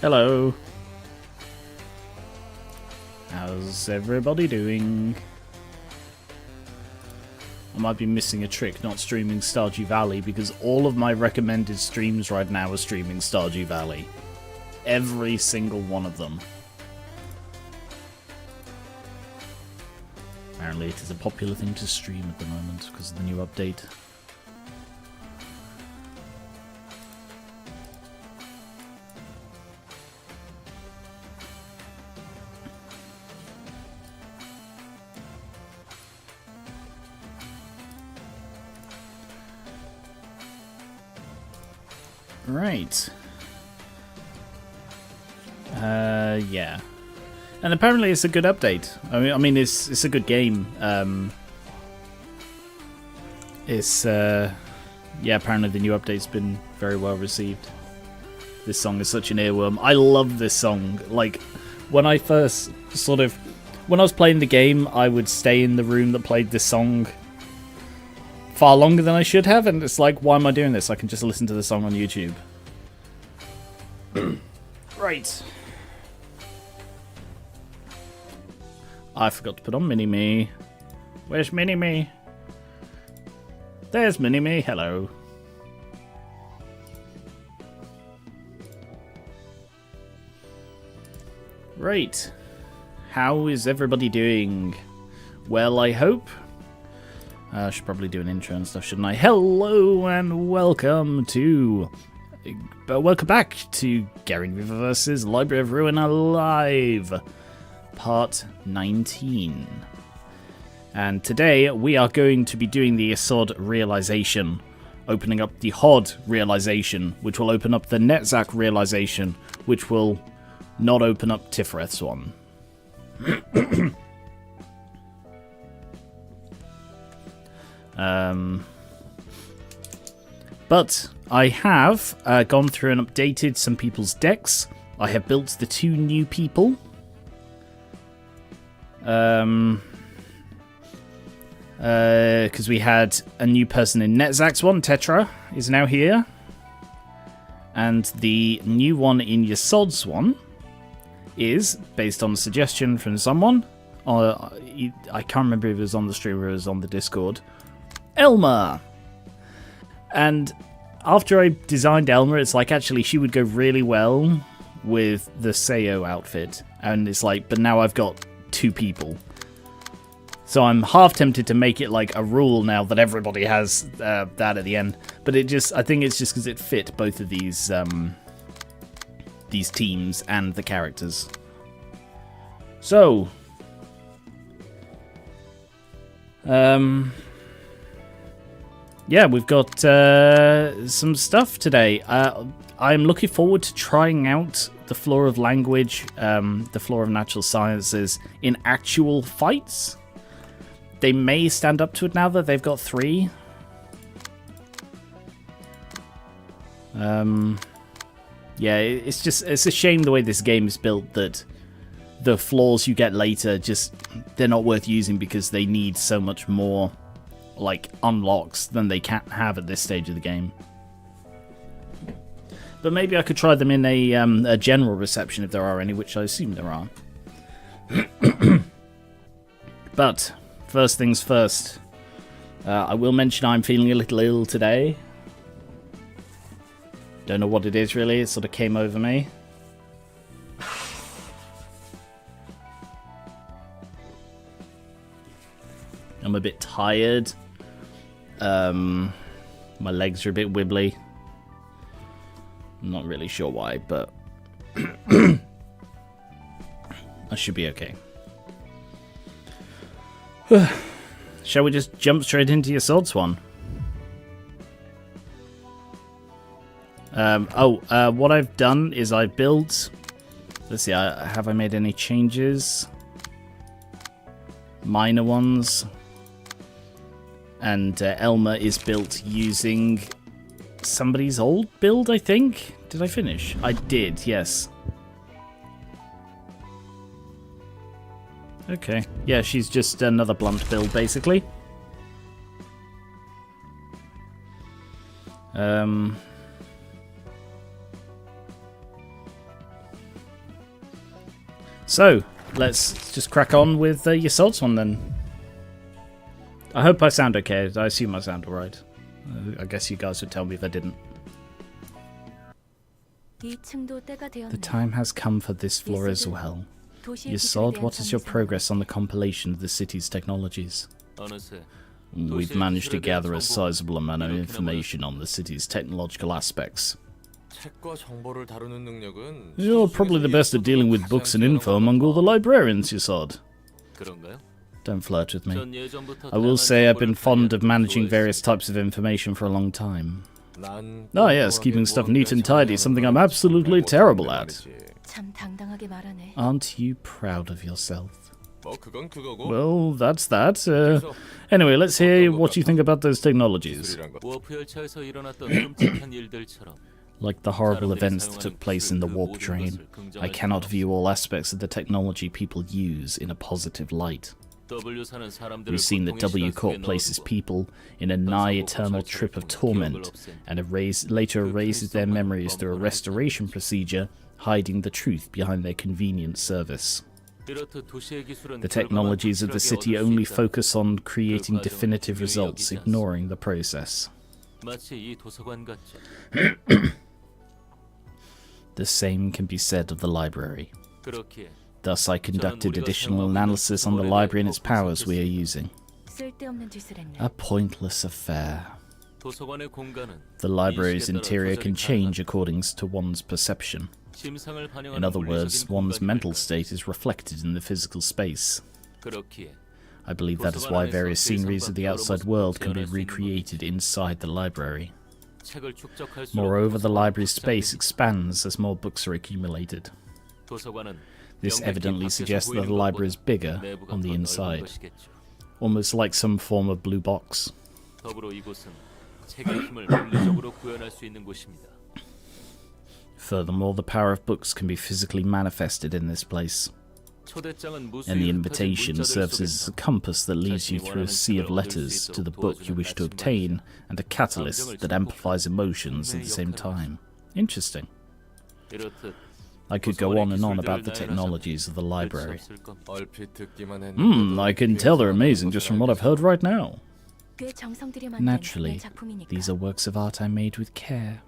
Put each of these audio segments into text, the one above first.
Hello. How's everybody doing? I might be missing a trick not streaming Stardew Valley because all of my recommended streams right now are streaming Stardew Valley. Every single one of them. Apparently it is a popular thing to stream at the moment because of the new update. Right. Yeah. And apparently it's a good update. I mean it's a good game. Yeah, apparently the new update's been very well received. This song is such an earworm. I love this song. Like, when I first when I was playing the game, I would stay in the room that played this song far longer than I should have, and it's like, why am I doing this? I can just listen to the song on YouTube. Right. I forgot to put on Mini-Me. Where's Mini-Me? There's Mini-Me. Hello. Right. How is everybody doing? Well, I hope. I should probably do an intro and stuff, shouldn't I? Hello and welcome back to Gary River vs. Library of Ruina Live, Part 19. And today we are going to be doing the Isod realization, opening up the Hod realization, which will open up the Netzach realization, which will not open up Tifreth's one. But I have gone through and updated some people's decks. I have built the 2 new people. Because we had a new person in Netzach's one. Tetra is now here. And the new one in Yesod's one is, based on a suggestion from someone, I can't remember if it was on the stream or it was on the Discord, Elma. And after I designed Elma, it's like, actually, she would go really well with the Seyo outfit. And it's like, but now I've got 2 people. So I'm half tempted to make it like a rule now that everybody has that at the end. But I think it's just because it fit both of these teams and the characters. So, yeah, we've got some stuff today. I'm looking forward to trying out the Floor of Language, the Floor of Natural Sciences in actual fights. They may stand up to it now that they've got 3. Yeah, it's a shame the way this game is built that the floors you get later they're not worth using because they need so much more like unlocks than they can have at this stage of the game. But maybe I could try them in a general reception if there are any, which I assume there are. But first things first, I will mention I'm feeling a little ill today. Don't know what it is really, it sort of came over me. I'm a bit tired. My legs are a bit wibbly. I'm not really sure why, but I should be okay. Shall we just jump straight into your Swords one? What I've done is I've built... Let's see, have I made any changes? Minor ones. And Elma is built using somebody's old build, I think? Did I finish? I did, yes. Okay. Yeah, she's just another blunt build, basically. So, let's just crack on with your Sods one then. I hope I sound okay. I assume I sound alright. I guess you guys would tell me if I didn't. The time has come for this floor as well. Yesod, what is your progress on the compilation of the city's technologies? We've managed to gather a sizable amount of information on the city's technological aspects. You're probably the best at dealing with books and info among all the librarians, Yesod. Don't flirt with me. I will say I've been fond of managing various types of information for a long time. Ah yes, keeping stuff neat and tidy is something I'm absolutely terrible at. Aren't you proud of yourself? Well, that's that. Anyway, let's hear what you think about those technologies. Like the horrible events that took place in the warp train, I cannot view all aspects of the technology people use in a positive light. We've seen that W Corp places people in a nigh-eternal trip of torment, and later erases their memories through a restoration procedure, hiding the truth behind their convenient service. The technologies of the city only focus on creating definitive results, ignoring the process. The same can be said of the library. Thus, I conducted additional analysis on the library and its powers we are using. A pointless affair. The library's interior can change according to one's perception. In other words, one's mental state is reflected in the physical space. I believe that is why various sceneries of the outside world can be recreated inside the library. Moreover, the library's space expands as more books are accumulated. This evidently suggests that the library is bigger on the inside, almost like some form of blue box. Furthermore, the power of books can be physically manifested in this place, and the invitation serves as a compass that leads you through a sea of letters to the book you wish to obtain, and a catalyst that amplifies emotions at the same time. Interesting. I could go on and on about the technologies of the library. I can tell they're amazing just from what I've heard right now. Naturally, these are works of art I made with care.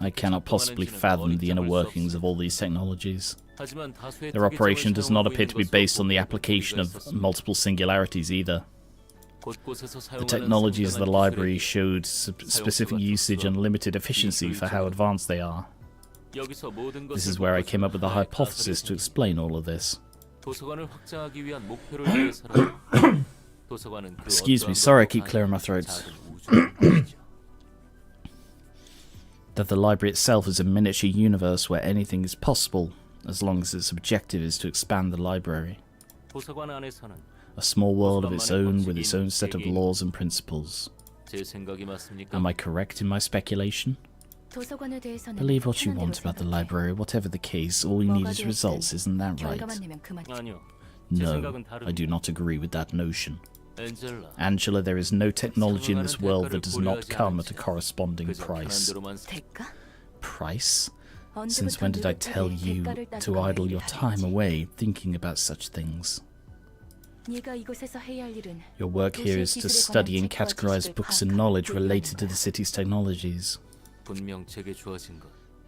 I cannot possibly fathom the inner workings of all these technologies. Their operation does not appear to be based on the application of multiple singularities either. The technologies of the library showed specific usage and limited efficiency for how advanced they are. This is where I came up with a hypothesis to explain all of this. Excuse me, sorry I keep clearing my throat. That the library itself is a miniature universe where anything is possible, as long as its objective is to expand the library. A small world of its own with its own set of laws and principles. Am I correct in my speculation? Believe what you want about the library, whatever the case, all you need is results, isn't that right? No, I do not agree with that notion. Angela, there is no technology in this world that does not come at a corresponding price. Price? Since when did I tell you to idle your time away thinking about such things? Your work here is to study and categorize books and knowledge related to the city's technologies.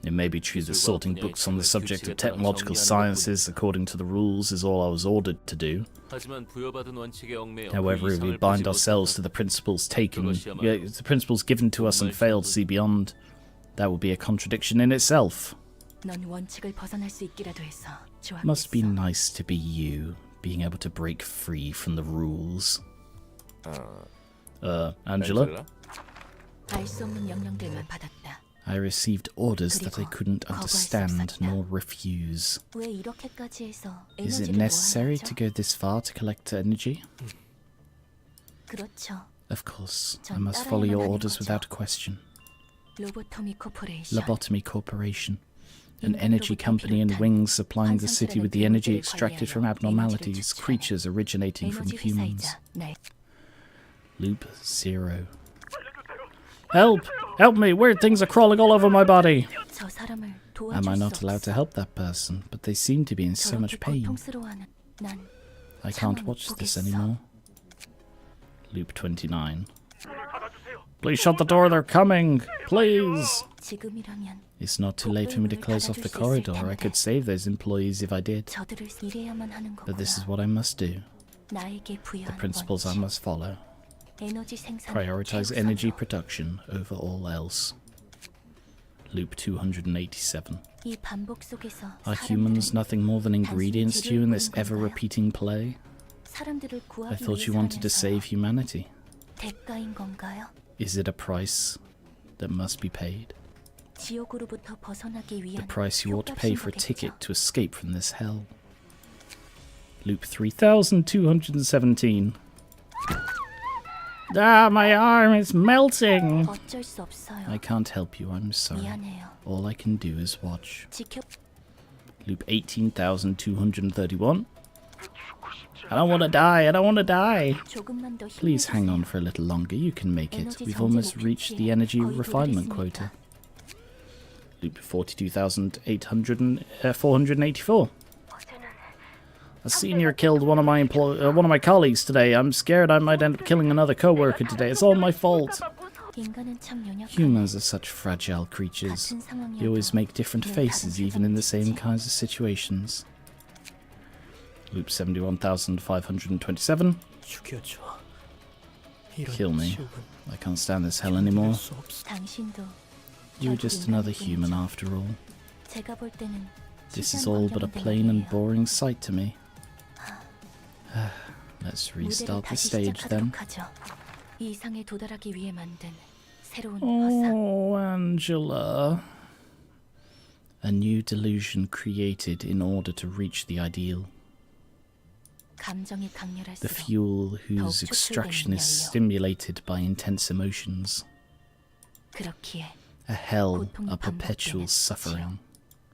It may be true that sorting books on the subject of technological sciences according to the rules is all I was ordered to do. However, if we bind ourselves to the principles given to us and fail to see beyond, that would be a contradiction in itself. Must be nice to be you, being able to break free from the rules. Angela? I received orders that I couldn't understand nor refuse. Is it necessary to go this far to collect energy? Of course, I must follow your orders without question. Lobotomy Corporation, an energy company in wings supplying the city with the energy extracted from abnormalities, creatures originating from humans. Loop 0. Help! Help me! Weird things are crawling all over my body! Am I not allowed to help that person? But they seem to be in so much pain. I can't watch this anymore. Loop 29. Please shut the door, they're coming! Please! It's not too late for me to close off the corridor. I could save those employees if I did. But this is what I must do. The principles I must follow. Prioritize energy production over all else. Loop 287. Are humans nothing more than ingredients to you in this ever-repeating play? I thought you wanted to save humanity. Is it a price that must be paid? The price you ought to pay for a ticket to escape from this hell. Loop 3217. Ah, my arm is melting! I can't help you, I'm sorry. All I can do is watch. Loop 18,231. I don't want to die, I don't want to die! Please hang on for a little longer, you can make it. We've almost reached the energy refinement quota. Loop 42,484. A senior killed one of my colleagues today. I'm scared I might end up killing another co-worker today. It's all my fault. Humans are such fragile creatures. They always make different faces even in the same kinds of situations. Loop 71,527. Kill me. I can't stand this hell anymore. You're just another human after all. This is all but a plain and boring sight to me. Let's restart the stage then. Oh, Angela. A new delusion created in order to reach the ideal. The fuel whose extraction is stimulated by intense emotions. A hell of perpetual suffering.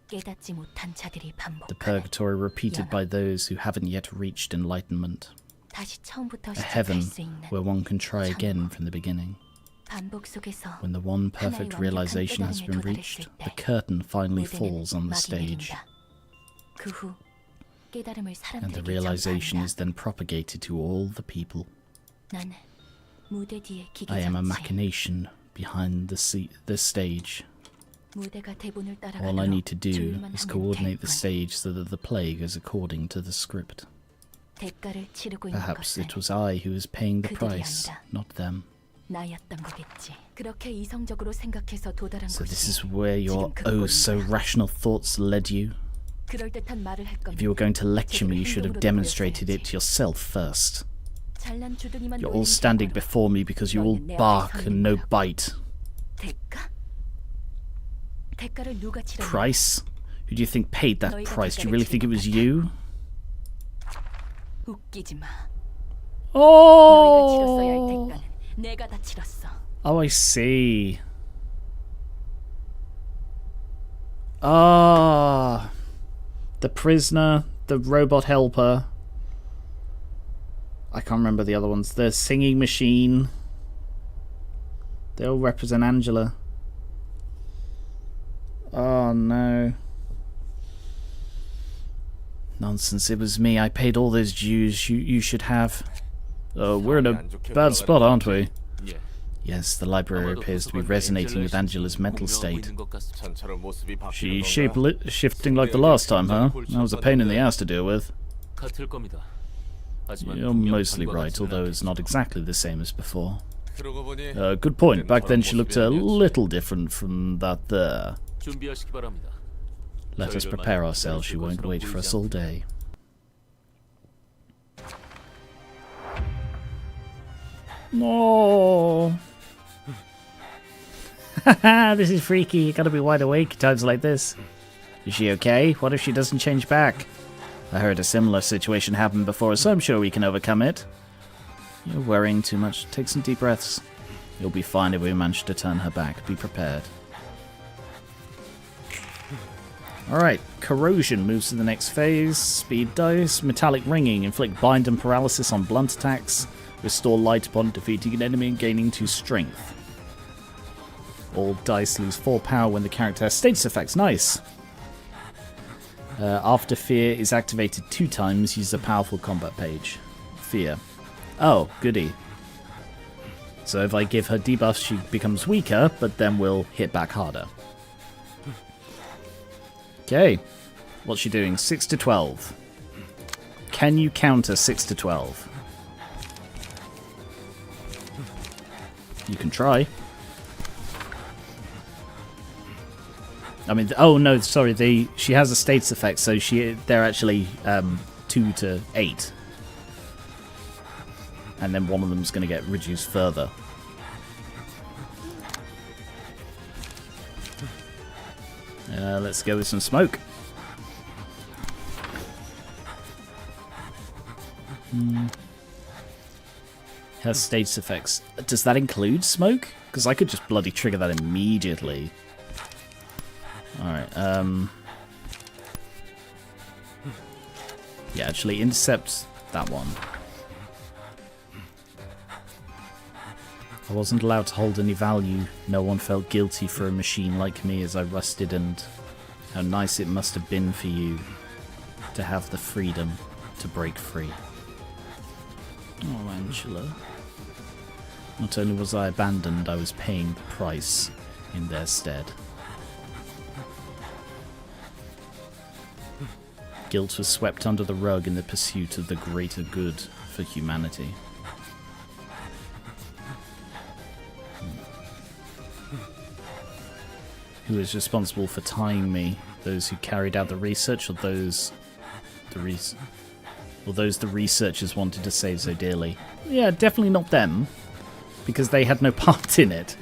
The purgatory repeated by those who haven't yet reached enlightenment. A heaven where one can try again from the beginning. When the one perfect realization has been reached, the curtain finally falls on the stage. And the realization is then propagated to all the people. I am a machination behind the stage. All I need to do is coordinate the stage so that the play goes according to the script. Perhaps it was I who was paying the price, not them. So this is where your oh-so-rational thoughts led you? If you were going to lecture me, you should have demonstrated it yourself first. You're all standing before me because you all bark and no bite. Price? Who do you think paid that price? Do you really think it was you? Oh! Oh, I see. Ah. The prisoner, the robot helper. I can't remember the other ones. The singing machine. They all represent Angela. Oh no. Nonsense, it was me. I paid all those dues you should have. Oh, we're in a bad spot, aren't we? Yes, the library appears to be resonating with Angela's mental state. She's shape-shifting like the last time, huh? That was a pain in the ass to deal with. You're mostly right, although it's not exactly the same as before. Good point. Back then she looked a little different from that there. Let us prepare ourselves. She won't wait for us all day. No. Haha, this is freaky. You gotta be wide awake at times like this. Is she okay? What if she doesn't change back? I heard a similar situation happen before, so I'm sure we can overcome it. You're worrying too much. Take some deep breaths. You'll be fine if we manage to turn her back. Be prepared. Alright, corrosion moves to the next phase. Speed dice. Metallic ringing. Inflict bind and paralysis on blunt attacks. Restore light upon defeating an enemy and gaining 2 strength. All dice lose 4 power when the character has status effects. Nice! After fear is activated 2 times, use a powerful combat page. Fear. Oh, goody. So if I give her debuffs, she becomes weaker, but then will hit back harder. Okay. What's she doing? 6 to 12. Can you counter 6 to 12? You can try. I mean, oh no, sorry. She has a status effect, so they're actually 2 to 8, and then one of them's going to get reduced further. Let's go with some smoke. Has status effects. Does that include smoke? Because I could just bloody trigger that immediately. Alright, yeah, actually, intercept that one. I wasn't allowed to hold any value. No one felt guilty for a machine like me as I rusted, and how nice it must have been for you to have the freedom to break free. Oh, Angela. Not only was I abandoned, I was paying the price in their stead. Guilt was swept under the rug in the pursuit of the greater good for humanity. Who is responsible for tying me? Those who carried out the research, or those the researchers wanted to save so dearly? Yeah, definitely not them, because they had no part in it.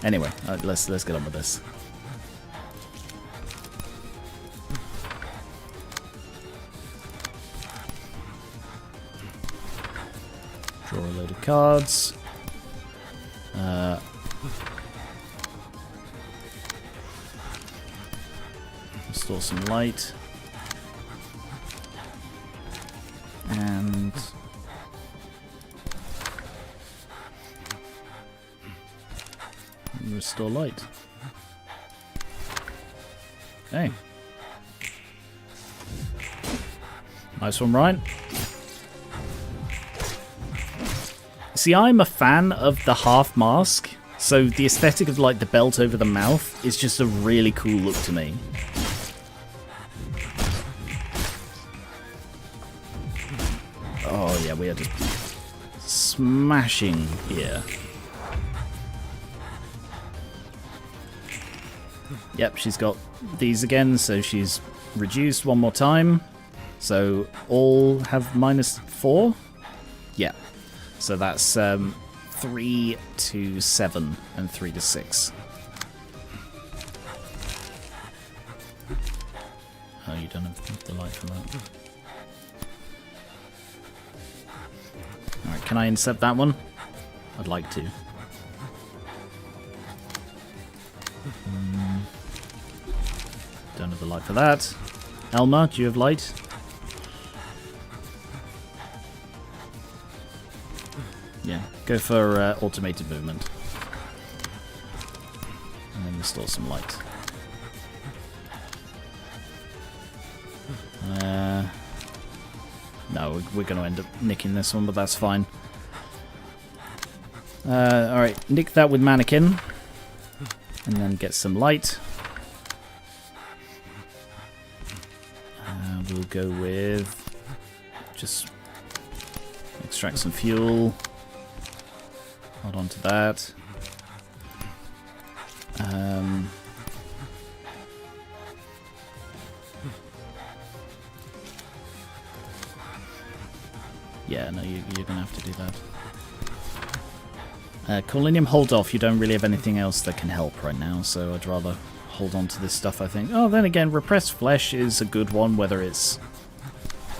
Anyway, let's get on with this. Draw a load of cards. Restore some light. And restore light. Okay. Nice one, Ryan. See, I'm a fan of the half mask, so the aesthetic of like the belt over the mouth is just a really cool look to me. Oh yeah, we are just smashing here. Yep, she's got these again, so she's reduced one more time. So all have -4? Yeah. So that's 3 to 7 and 3 to 6. Oh, you don't have the light for that. Alright, can I intercept that one? I'd like to. Don't have the light for that. Elma, do you have light? Yeah, go for automated movement. And then restore some light. No, we're going to end up nicking this one, but that's fine. Alright, nick that with mannequin. And then get some light. We'll go with... just extract some fuel. Hold on to that. Yeah, no, you're going to have to do that. Colinium, hold off. You don't really have anything else that can help right now, so I'd rather hold on to this stuff, I think. Oh, then again, repressed flesh is a good one, whether it's...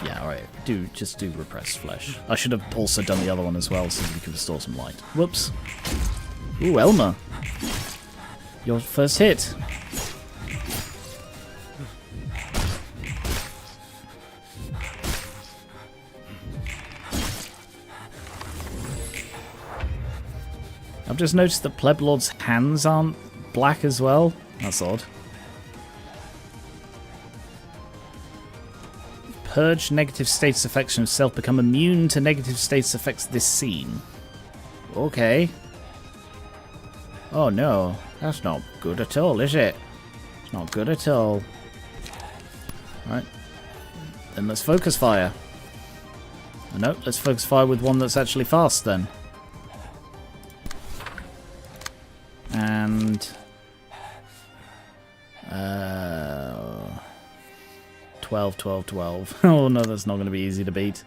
Yeah, alright. Just do repressed flesh. I should have also done the other one as well, so we could restore some light. Whoops. Ooh, Elma. Your first hit. I've just noticed that Pleblord's hands aren't black as well. That's odd. Purge negative status effects from self. Become immune to negative status effects this scene. Okay. Oh no, that's not good at all, is it? It's not good at all. Right. Then let's focus fire. Oh, no, let's focus fire with one that's actually fast then. And 12, 12, 12. Oh no, that's not going to be easy to beat.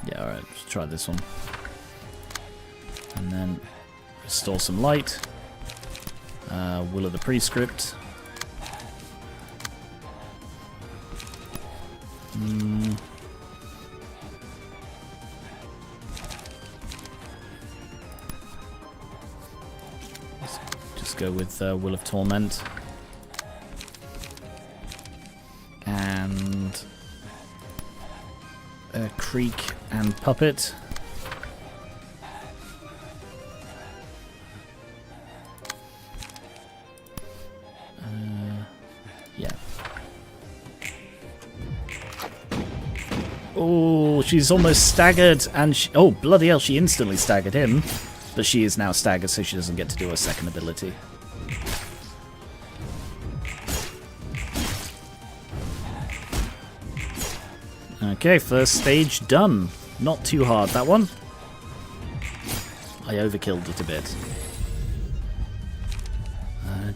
Yeah, alright, let's try this one. And then restore some light. Will of the Prescript. Let's just go with Will of Torment. And Creek and Puppet. Yeah. Oh, she's almost staggered, and oh bloody hell, she instantly staggered him, but she is now staggered, so she doesn't get to do her second ability. Okay, first stage done. Not too hard, that one. I overkilled it a bit.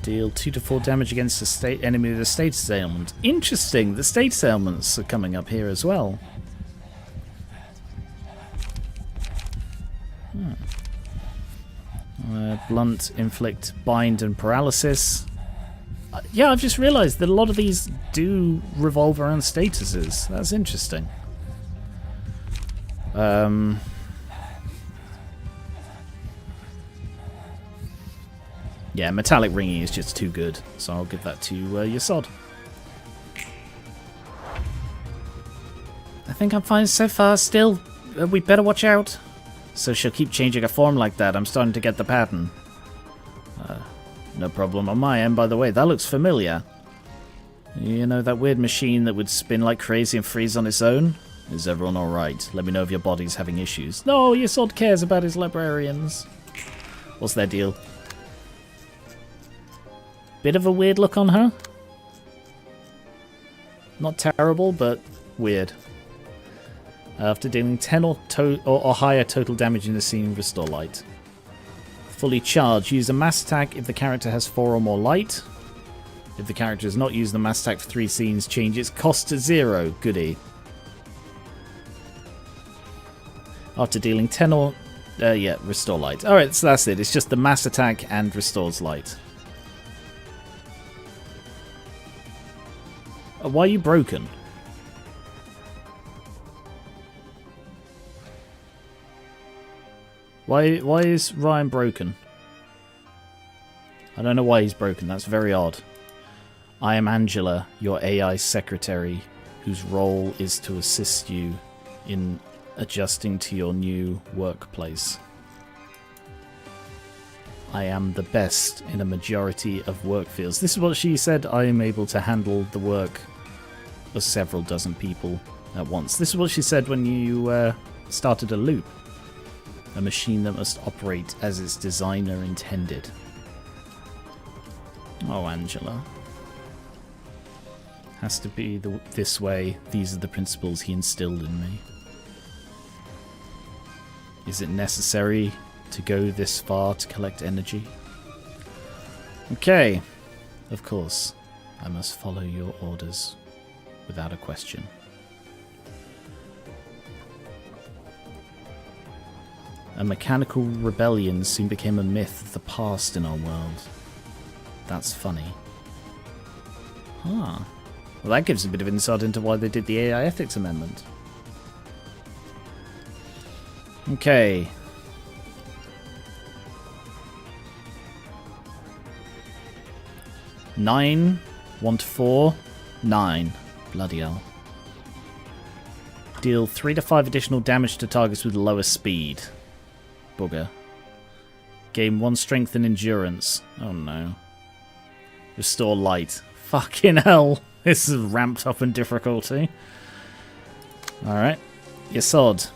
Deal 2 to 4 damage against the enemy with a status ailment. Interesting, the status ailments are coming up here as well. Blunt, inflict, bind, and paralysis. Yeah, I've just realised that a lot of these do revolve around statuses. That's interesting. Yeah, metallic ringing is just too good, so I'll give that to Yasod. I think I'm fine so far still. We better watch out. So she'll keep changing her form like that. I'm starting to get the pattern. No problem on my end, by the way. That looks familiar. You know, that weird machine that would spin like crazy and freeze on its own? Is everyone alright? Let me know if your body's having issues. No, Yasod cares about his librarians. What's their deal? Bit of a weird look on her. Not terrible, but weird. After dealing 10 or higher total damage in the scene, restore light. Fully charged. Use a mass attack if the character has 4 or more light. If the character has not used the mass attack for 3 scenes, change its cost to 0. Goodie. After dealing 10 or... yeah, restore light. Alright, so that's it. It's just the mass attack and restores light. Why are you broken? Why is Ryan broken? I don't know why he's broken. That's very odd. I am Angela, your AI secretary, whose role is to assist you in adjusting to your new workplace. I am the best in a majority of work fields. This is what she said. I am able to handle the work of several dozen people at once. This is what she said when you started a loop. A machine that must operate as its designer intended. Oh, Angela. Has to be this way. These are the principles he instilled in me. Is it necessary to go this far to collect energy? Okay. Of course. I must follow your orders. Without a question. A mechanical rebellion soon became a myth of the past in our world. That's funny. Ah. Well, that gives a bit of insight into why they did the AI ethics amendment. Okay. Nine. 1 to 4. 9. Bloody hell. Deal 3 to 5 additional damage to targets with lower speed. Bugger. Gain 1 strength and endurance. Oh no. Restore light. Fucking hell. This is ramped up in difficulty. Alright. Yesod.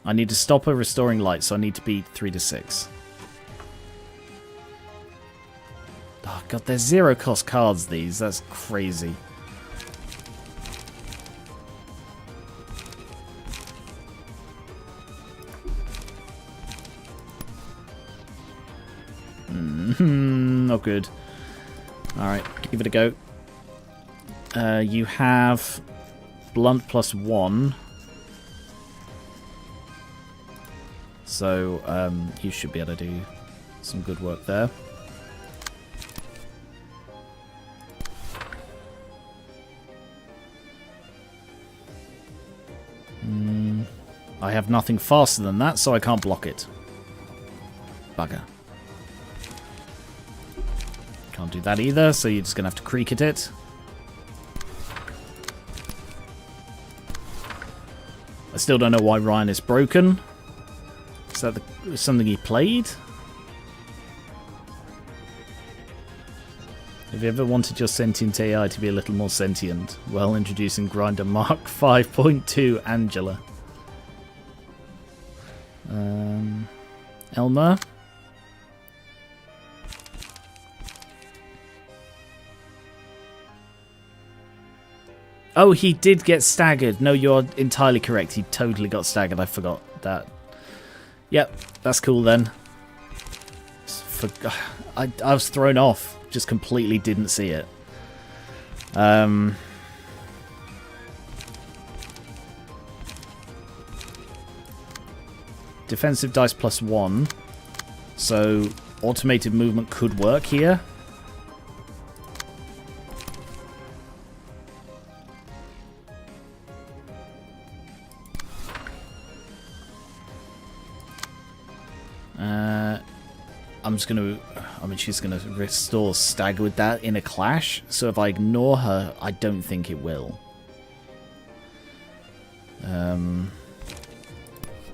I need to stop her restoring light, so I need to beat 3 to 6. Oh god, they're 0 cost cards, these. That's crazy. Not good. Alright, give it a go. You have blunt +1. So, you should be able to do some good work there. I have nothing faster than that, so I can't block it. Bugger. Can't do that either, so you're just going to have to creak at it. I still don't know why Ryan is broken. Is that something he played? Have you ever wanted your sentient AI to be a little more sentient? Well, introducing Grinder Mark 5.2 Angela. Elmer? Oh, he did get staggered. No, you're entirely correct. He totally got staggered. I forgot that. Yep, that's cool then. I was thrown off. Just completely didn't see it. Defensive dice +1. So automated movement could work here. I'm just going to... I mean, she's going to restore stagger with that in a clash. So if I ignore her, I don't think it will.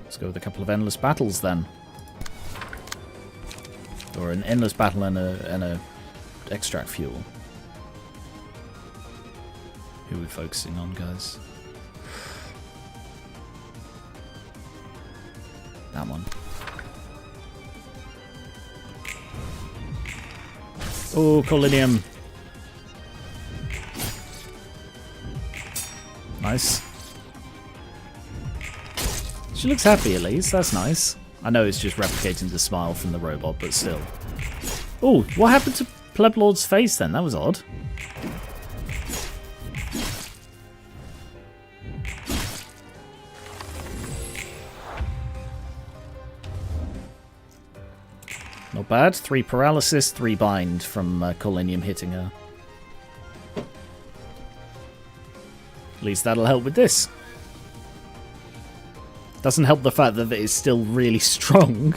Let's go with a couple of endless battles then. Or an endless battle and a extract fuel. Who are we focusing on, guys? That one. Oh, Colinium. Nice. She looks happy at least, that's nice. I know it's just replicating the smile from the robot, but still. Oh, what happened to Pleblord's face then? That was odd. Not bad. 3 paralysis, 3 bind from Colinium hitting her. At least that'll help with this. Doesn't help the fact that it is still really strong.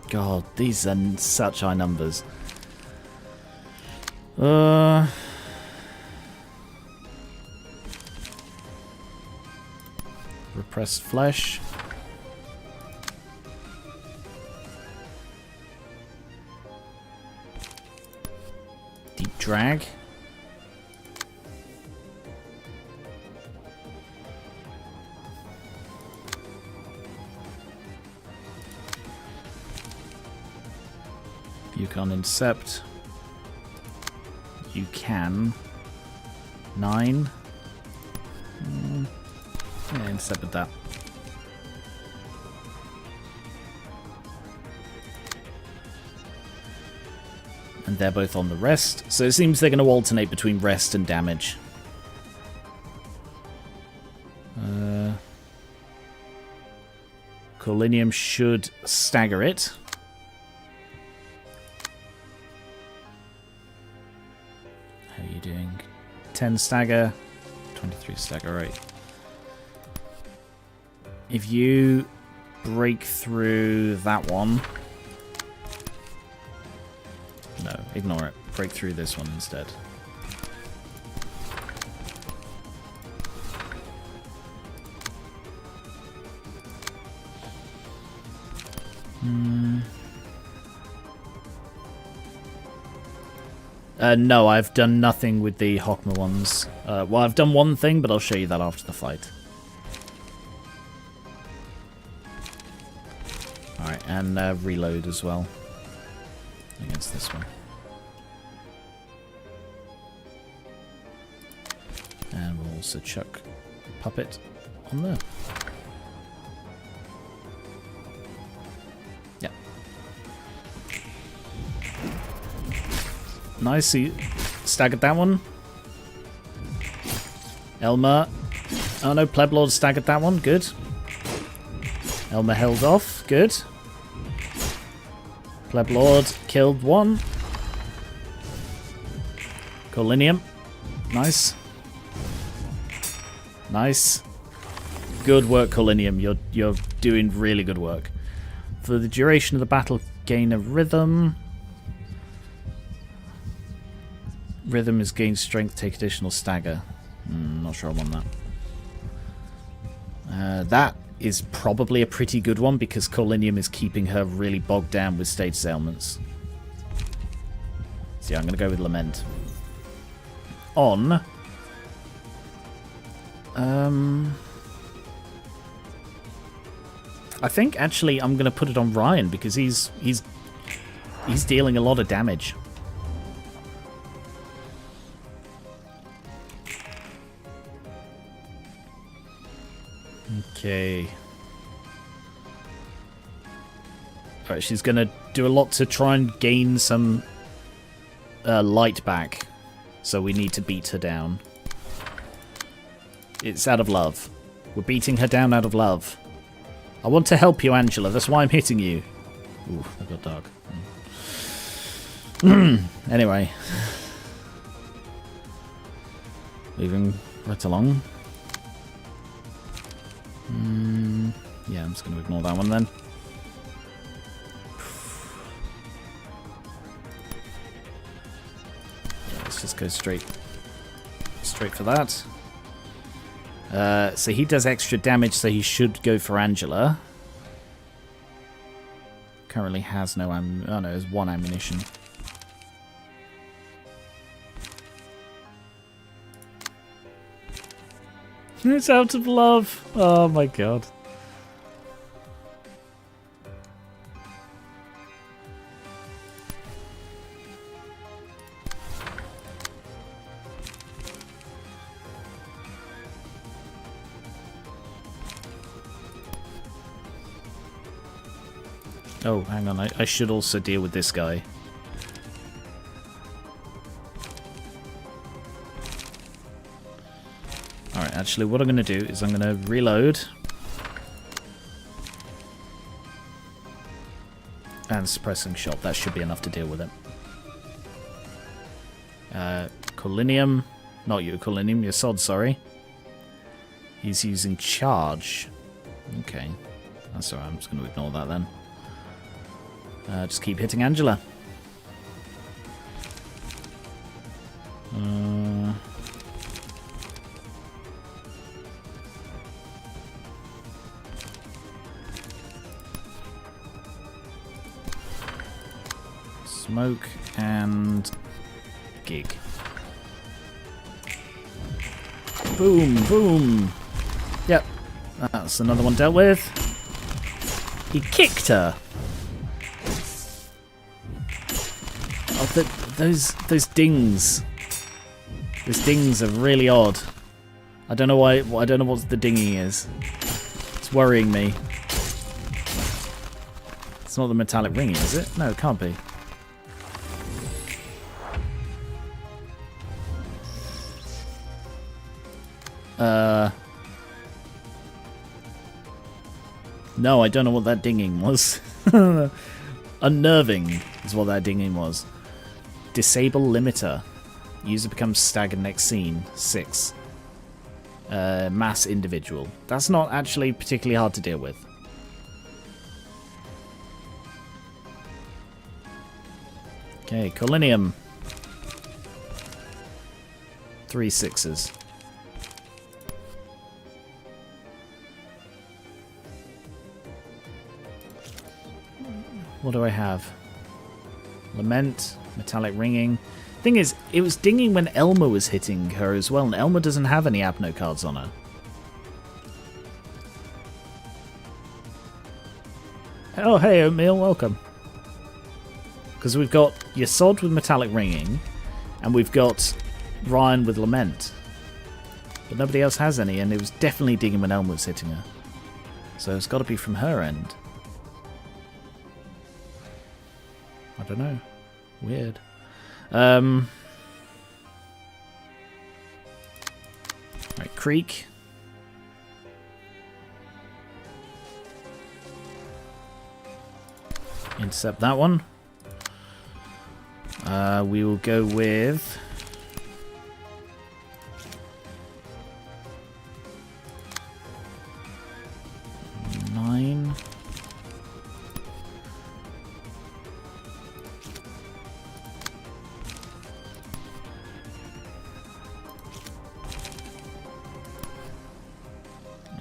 God, these are such high numbers. Repressed flesh. Deep drag. You can't intercept. You can. 9. Yeah, intercept with that. And they're both on the rest. So it seems they're going to alternate between rest and damage. Colinium should stagger it. How are you doing? 10 stagger, 23 stagger, right. If you break through that one... No, ignore it. Break through this one instead. No, I've done nothing with the Hockma ones. Well, I've done one thing, but I'll show you that after the fight. Alright, and reload as well. Against this one. And we'll also chuck Puppet on there. Yeah. Nice, he staggered that one. Elmer. Oh no, Pleblord staggered that one, good. Elmer held off, good. Pleblord killed one. Colinium. Nice. Nice. Good work, Colinium. You're doing really good work. For the duration of the battle, gain a rhythm. Rhythm is gain strength, take additional stagger. Not sure I want that. That is probably a pretty good one because Colinium is keeping her really bogged down with status ailments. So yeah, I'm going to go with Lament. On... I think actually I'm going to put it on Ryan because he's dealing a lot of damage. Okay. Alright, she's going to do a lot to try and gain some light back. So we need to beat her down. It's out of love. We're beating her down out of love. I want to help you, Angela. That's why I'm hitting you. Ooh, that got dark. Anyway. Moving right along. Yeah, I'm just going to ignore that one then. Yeah, let's just go straight for that. So he does extra damage, so he should go for Angela. Currently has no oh no, there's one ammunition. It's out of love. Oh my god. Oh, hang on. I should also deal with this guy. Alright, actually what I'm going to do is I'm going to reload. And suppressing shot. That should be enough to deal with it. Colinium. Not you, Colinium. Your sod, sorry. He's using charge. Okay. That's alright. I'm just going to ignore that then. Just keep hitting Angela. Smoke and gig. Boom, boom. Yep, that's another one dealt with. He kicked her. Oh, those dings. Those dings are really odd. I don't know why. I don't know what the dinging is. It's worrying me. It's not the metallic ringing, is it? No, it can't be. No, I don't know what that dinging was. Unnerving is what that dinging was. Disable limiter. User becomes staggered next scene. 6. Mass individual. That's not actually particularly hard to deal with. Okay, Colinium. 3 6s. What do I have? Lament, metallic ringing. Thing is, it was dinging when Elma was hitting her as well, and Elma doesn't have any Abno cards on her. Oh, hey, Oatmeal, welcome. Because we've got Yasod with metallic ringing, and we've got Ryan with Lament. But nobody else has any, and it was definitely dinging when Elma was hitting her. So it's got to be from her end. I don't know. Weird. Right, Creek. Intercept that one. We will go with...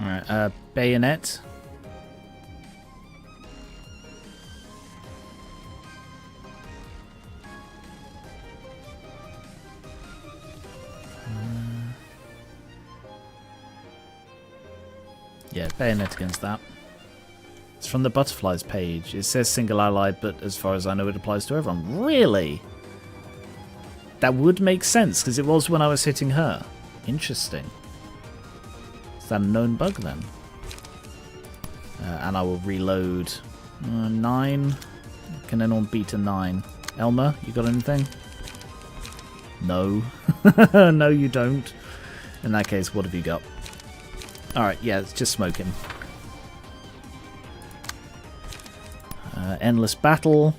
Alright, Bayonet. Yeah, Bayonet against that. It's from the Butterflies page. It says single allied, but as far as I know it applies to everyone. Really? That would make sense, because it was when I was hitting her. Interesting. Is that a known bug then? And I will reload 9. Can anyone beat a 9? Elma, you got anything? No. No, you don't. In that case, what have you got? Alright, yeah, it's just smoking. Endless Battle.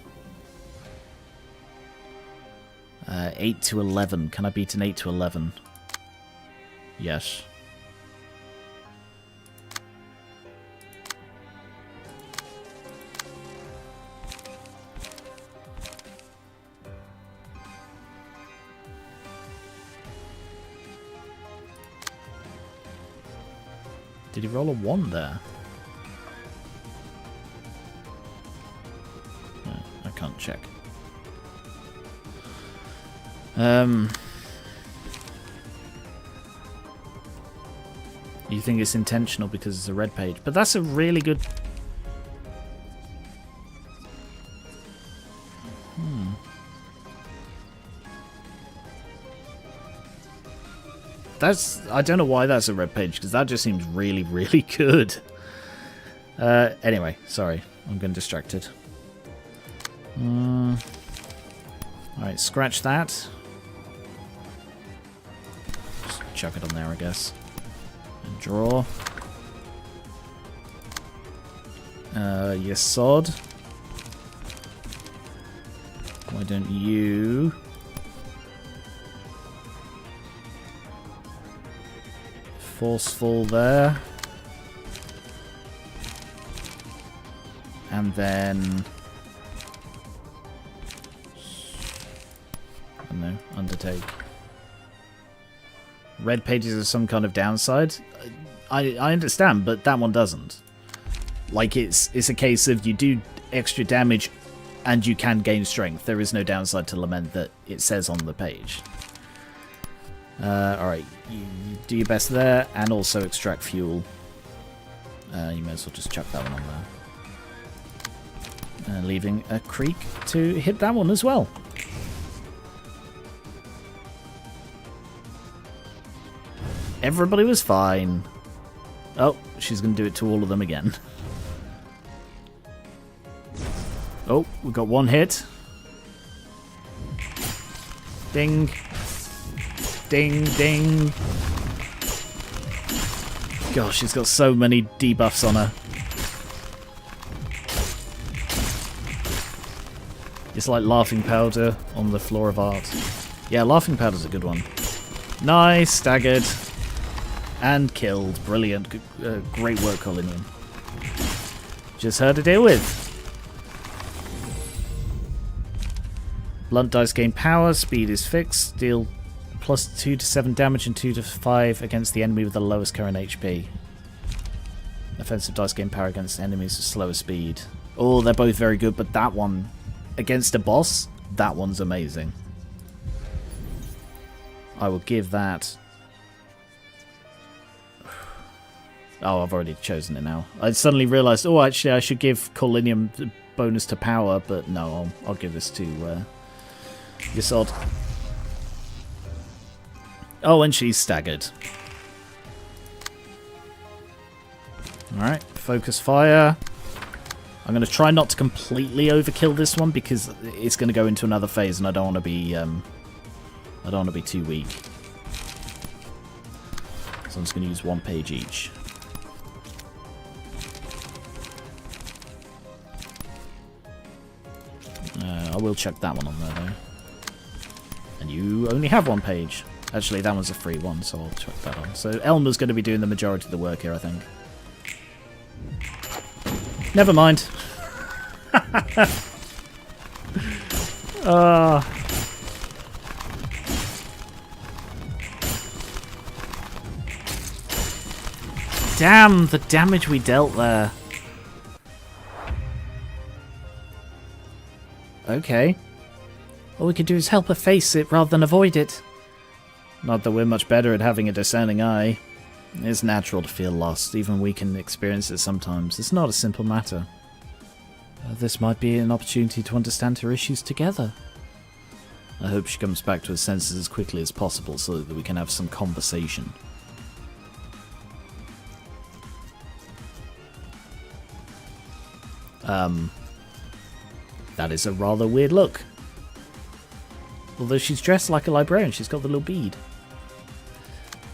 8 to 11. Can I beat an 8 to 11? Yes. Did he roll a 1 there? No, I can't check. You think it's intentional because it's a red page, but that's a really good... I don't know why that's a red page, because that just seems really, really good. Anyway, sorry. I'm getting distracted. Alright, scratch that. Just chuck it on there, I guess. And draw. Yesod. Why don't you... Forceful there. And then... I don't know, undertake. Red pages are some kind of downside. I understand, but that one doesn't. Like, it's a case of you do extra damage and you can gain strength. There is no downside to Lament that it says on the page. Alright, you do your best there, and also extract fuel. You may as well just chuck that one on there. Leaving a creek to hit that one as well. Everybody was fine. Oh, she's going to do it to all of them again. Oh, we got one hit. Ding. Ding, ding. Gosh, she's got so many debuffs on her. It's like Laughing Powder on the floor of art. Yeah, Laughing Powder's a good one. Nice, staggered. And killed. Brilliant. Great work, Colinian. Just her to deal with. Blunt dice gain power, speed is fixed, deal plus 2 to 7 damage and 2 to 5 against the enemy with the lowest current HP. Offensive dice gain power against enemies with slower speed. Oh, they're both very good, but that one, against a boss, that one's amazing. I will give that... Oh, I've already chosen it now. I suddenly realised, oh, actually, I should give Corlinium the bonus to power, but no, I'll give this to Yasod. Oh, and she's staggered. Alright, focus fire. I'm going to try not to completely overkill this one because it's going to go into another phase and I don't want to be too weak. So I'm just going to use 1 page each. I will check that one on there though. And you only have 1 page. Actually, that one's a free one, so I'll check that on. So Elmer's going to be doing the majority of the work here, I think. Never mind. Damn, the damage we dealt there. Okay. All we could do is help her face it rather than avoid it. Not that we're much better at having a discerning eye. It's natural to feel lost, even we can experience it sometimes. It's not a simple matter. This might be an opportunity to understand her issues together. I hope she comes back to her senses as quickly as possible so that we can have some conversation. That is a rather weird look. Although she's dressed like a librarian, she's got the little bead.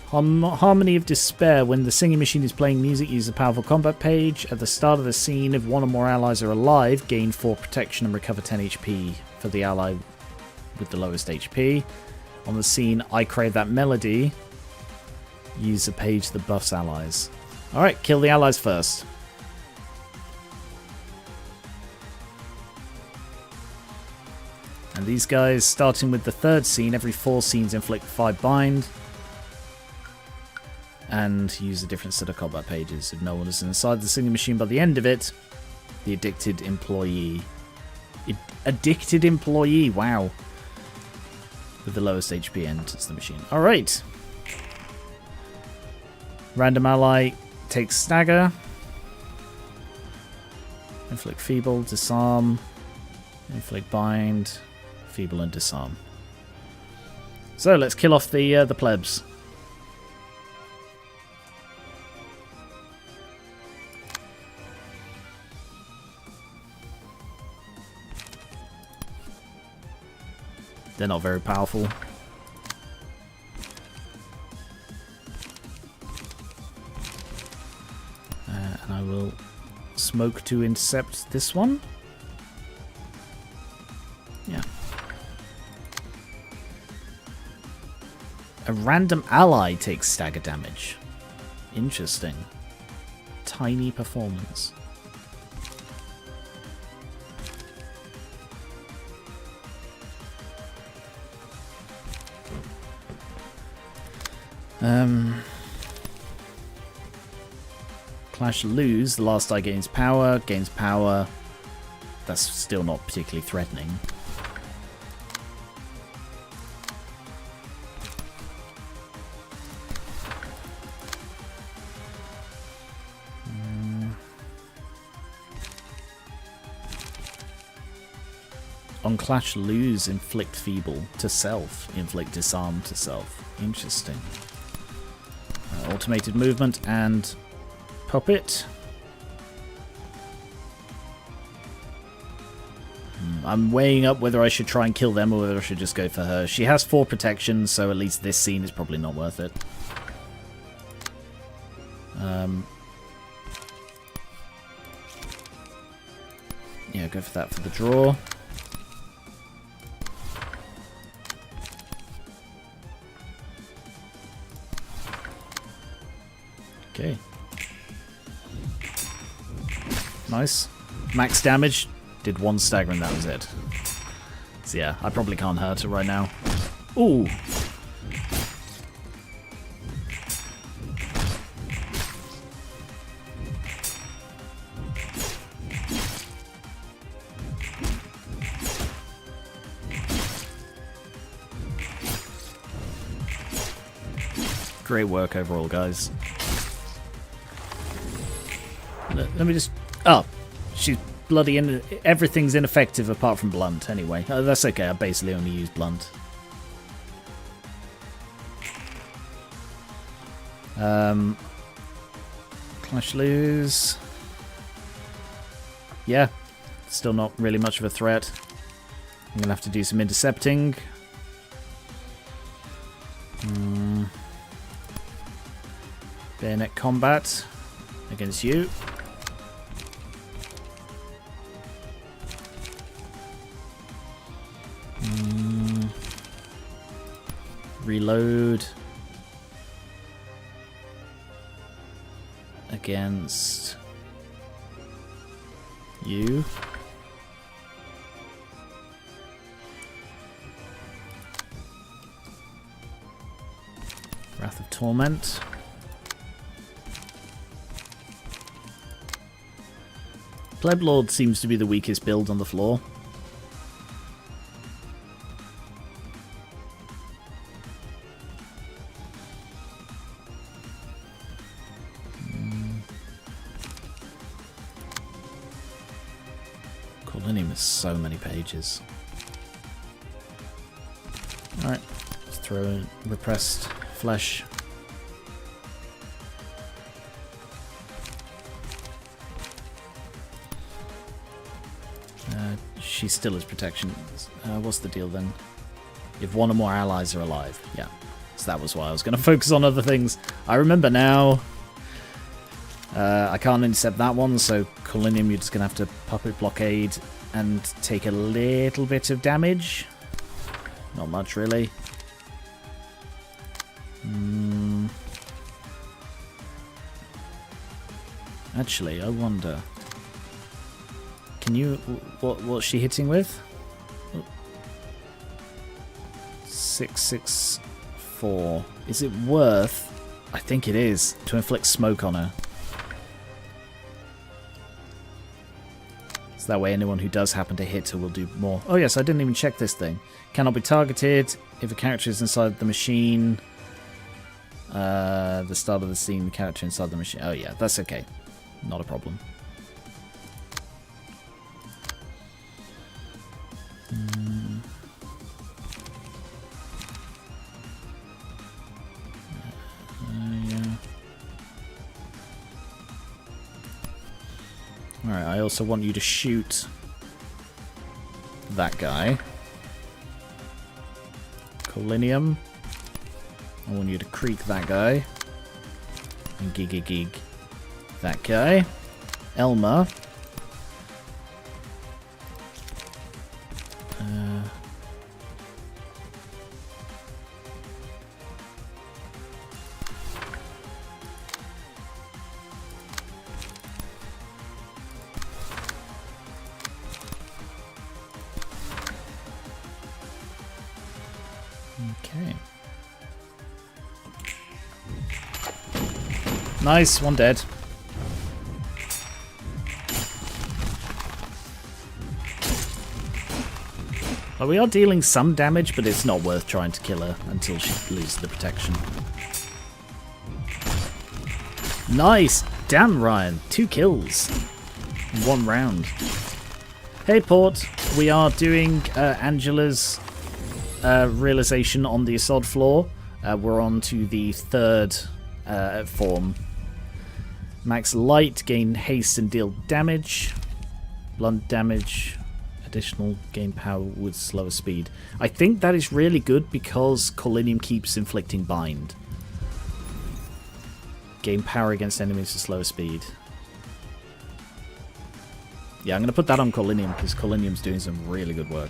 Harmony of Despair. When the singing machine is playing music, use a powerful combat page. At the start of the scene, if one or more allies are alive, gain 4 protection and recover 10 HP for the ally with the lowest HP. On the scene, I Crave That Melody. Use a page that buffs allies. Alright, kill the allies first. And these guys, starting with the 3rd scene, every 4 scenes inflict 5 bind. And use a different set of combat pages. If no one is inside the singing machine by the end of it, the addicted employee. Addicted employee, wow. With the lowest HP enters the machine. Alright. Random ally takes stagger. Inflict feeble, disarm. Inflict bind. Feeble and disarm. So let's kill off the plebs. They're not very powerful. And I will smoke to intercept this one. Yeah. A random ally takes stagger damage. Interesting. Tiny performance. Clash lose. The last die gains power. Gains power. That's still not particularly threatening. On Clash lose, inflict feeble to self. Inflict disarm to self. Interesting. Automated movement and puppet. I'm weighing up whether I should try and kill them or whether I should just go for her. She has 4 protection, so at least this scene is probably not worth it. Yeah, go for that for the draw. Okay. Nice. Max damage. Did 1 stagger and that was it. So yeah, I probably can't hurt her right now. Ooh. Great work overall, guys. Let me just... Oh, she's bloody... Everything's ineffective apart from blunt, anyway. That's okay, I basically only use blunt. Clash lose. Yeah, still not really much of a threat. I'm going to have to do some intercepting. Bayonet combat against you. Reload against you. Wrath of Torment. Pleb Lord seems to be the weakest build on the floor. Colonium has so many pages. Alright, let's throw in repressed flesh. She still has protection. What's the deal then? If one or more allies are alive. Yeah. So that was why I was going to focus on other things. I remember now. I can't intercept that one, so Colinium, you're just going to have to puppet blockade and take a little bit of damage. Not much, really. Actually, I wonder... Can you... What's she hitting with? 664. Is it worth... I think it is, to inflict smoke on her. So that way anyone who does happen to hit her will do more. Oh yes, I didn't even check this thing. Cannot be targeted if a character is inside the machine. The start of the scene, the character inside the machine. Oh yeah, that's okay. Not a problem. Alright, I also want you to shoot that guy. Colinium. I want you to creak that guy. And gig that guy. Elma. Okay. Nice, one dead. Well, we are dealing some damage, but it's not worth trying to kill her until she loses the protection. Nice! Damn, Ryan. 2 kills in 1 round. Hey, Port. We are doing Angela's realization on the Assad floor. We're on to the 3rd form. Max Light, gain haste and deal damage. Blunt damage. Additional gain power with slower speed. I think that is really good because Colinium keeps inflicting bind. Gain power against enemies at slower speed. Yeah, I'm going to put that on Colinium because Colinium's doing some really good work.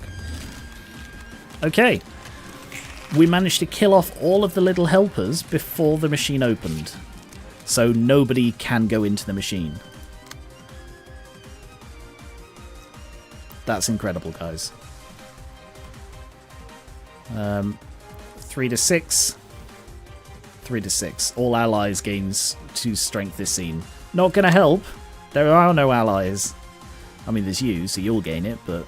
Okay. We managed to kill off all of the little helpers before the machine opened. So nobody can go into the machine. That's incredible, guys. 3 to 6. 3 to 6. All allies gains 2 strength this scene. Not gonna help. There are no allies. I mean, there's you, so you'll gain it, but...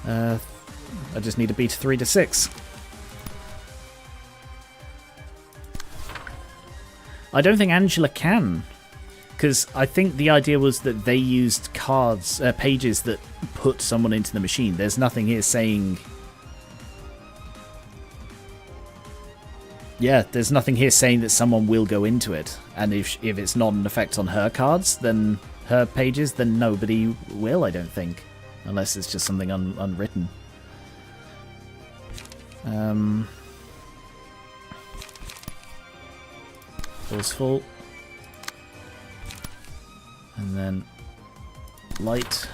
I just need to beat 3 to 6. I don't think Angela can. Because I think the idea was that they used pages that put someone into the machine. There's nothing here saying... Yeah, there's nothing here saying that someone will go into it. And if it's not an effect on her cards, then her pages, then nobody will, I don't think. Unless it's just something unwritten. Forceful. And then light.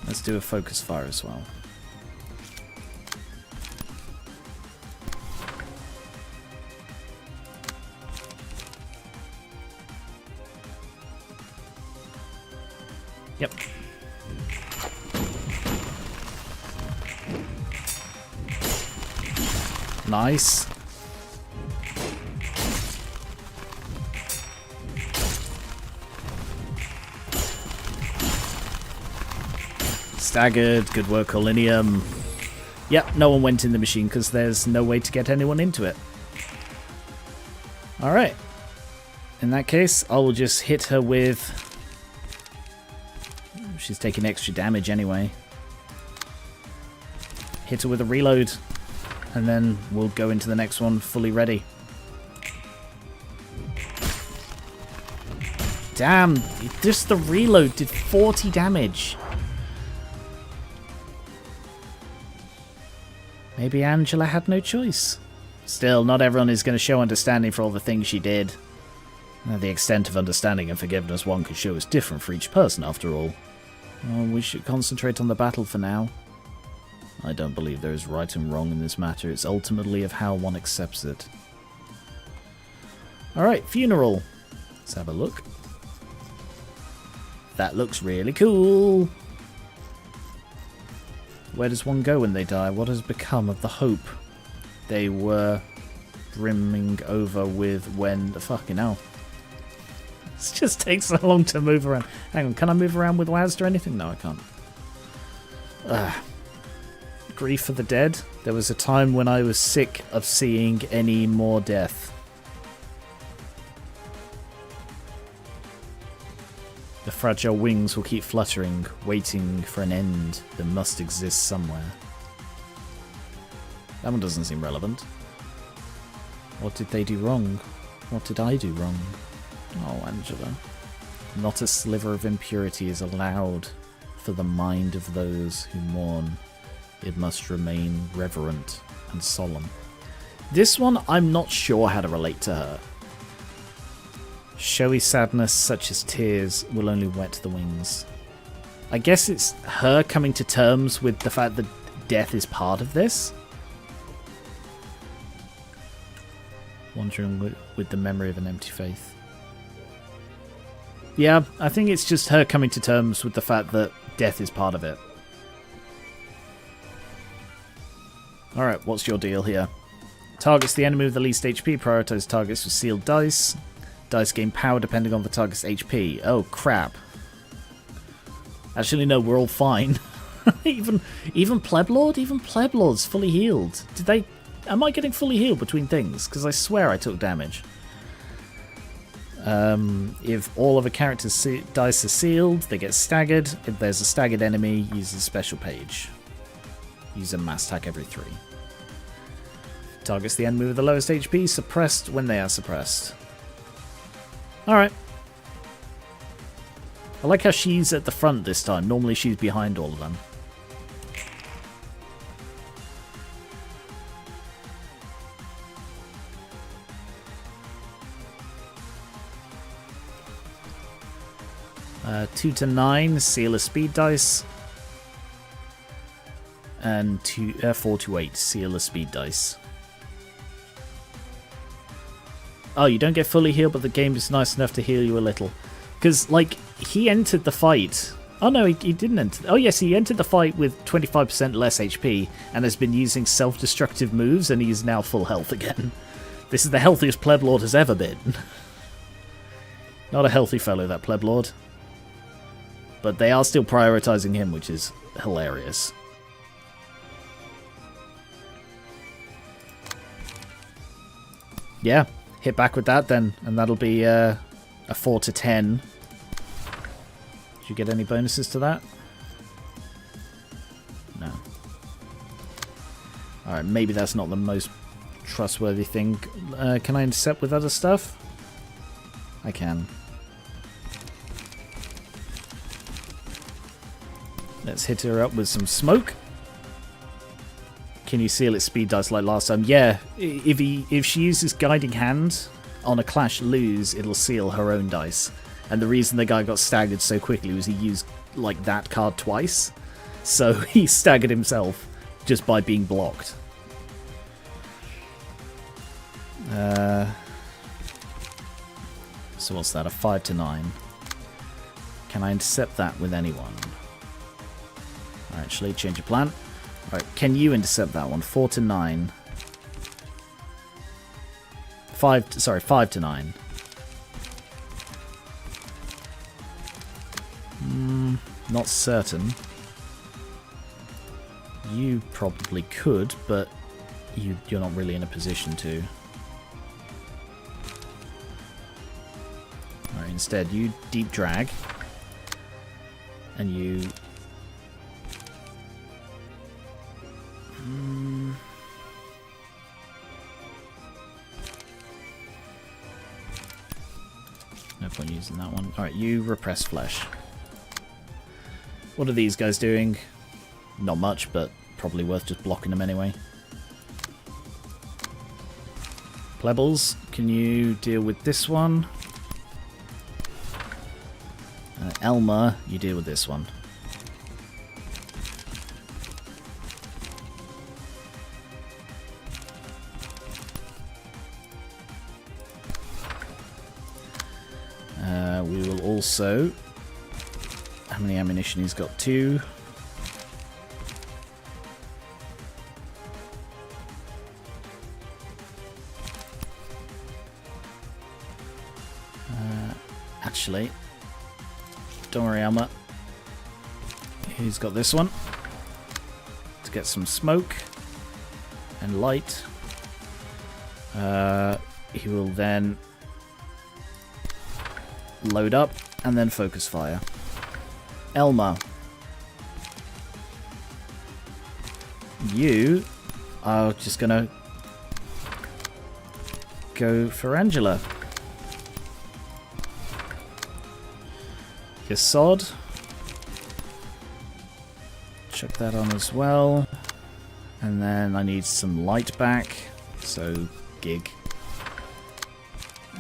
Let's do a focus fire as well. Yep. Nice. Staggered. Good work, Colinium. Yep, no one went in the machine because there's no way to get anyone into it. Alright. In that case, I will just hit her with... She's taking extra damage anyway. Hit her with a reload. And then we'll go into the next one fully ready. Damn, just the reload did 40 damage. Maybe Angela had no choice. Still, not everyone is going to show understanding for all the things she did. The extent of understanding and forgiveness one could show is different for each person, after all. Oh, we should concentrate on the battle for now. I don't believe there is right and wrong in this matter. It's ultimately of how one accepts it. Alright, funeral. Let's have a look. That looks really cool. Where does one go when they die? What has become of the hope they were brimming over with when... Fucking hell. It just takes so long to move around. Hang on, can I move around with WASD or anything? No, I can't. Grief for the dead. There was a time when I was sick of seeing any more death. The fragile wings will keep fluttering, waiting for an end that must exist somewhere. That one doesn't seem relevant. What did they do wrong? What did I do wrong? Oh, Angela. Not a sliver of impurity is allowed for the mind of those who mourn. It must remain reverent and solemn. This one, I'm not sure how to relate to her. Showy sadness such as tears will only wet the wings. I guess it's her coming to terms with the fact that death is part of this. Wandering with the memory of an empty faith. Yeah, I think it's just her coming to terms with the fact that death is part of it. Alright, what's your deal here? Targets the enemy with the least HP. Prioritize targets with sealed dice. Dice gain power depending on the target's HP. Oh, crap. Actually, no, we're all fine. even Pleblord? Even Pleblord's fully healed. Did they... Am I getting fully healed between things? Because I swear I took damage. If all of a character's dice are sealed, they get staggered. If there's a staggered enemy, use a special page. Use a mass attack every 3. Targets the enemy with the lowest HP, suppressed when they are suppressed. Alright. I like how she's at the front this time. Normally she's behind all of them. Uh, 2 to 9, seal a speed dice. And 4 to 8, seal a speed dice. Oh, you don't get fully healed, but the game is nice enough to heal you a little. Because, like, he entered the fight. Oh, no, he didn't enter. Oh, yes, he entered the fight with 25% less HP and has been using self-destructive moves, and he is now full health again. This is the healthiest Pleblord has ever been. Not a healthy fellow, that pleb lord. But they are still prioritizing him, which is hilarious. Yeah, hit back with that then, and that'll be a 4 to 10. Did you get any bonuses to that? No. Alright, maybe that's not the most trustworthy thing. Can I intercept with other stuff? I can. Let's hit her up with some smoke. Can you seal its speed dice like last time? Yeah, if she uses Guiding Hand on a Clash lose, it'll seal her own dice. And the reason the guy got staggered so quickly was he used like that card twice. So he staggered himself just by being blocked. So what's that? A 5 to 9. Can I intercept that with anyone? Actually, change of plan. Right, can you intercept that one? 4 to 9. 5 to 9. Not certain. You probably could, but you're not really in a position to. Alright, instead you deep drag. And you... No point using that one. Alright, you repress flesh. What are these guys doing? Not much, but probably worth just blocking them anyway. Plebbles, can you deal with this one? Elmer, you deal with this one. We will also... How many ammunition? He's got 2. Actually, don't worry, Elmer. He's got this one. To get some smoke and light. He will then load up and then focus fire. Elmer, you are just gonna go for Angela. Your sod. Chuck that on as well. And then I need some light back. So, gig.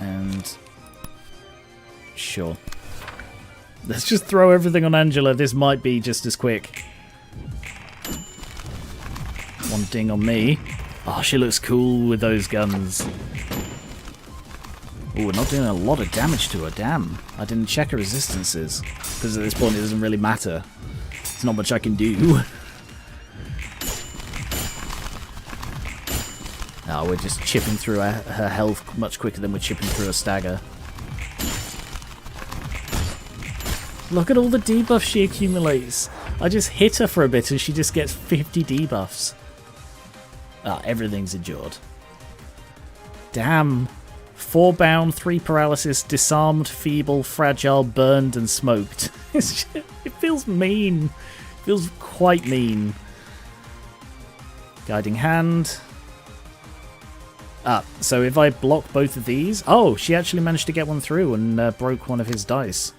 And... Sure. Let's just throw everything on Angela. This might be just as quick. One ding on me. Oh, she looks cool with those guns. Oh, we're not doing a lot of damage to her. Damn. I didn't check her resistances. Because at this point it doesn't really matter. There's not much I can do. No, we're just chipping through her health much quicker than we're chipping through a stagger. Look at all the debuffs she accumulates. I just hit her for a bit and she just gets 50 debuffs. Ah, everything's endured. Damn. 4 bound, 3 paralysis, disarmed, feeble, fragile, burned, and smoked. It feels mean. It feels quite mean. Guiding hand. Ah, so if I block both of these... Oh, she actually managed to get one through and broke one of his dice.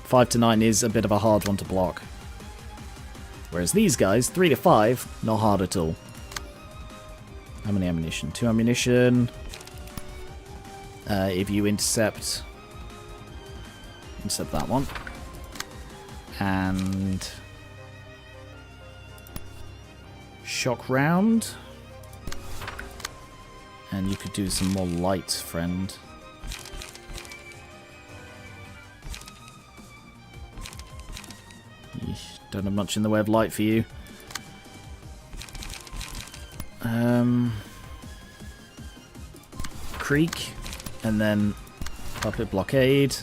5 to 9 is a bit of a hard one to block. Whereas these guys, 3 to 5, not hard at all. How many ammunition? 2 ammunition. If you intercept that one. And... shock round. And you could do some more light, friend. Don't have much in the way of light for you. Creek, and then Puppet Blockade.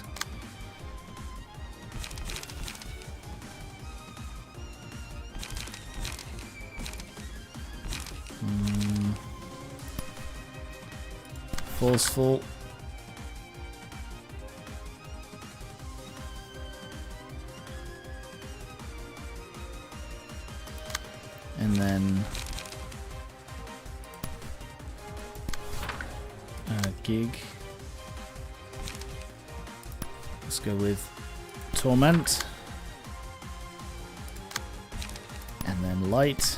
Forceful. And then Gig. Let's go with Torment. And then Light.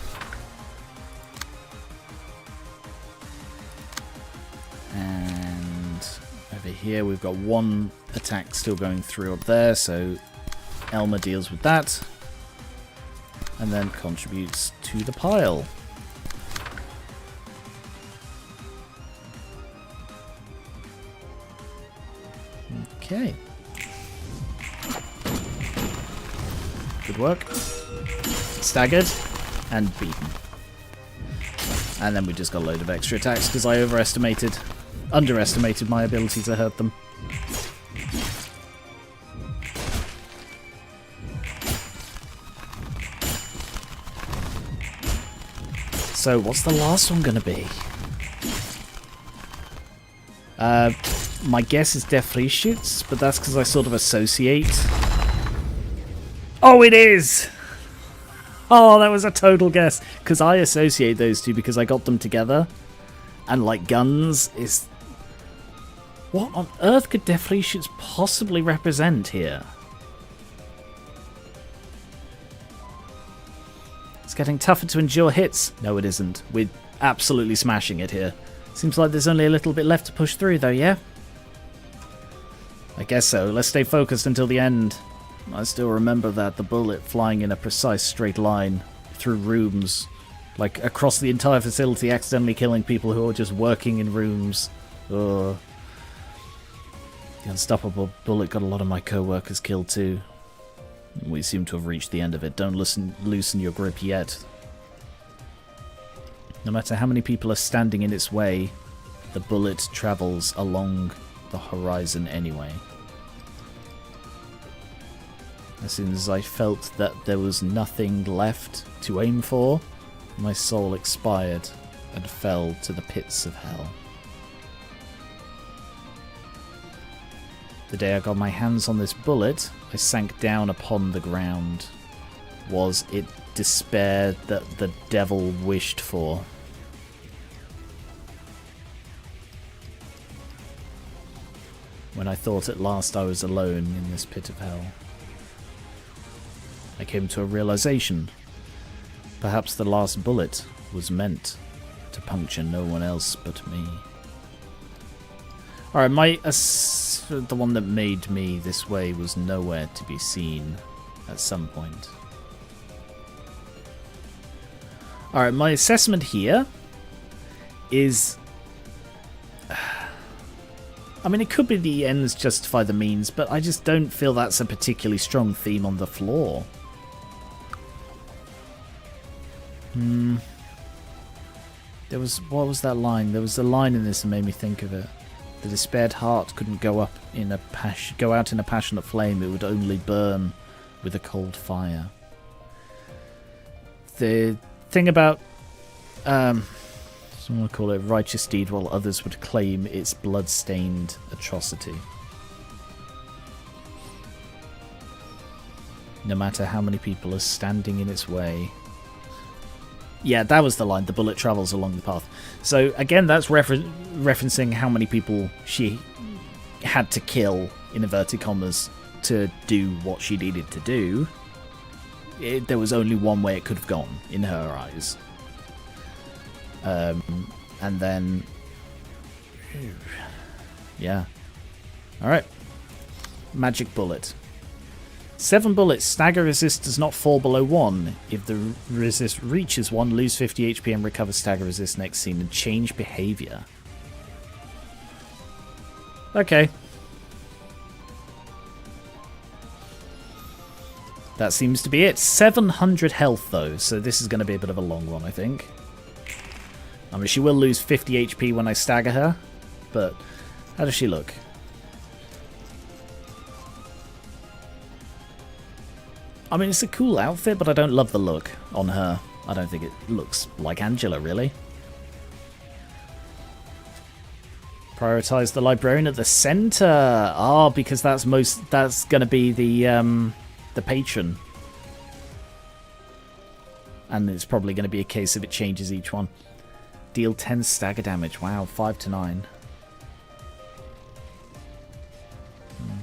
And over here we've got one attack still going through up there, so Elmer deals with that. And then contributes to the pile. Okay. Good work. Staggered and beaten. And then we just got a load of extra attacks because I underestimated my ability to hurt them. So what's the last one gonna be? My guess is Defleeshits, but that's because I sort of associate. Oh, it is! Oh, that was a total guess. Because I associate those two because I got them together. And like guns is... What on earth could Defleeshits possibly represent here? It's getting tougher to endure hits. No, it isn't. We're absolutely smashing it here. Seems like there's only a little bit left to push through though, yeah? I guess so. Let's stay focused until the end. I still remember that, the bullet flying in a precise straight line through rooms. Like, across the entire facility, accidentally killing people who are just working in rooms. Ugh. The unstoppable bullet got a lot of my co-workers killed too. We seem to have reached the end of it. Don't loosen your grip yet. No matter how many people are standing in its way, the bullet travels along the horizon anyway. As soon as I felt that there was nothing left to aim for, my soul expired and fell to the pits of hell. The day I got my hands on this bullet, I sank down upon the ground. Was it despair that the devil wished for? When I thought at last I was alone in this pit of hell, I came to a realization. Perhaps the last bullet was meant to puncture no one else but me. Alright, the one that made me this way was nowhere to be seen at some point. Alright, my assessment here is... I mean, it could be the ends justify the means, but I just don't feel that's a particularly strong theme on the floor. What was that line? There was a line in this that made me think of it. The despaired heart couldn't go out in a passionate flame, it would only burn with a cold fire. The thing about some would call it righteous deed, while others would claim its blood-stained atrocity. No matter how many people are standing in its way. Yeah, that was the line. The bullet travels along the path. So again, that's referencing how many people she had to kill, in inverted commas, to do what she needed to do. There was only one way it could have gone, in her eyes. And then... yeah. Alright. Magic bullet. 7 bullets. Stagger resist does not fall below 1. If the resist reaches 1, lose 50 HP and recover stagger resist next scene and change behavior. Okay. That seems to be it. 700 health though, so this is going to be a bit of a long one, I think. I mean, she will lose 50 HP when I stagger her, but how does she look? I mean, it's a cool outfit, but I don't love the look on her. I don't think it looks like Angela, really. Prioritize the librarian at the center. Ah, because that's going to be the patron. And it's probably going to be a case of it changes each one. Deal 10 stagger damage. Wow, 5 to 9.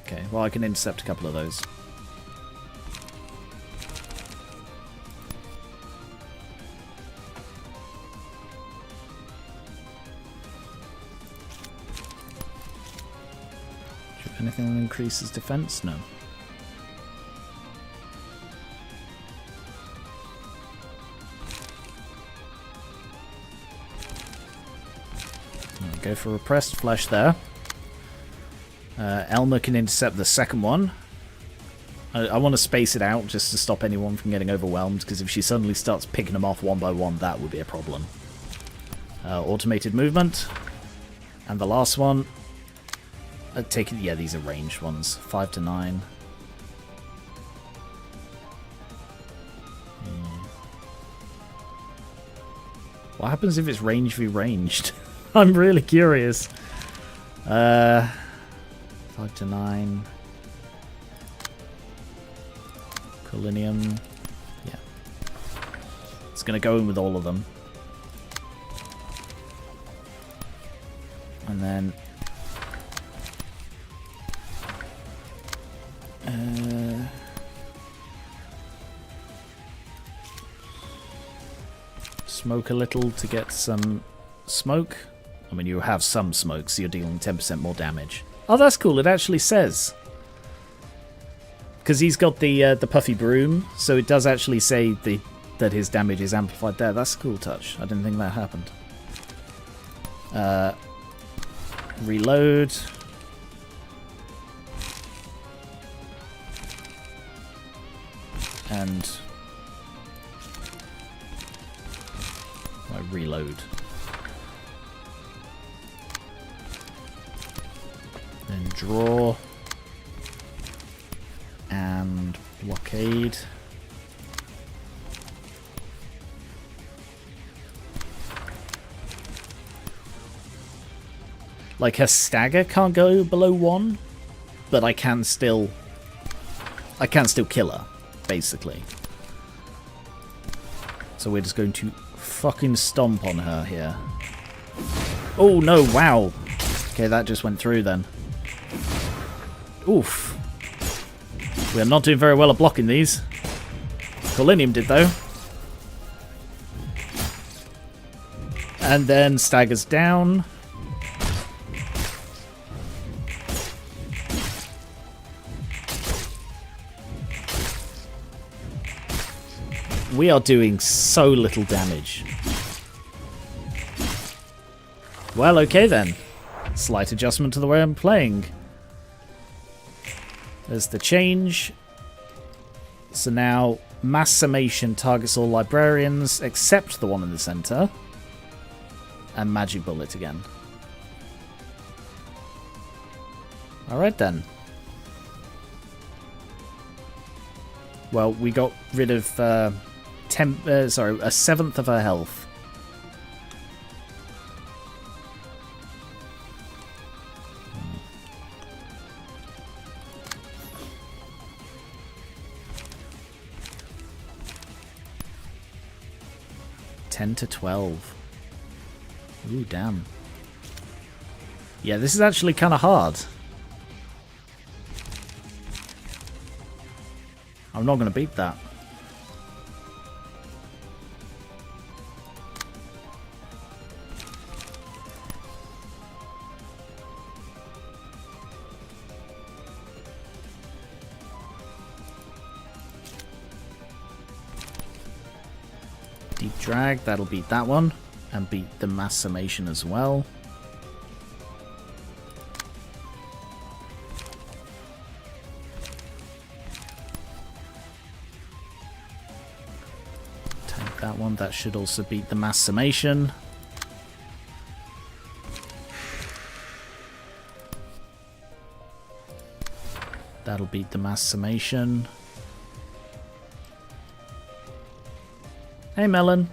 Okay, well, I can intercept a couple of those. Anything that increases defense? No. Go for repressed flesh there. Elmer can intercept the second one. I want to space it out just to stop anyone from getting overwhelmed, because if she suddenly starts picking them off one by one, that would be a problem. Automated movement. And the last one. Yeah, these are ranged ones. 5 to 9. What happens if it's range v ranged? I'm really curious. 5 to 9. Colinium. Yeah. It's going to go in with all of them. And then... smoke a little to get some smoke. I mean, you have some smoke, so you're dealing 10% more damage. Oh, that's cool. It actually says. Because he's got the puffy broom, so it does actually say that his damage is amplified there. That's a cool touch. I didn't think that happened. Reload. And I reload. Then draw. And blockade. Like, her stagger can't go below 1, but I can still kill her, basically. So we're just going to fucking stomp on her here. Oh no, wow. Okay, that just went through then. Oof. We are not doing very well at blocking these. Colinium did, though. And then staggers down. We are doing so little damage. Well, okay then. Slight adjustment to the way I'm playing. There's the change. So now mass summation targets all librarians except the one in the center. And magic bullet again. Alright then. Well, we got rid of a seventh of her health. To 12. Ooh, damn. Yeah, this is actually kind of hard. I'm not going to beat that. Deep drag, that'll beat that one, and beat the mass summation as well. Take that one, that should also beat the mass summation. That'll beat the mass summation. Hey, Melon.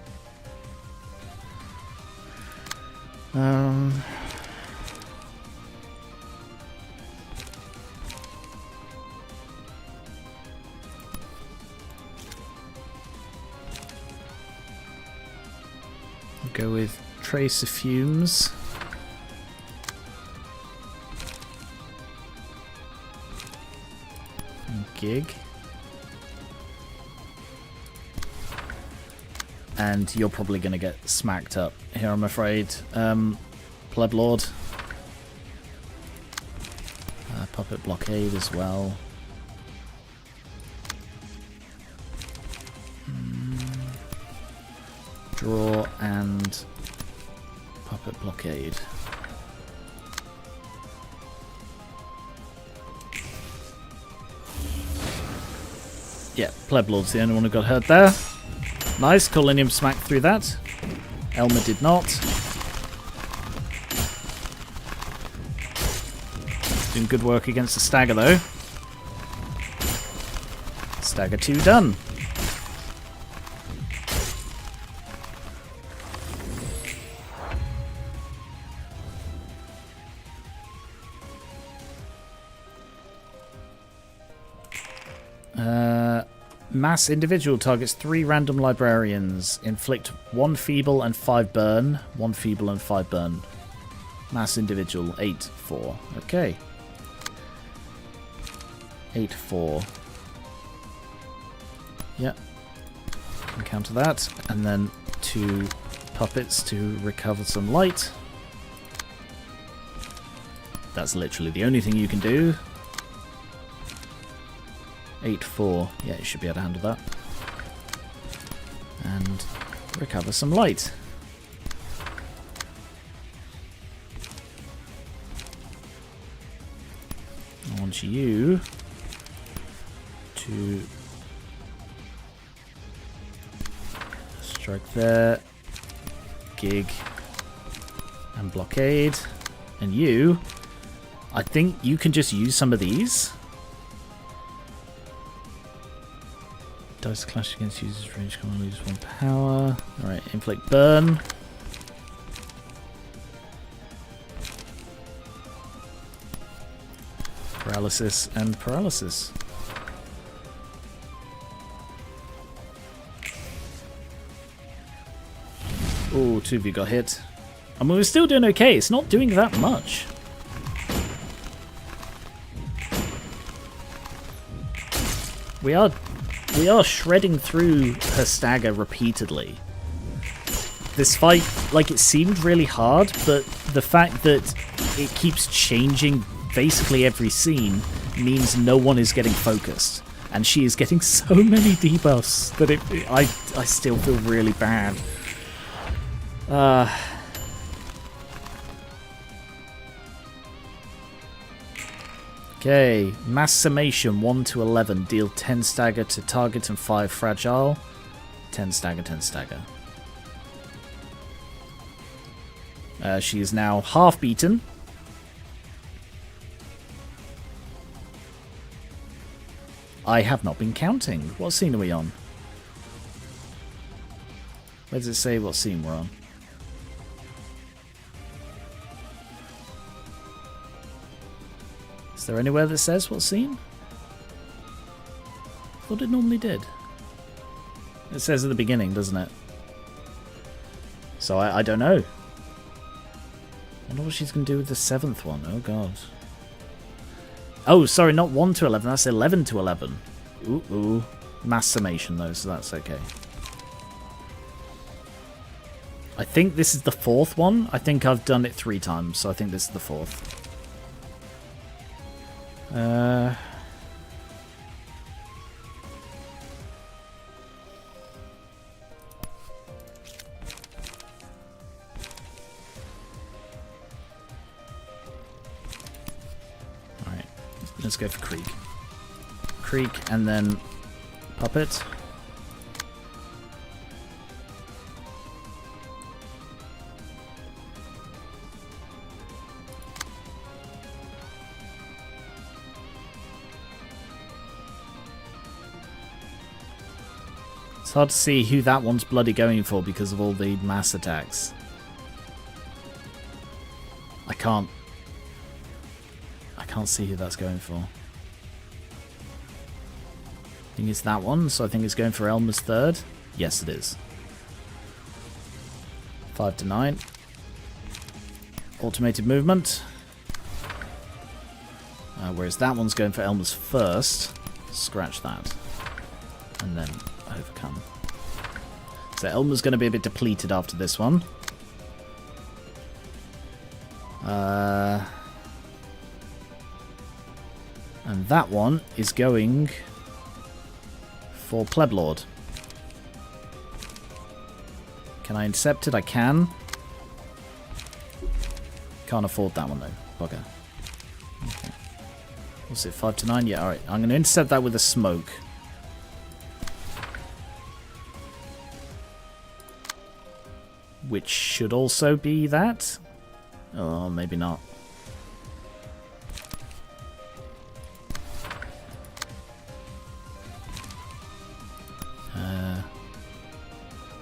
Go with Tracer Fumes. And Gig. And you're probably going to get smacked up here, I'm afraid. Pleb Lord. Puppet Blockade as well. Draw and Puppet Blockade. Yeah, Pleb Lord's the only one who got hurt there. Nice, Colinium smacked through that. Elmer did not. Doing good work against the Stagger though. Stagger 2 done. Mass individual targets 3 random librarians. Inflict 1 feeble and 5 burn. 1 feeble and 5 burn. Mass individual 8-4. Okay. 8-4. Yep. Can counter that. And then 2 puppets to recover some light. That's literally the only thing you can do. 8-4. Yeah, you should be able to handle that. And recover some light. I want you to strike there, Gig, and Blockade. And you, I think you can just use some of these. Dice clash against users range, come on, lose 1 power. Alright, inflict burn. Paralysis and paralysis. Oh, 2 of you got hit. I mean, we're still doing okay. It's not doing that much. We are shredding through her Stagger repeatedly. This fight, like, it seemed really hard, but the fact that it keeps changing basically every scene means no one is getting focused. And she is getting so many debuffs that I still feel really bad. Okay, mass summation 1 to 11. Deal 10 stagger to target and 5 fragile. 10 stagger, 10 stagger. She is now half beaten. I have not been counting. What scene are we on? Where does it say what scene we're on? Is there anywhere that says what scene? I thought it normally did. It says at the beginning, doesn't it? So I don't know. I wonder what she's going to do with the 7th one. Oh god. Oh, sorry, not 1 to 11. That's 11 to 11. Ooh. Mass summation though, so that's okay. I think this is the 4th one. I think I've done it 3 times, so I think this is the 4th. Alright, let's go for Creek. Creek and then Puppet. It's hard to see who that one's bloody going for because of all the mass attacks. I can't see who that's going for. I think it's that one, so I think it's going for Elmer's third. Yes, it is. 5 to 9. Automated movement. Whereas that one's going for Elmer's first. Scratch that. And then overcome. So Elmer's going to be a bit depleted after this one. And that one is going for Pleblord. Can I intercept it? I can. Can't afford that one though. Bugger. Okay. What's it? 5 to 9? Yeah, alright. I'm going to intercept that with a smoke. Which should also be that. Oh, maybe not.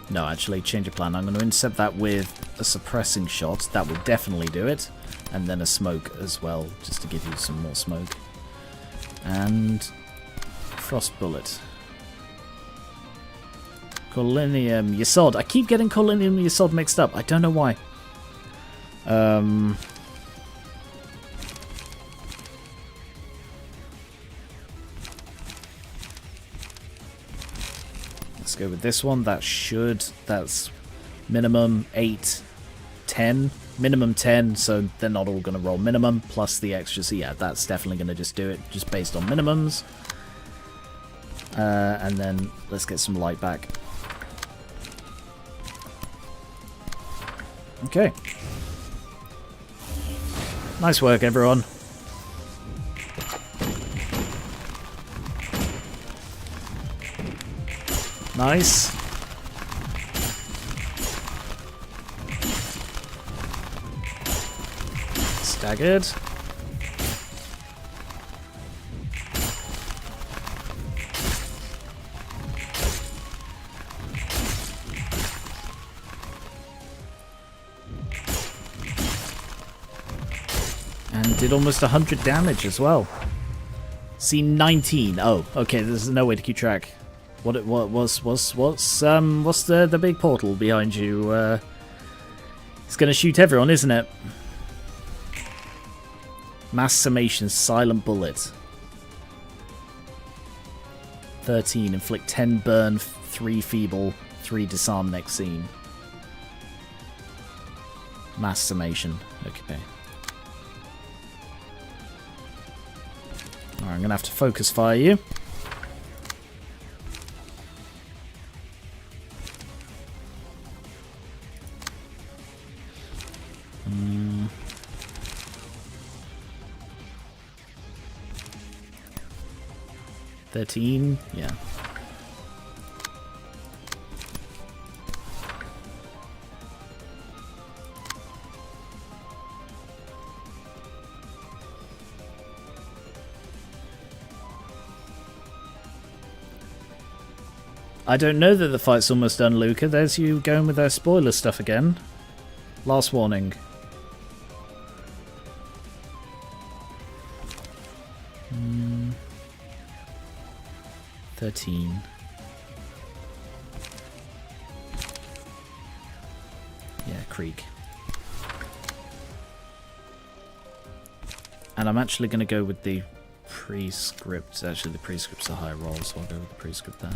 No, actually, change of plan. I'm going to intercept that with a suppressing shot. That will definitely do it. And then a smoke as well, just to give you some more smoke. And frost bullet. Colinium Yesod. I keep getting Colinium Yesod mixed up. I don't know why. Let's go with this one. That's minimum 8, 10. Minimum 10, so they're not all going to roll minimum, plus the extra. So yeah, that's definitely going to just do it, just based on minimums. And then let's get some light back. Okay. Nice work, everyone. Nice. Staggered. And did almost 100 damage as well. See, 19. Oh, okay. There's no way to keep track. What's the big portal behind you? It's gonna shoot everyone, isn't it? Mass summation, silent bullet. 13, inflict 10 burn, 3 feeble, 3 disarm next scene. Mass summation. Okay. Alright, I'm gonna have to focus fire you. Hmm. 13, yeah. I don't know that the fight's almost done, Luca. There's you going with their spoiler stuff again. Last warning. 13. Yeah, Creek. And I'm actually going to go with the prescript. Actually, the prescript's a high roll, so I'll go with the prescript there.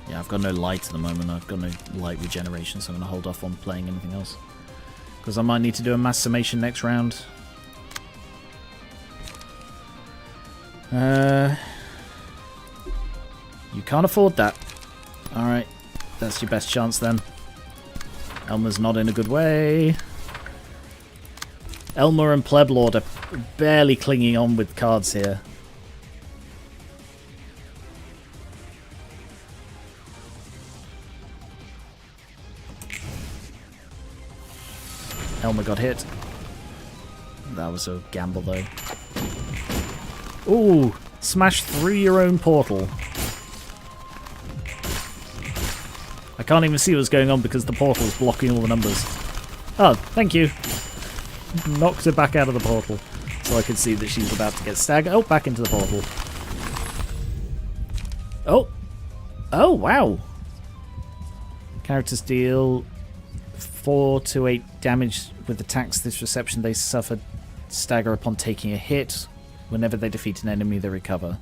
Yeah, I've got no light at the moment. I've got no light regeneration, so I'm going to hold off on playing anything else. Because I might need to do a mass summation next round. You can't afford that. Alright, that's your best chance then. Elmer's not in a good way. Elmer and Pleblord are barely clinging on with cards here. Elmer got hit. That was a gamble, though. Ooh! Smash through your own portal. I can't even see what's going on because the portal is blocking all the numbers. Oh, thank you. Knocked her back out of the portal. So I could see that she's about to get staggered. Oh, back into the portal. Oh! Oh, wow! Characters deal 4 to 8 damage with attacks. This reception they suffer stagger upon taking a hit. Whenever they defeat an enemy, they recover.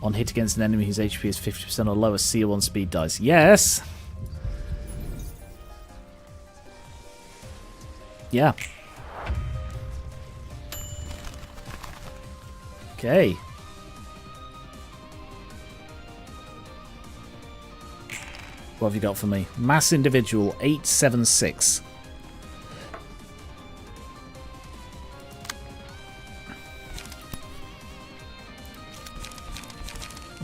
On hit against an enemy whose HP is 50% or lower, CL1 speed dice. Yes! Yeah. Okay. What have you got for me? Mass Individual 876.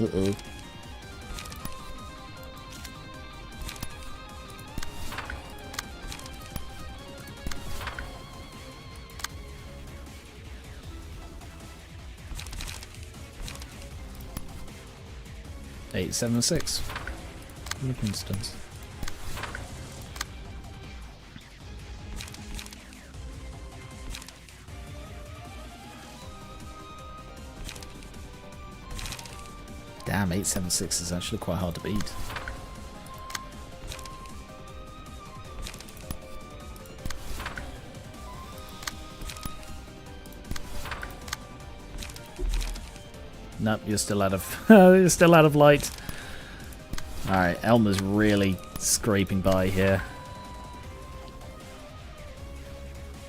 Uh-oh. Eight, 7, 6. What a coincidence. Damn, 876 is actually quite hard to beat. Nope, you're still out of you're still out of light. Alright, Elmer's really scraping by here.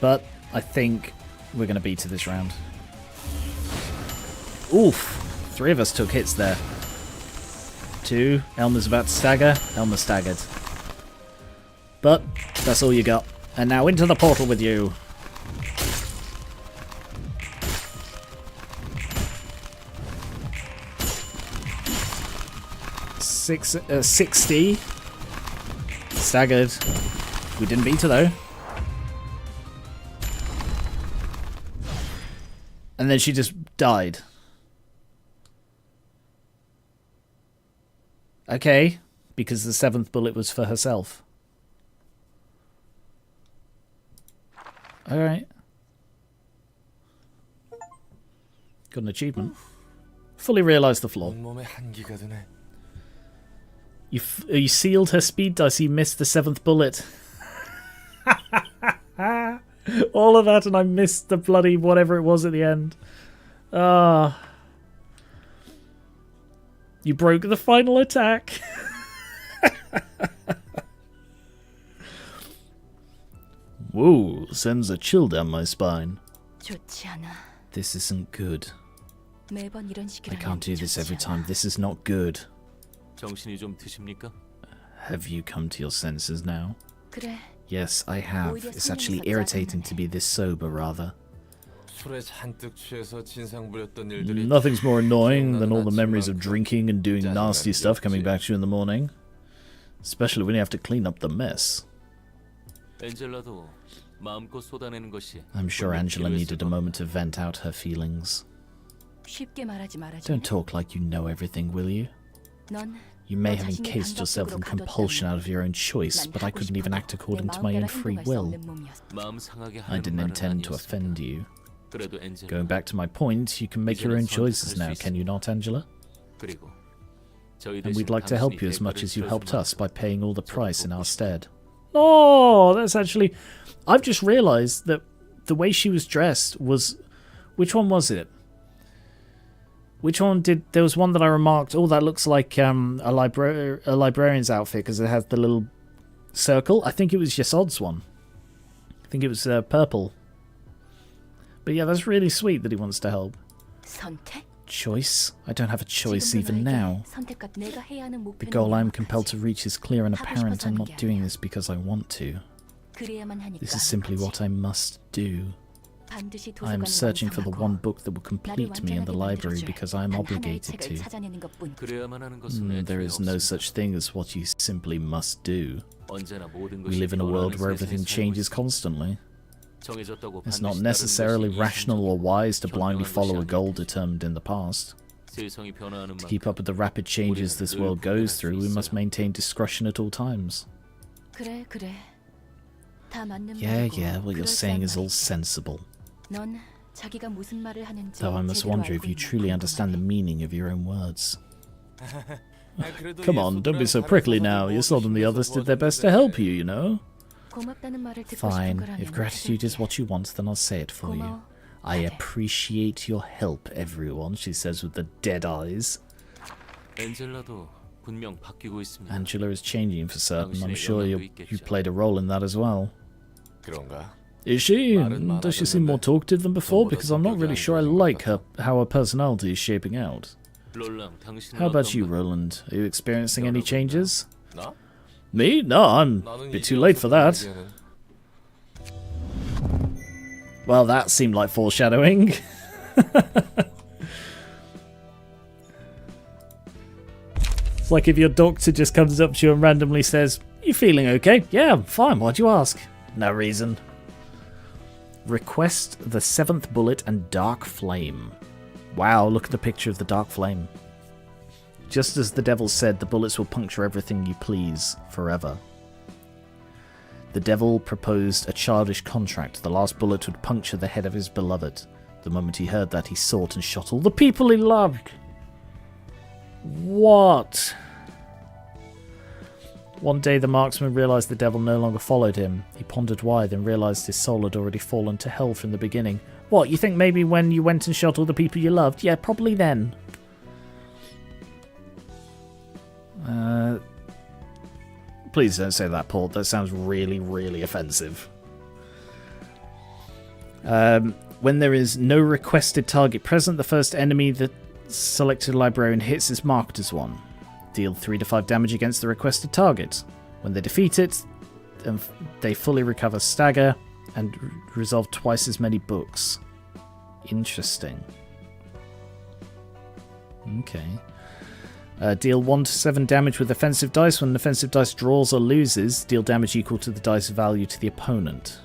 But I think we're gonna beat to this round. Oof! 3 of us took hits there. 2. Elmer's about to stagger. Elmer staggered. But that's all you got. And now into the portal with you. 60. Staggered. We didn't beat her though. And then she just died. Okay, because the 7th bullet was for herself. Alright. Got an achievement. Fully realised the flaw. You sealed her speed dice, you missed the 7th bullet. All of that and I missed the bloody whatever it was at the end. Ah. You broke the final attack. Whoa, sends a chill down my spine. This isn't good. I can't do this every time. This is not good. Have you come to your senses now? Yes, I have. It's actually irritating to be this sober, rather. Nothing's more annoying than all the memories of drinking and doing nasty stuff coming back to you in the morning. Especially when you have to clean up the mess. I'm sure Angela needed a moment to vent out her feelings. Don't talk like you know everything, will you? You may have encased yourself in compulsion out of your own choice, but I couldn't even act according to my own free will. I didn't intend to offend you. Going back to my point, you can make your own choices now, can you not, Angela? And we'd like to help you as much as you helped us by paying all the price in our stead. Oh, that's actually... I've just realised that the way she was dressed was... Which one was it? Which one did... There was one that I remarked, oh, that looks like a librarian's outfit because it has the little circle. I think it was Yesod's one. I think it was purple. But yeah, that's really sweet that he wants to help. Choice? I don't have a choice even now. The goal I am compelled to reach is clear and apparent. I'm not doing this because I want to. This is simply what I must do. I am searching for the one book that will complete me in the library because I am obligated to. There is no such thing as what you simply must do. We live in a world where everything changes constantly. It's not necessarily rational or wise to blindly follow a goal determined in the past. To keep up with the rapid changes this world goes through, we must maintain discretion at all times. Yeah, what you're saying is all sensible. Though I must wonder if you truly understand the meaning of your own words. Come on, don't be so prickly now. Yesod and the others did their best to help you, you know? Fine, if gratitude is what you want, then I'll say it for you. I appreciate your help, everyone, she says with the dead eyes. Angela is changing for certain. I'm sure you played a role in that as well. Is she? Does she seem more talkative than before? Because I'm not really sure I like how her personality is shaping out. How about you, Roland? Are you experiencing any changes? Me? No, I'm a bit too late for that. Well, that seemed like foreshadowing. It's like if your doctor just comes up to you and randomly says, "You feeling okay?" "Yeah, I'm fine. Why'd you ask?" "No reason." Request the 7th bullet and dark flame. Wow, look at the picture of the dark flame. Just as the devil said, the bullets will puncture everything you please, forever. The devil proposed a childish contract. The last bullet would puncture the head of his beloved. The moment he heard that, he sought and shot all the people he loved. What? One day the marksman realized the devil no longer followed him. He pondered why, then realized his soul had already fallen to hell from the beginning. What, you think maybe when you went and shot all the people you loved? Yeah, probably then. Please don't say that, Paul. That sounds really, really offensive. When there is no requested target present, the first enemy the selected librarian hits is marked as one. Deal 3 to 5 damage against the requested target. When they defeat it, they fully recover stagger and resolve twice as many books. Interesting. Okay. Deal 1 to 7 damage with offensive dice. When an offensive dice draws or loses, deal damage equal to the dice value to the opponent.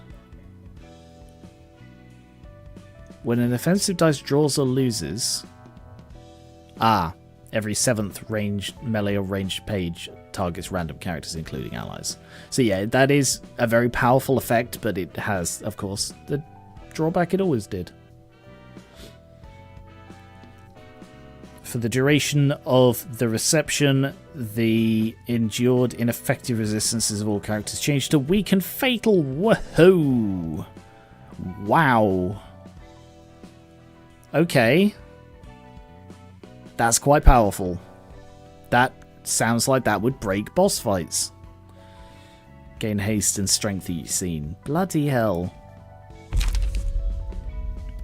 When an offensive dice draws or loses... every 7th ranged, melee or ranged page targets random characters, including allies. So yeah, that is a very powerful effect, but it has, of course, the drawback it always did. For the duration of the reception, the endured ineffective resistances of all characters change to weak and fatal. Whoa! Wow. Okay. That's quite powerful. That sounds like that would break boss fights. Gain haste and strength each scene. Bloody hell.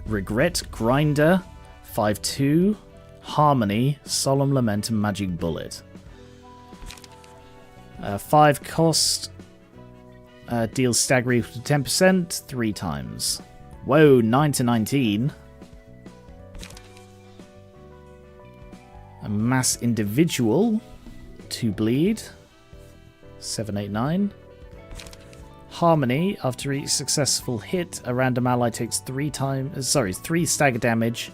Regret, Grinder, 5-2, Harmony, Solemn Lament, and Magic Bullet. 5 cost, deals stagger equal to 10%, 3 times. Whoa, 9 to 19. A Mass Individual, 2 bleed, 7, 8, 9. Harmony, after each successful hit, a random ally takes 3 stagger damage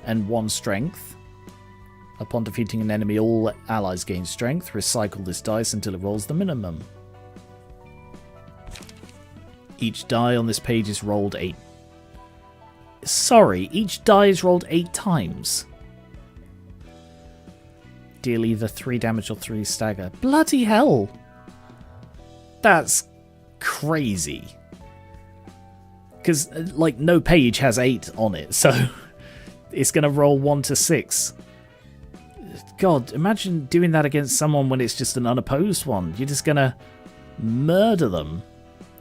and 1 strength. Upon defeating an enemy, all allies gain strength. Recycle this dice until it rolls the minimum. Each die on this page is rolled 8. Sorry, each die is rolled 8 times. Deal either 3 damage or 3 stagger. Bloody hell! That's crazy. Because, like, no page has 8 on it, so it's going to roll 1 to 6. God, imagine doing that against someone when it's just an unopposed one. You're just going to murder them.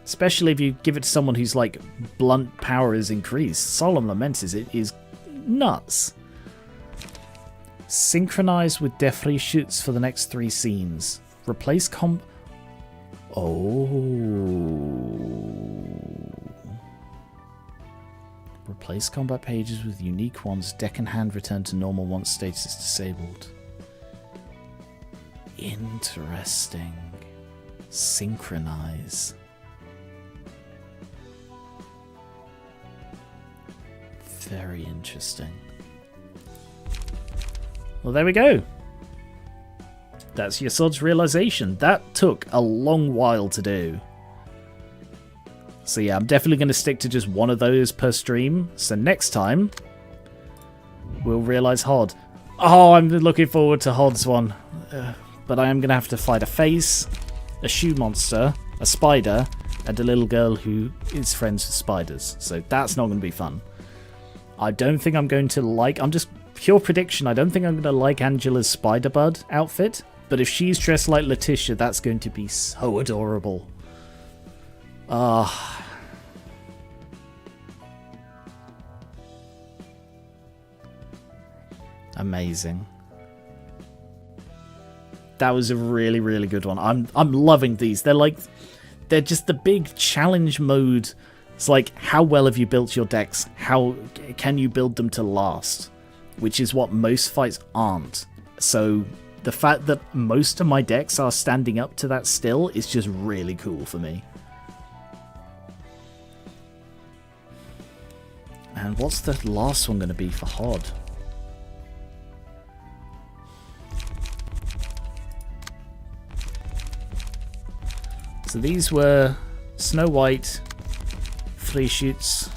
Especially if you give it to someone whose, like, blunt power is increased. Solemn Lament is nuts. Synchronize with Defree shoots for the next 3 scenes. Replace Oh. Place combat pages with unique ones. Deck and hand return to normal once status is disabled. Interesting. Synchronize. Very interesting. Well, there we go. That's Yesod's realization. That took a long while to do. So yeah, I'm definitely going to stick to just one of those per stream. So next time, we'll realize Hod. Oh, I'm looking forward to Hod's one. But I am going to have to fight a face, a shoe monster, a spider, and a little girl who is friends with spiders. So that's not going to be fun. I don't think I'm going to like... I'm just... Pure prediction, I don't think I'm going to like Angela's Spider Bud outfit. But if she's dressed like Letitia, that's going to be so adorable. Ah... Amazing. That was a really, really good one. I'm loving these. They're just the big challenge mode. It's like, how well have you built your decks? How can you build them to last? Which is what most fights aren't. So the fact that most of my decks are standing up to that still is just really cool for me. And what's the last one going to be for Hod? So these were Snow White, Flea Shoots.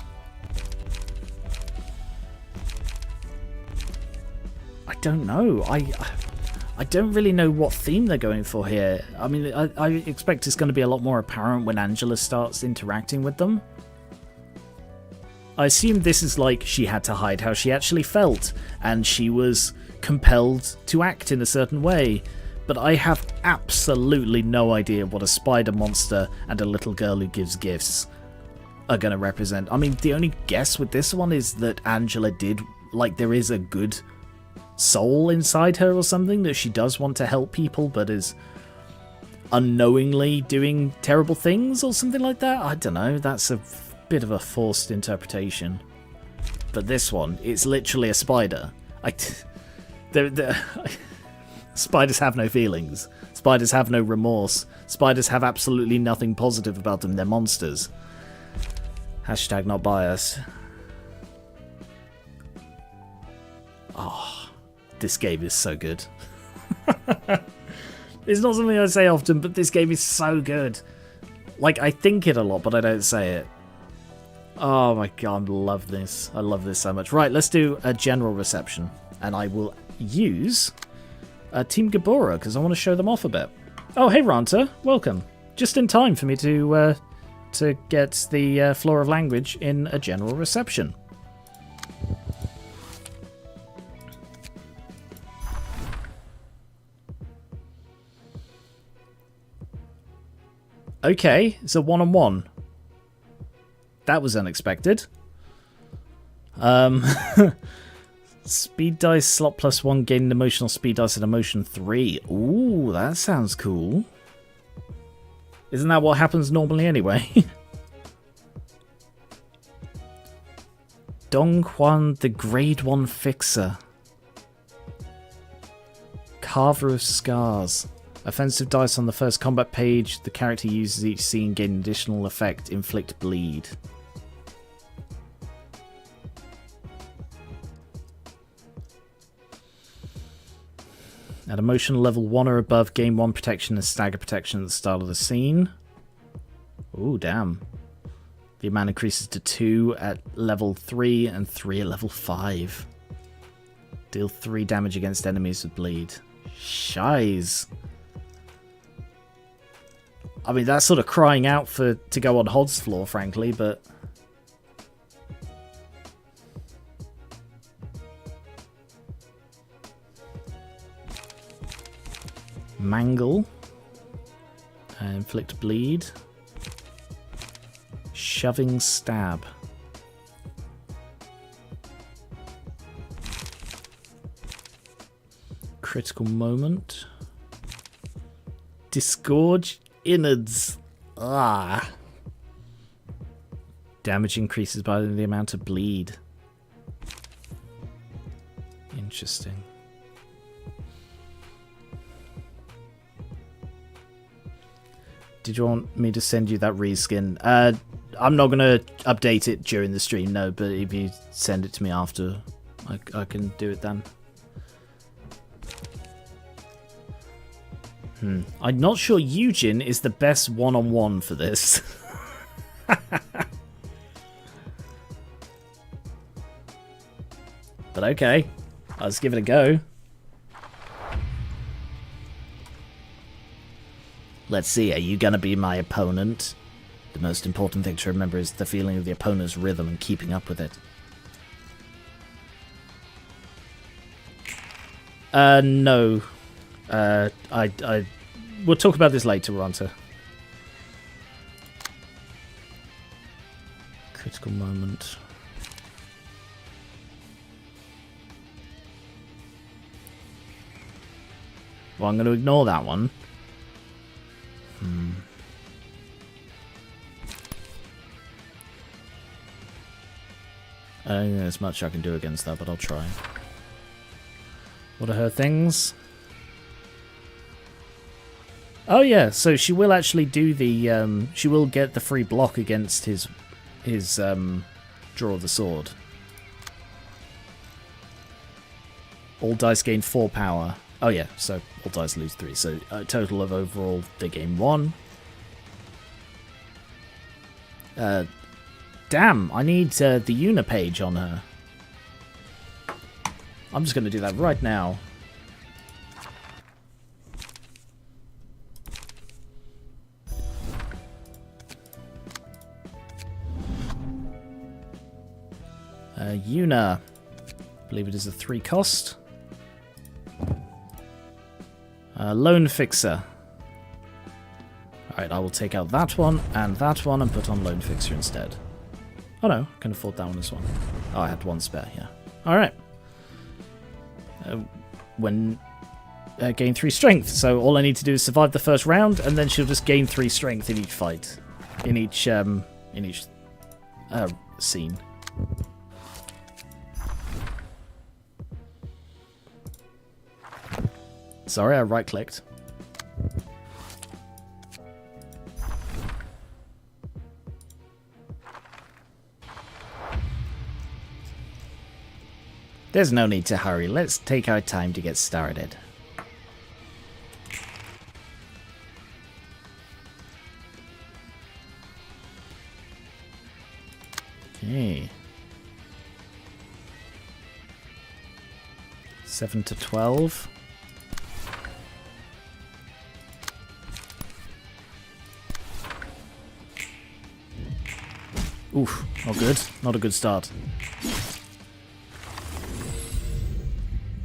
I don't know. I don't really know what theme they're going for here. I mean, I expect it's going to be a lot more apparent when Angela starts interacting with them. I assume this is like she had to hide how she actually felt, and she was compelled to act in a certain way. But I have absolutely no idea what a spider monster and a little girl who gives gifts are going to represent. I mean, the only guess with this one is that Angela did, like, there is a good soul inside her or something, that she does want to help people but is unknowingly doing terrible things or something like that. I don't know, that's a bit of a forced interpretation. But this one, it's literally a spider. Spiders have no feelings. Spiders have no remorse. Spiders have absolutely nothing positive about them. They're monsters. Hashtag not biased. Oh, this game is so good. It's not something I say often, but this game is so good. Like, I think it a lot, but I don't say it. Oh my god, I love this. I love this so much. Right, let's do a general reception. And I will use... Team Gabora, because I want to show them off a bit. Oh, hey Ranta, welcome. Just in time for me to get the floor of language in a general reception. Okay, it's a one-on-one. That was unexpected. Speed dice, slot +1, gain emotional speed dice at emotion 3. Ooh, that sounds cool. Isn't that what happens normally anyway? Dong Juan, the Grade 1 Fixer. Carver of Scars. Offensive dice on the first combat page. The character uses each scene, gain additional effect, inflict bleed. At emotional level 1 or above, gain 1 protection and stagger protection at the start of the scene. Ooh, damn. The amount increases to 2 at level 3 and 3 at level 5. Deal 3 damage against enemies with bleed. Shies. I mean, that's sort of crying out to go on Hod's floor, frankly, but... Mangle. Inflict bleed. Shoving stab. Critical moment. Disgorge innards. Ah. Damage increases by the amount of bleed. Interesting. Did you want me to send you that reskin? I'm not going to update it during the stream, no, but if you send it to me after, I can do it then. I'm not sure Eugen is the best one-on-one for this. But okay, let's give it a go. Let's see, are you gonna be my opponent? The most important thing to remember is the feeling of the opponent's rhythm and keeping up with it. No. We'll talk about this later, Ronta. Critical moment. Well, I'm going to ignore that one. I don't think there's much I can do against that, but I'll try. What are her things? Oh yeah, so she will actually do the, she will get the free block against his draw the sword. All dice gain 4 power. Oh yeah, so all dice lose 3, so a total of overall they gain 1. Damn, I need the Una page on her. I'm just going to do that right now. Una. I believe it is a 3 cost. Lone Fixer. Alright, I will take out that one and put on Lone Fixer instead. Oh no, I can afford that one as well. Oh, I had 1 spare, yeah. Alright. Gain 3 strength, so all I need to do is survive the first round, and then she'll just gain 3 strength in each fight. In each scene. Sorry, I right-clicked. There's no need to hurry. Let's take our time to get started. Okay. 7 to 12. Oof, not good. Not a good start.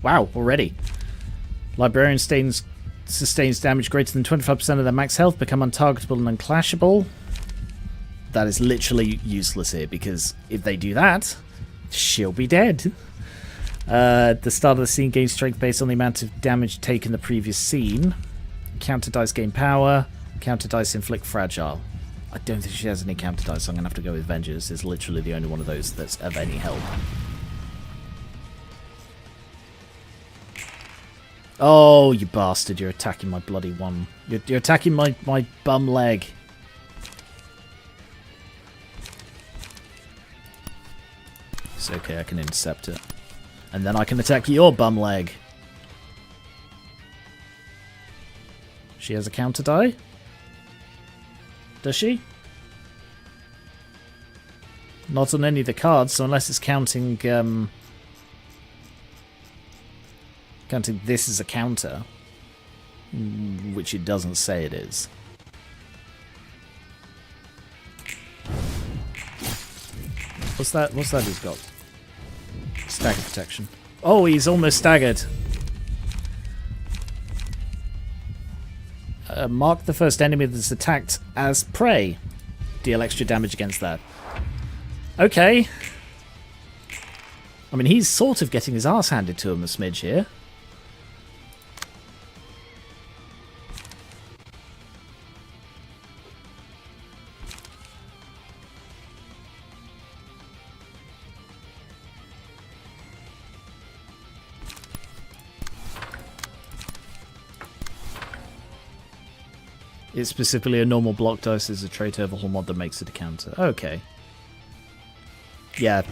Wow, already. Librarian sustains damage greater than 25% of their max health, become untargetable and unclashable. That is literally useless here, because if they do that, she'll be dead. At the start of the scene, gain strength based on the amount of damage taken the previous scene. Counter dice gain power. Counter dice inflict fragile. I don't think she has any counter dice, so I'm going to have to go with Vengeance. It's literally the only one of those that's of any help. Oh, you bastard. You're attacking my bloody one. You're attacking my bum leg. It's okay, I can intercept it. And then I can attack your bum leg. She has a counter die? Does she? Not on any of the cards, so unless it's counting counting this as a counter, which it doesn't say it is. What's that? What's that he's got? Stagger protection. Oh, he's almost staggered. Mark the first enemy that's attacked as prey. Deal extra damage against that. Okay. I mean, he's sort of getting his ass handed to him a smidge here. It's specifically a normal block dice as a trait overhaul mod that makes it a counter. Okay. Yeah.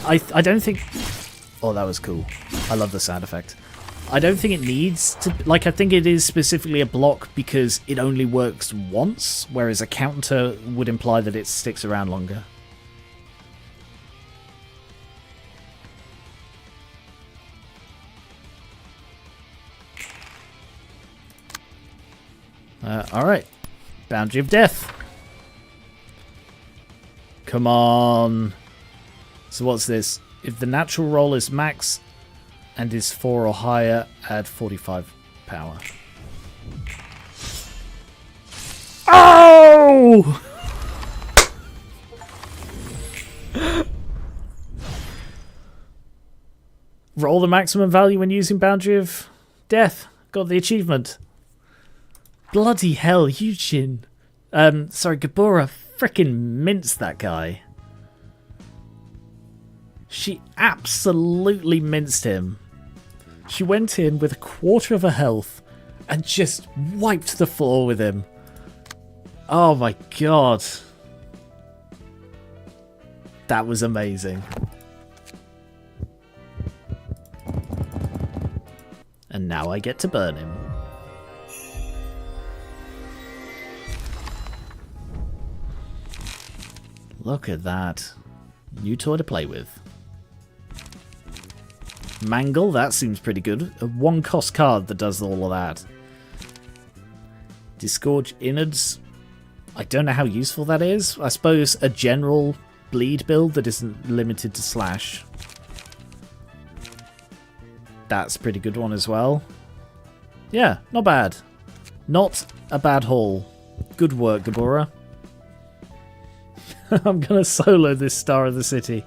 I don't think... Oh, that was cool. I love the sound effect. I don't think it needs to... Like, I think it is specifically a block because it only works once, whereas a counter would imply that it sticks around longer. Alright. Boundary of Death. Come on. So what's this? If the natural roll is max and is 4 or higher, add 45 power. Oh! Roll the maximum value when using Boundary of Death. Got the achievement. Bloody hell, Yujin. Sorry, Gabora frickin' minced that guy. She absolutely minced him. She went in with a quarter of her health and just wiped the floor with him. Oh my god. That was amazing. And now I get to burn him. Look at that. New toy to play with. Mangle, that seems pretty good. A 1-cost card that does all of that. Disgorge Innards. I don't know how useful that is. I suppose a general bleed build that isn't limited to slash. That's a pretty good one as well. Yeah, not bad. Not a bad haul. Good work, Gabora. I'm gonna solo this Star of the City.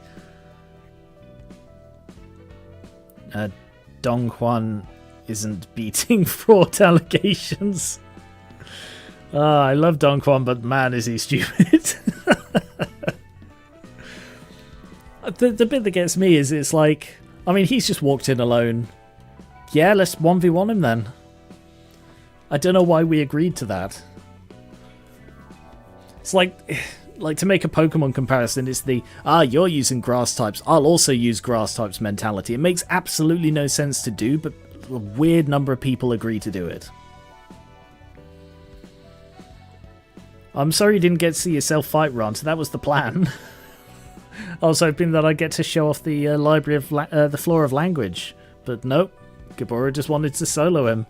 Dong Juan isn't beating fraud allegations. I love Dong Juan, but man, is he stupid. The bit that gets me is it's like, I mean, he's just walked in alone. Yeah, let's 1v1 him then. I don't know why we agreed to that. It's like to make a Pokemon comparison, it's the, you're using grass types, I'll also use grass types mentality. It makes absolutely no sense to do, but a weird number of people agree to do it. I'm sorry you didn't get to see yourself fight, Ron, so that was the plan. I was hoping that I'd get to show off the library of the Floor of Language, but nope, Gabora just wanted to solo him.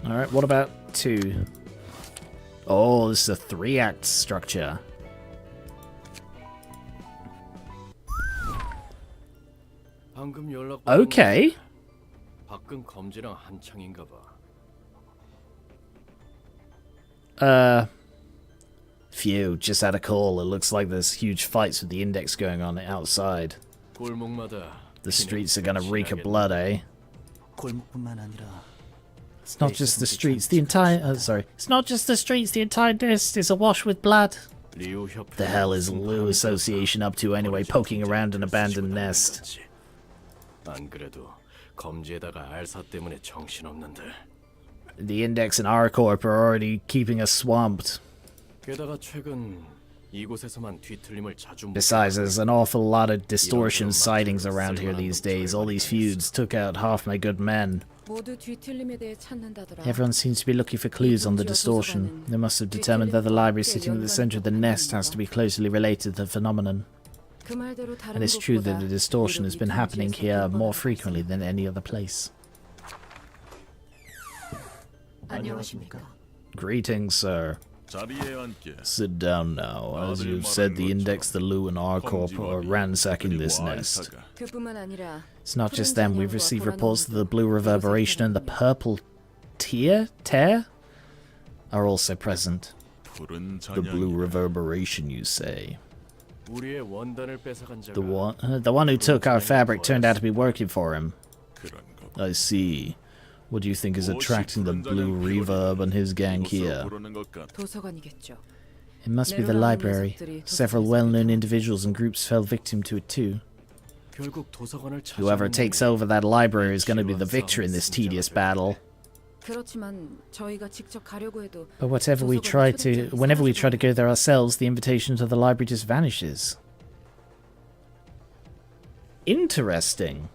Alright, what about 2? Oh, this is a 3-act structure. Okay. Phew, just had a call. It looks like there's huge fights with the Index going on outside. The streets are gonna reek of blood, eh? It's not just the streets, the entire... It's not just the streets, the entire nest is awash with blood. The hell is Liu Association up to anyway, poking around an abandoned nest? The Index and R-Corp are already keeping us swamped. Besides, there's an awful lot of distortion sightings around here these days. All these feuds took out half my good men. Everyone seems to be looking for clues on the distortion. They must have determined that the library sitting at the center of the nest has to be closely related to the phenomenon. And it's true that the distortion has been happening here more frequently than any other place. Greetings, sir. Sit down now. As you've said, the Index, the Lu, and R-Corp are ransacking this nest. It's not just them. We've received reports that the Blue Reverberation and the Purple Tear are also present. The Blue Reverberation, you say? The one who took our fabric turned out to be working for him. I see. What do you think is attracting the Blue Reverb and his gang here? It must be the library. Several well-known individuals and groups fell victim to it too. Whoever takes over that library is going to be the victor in this tedious battle. But whenever we try to go there ourselves, the invitation to the library just vanishes. Interesting.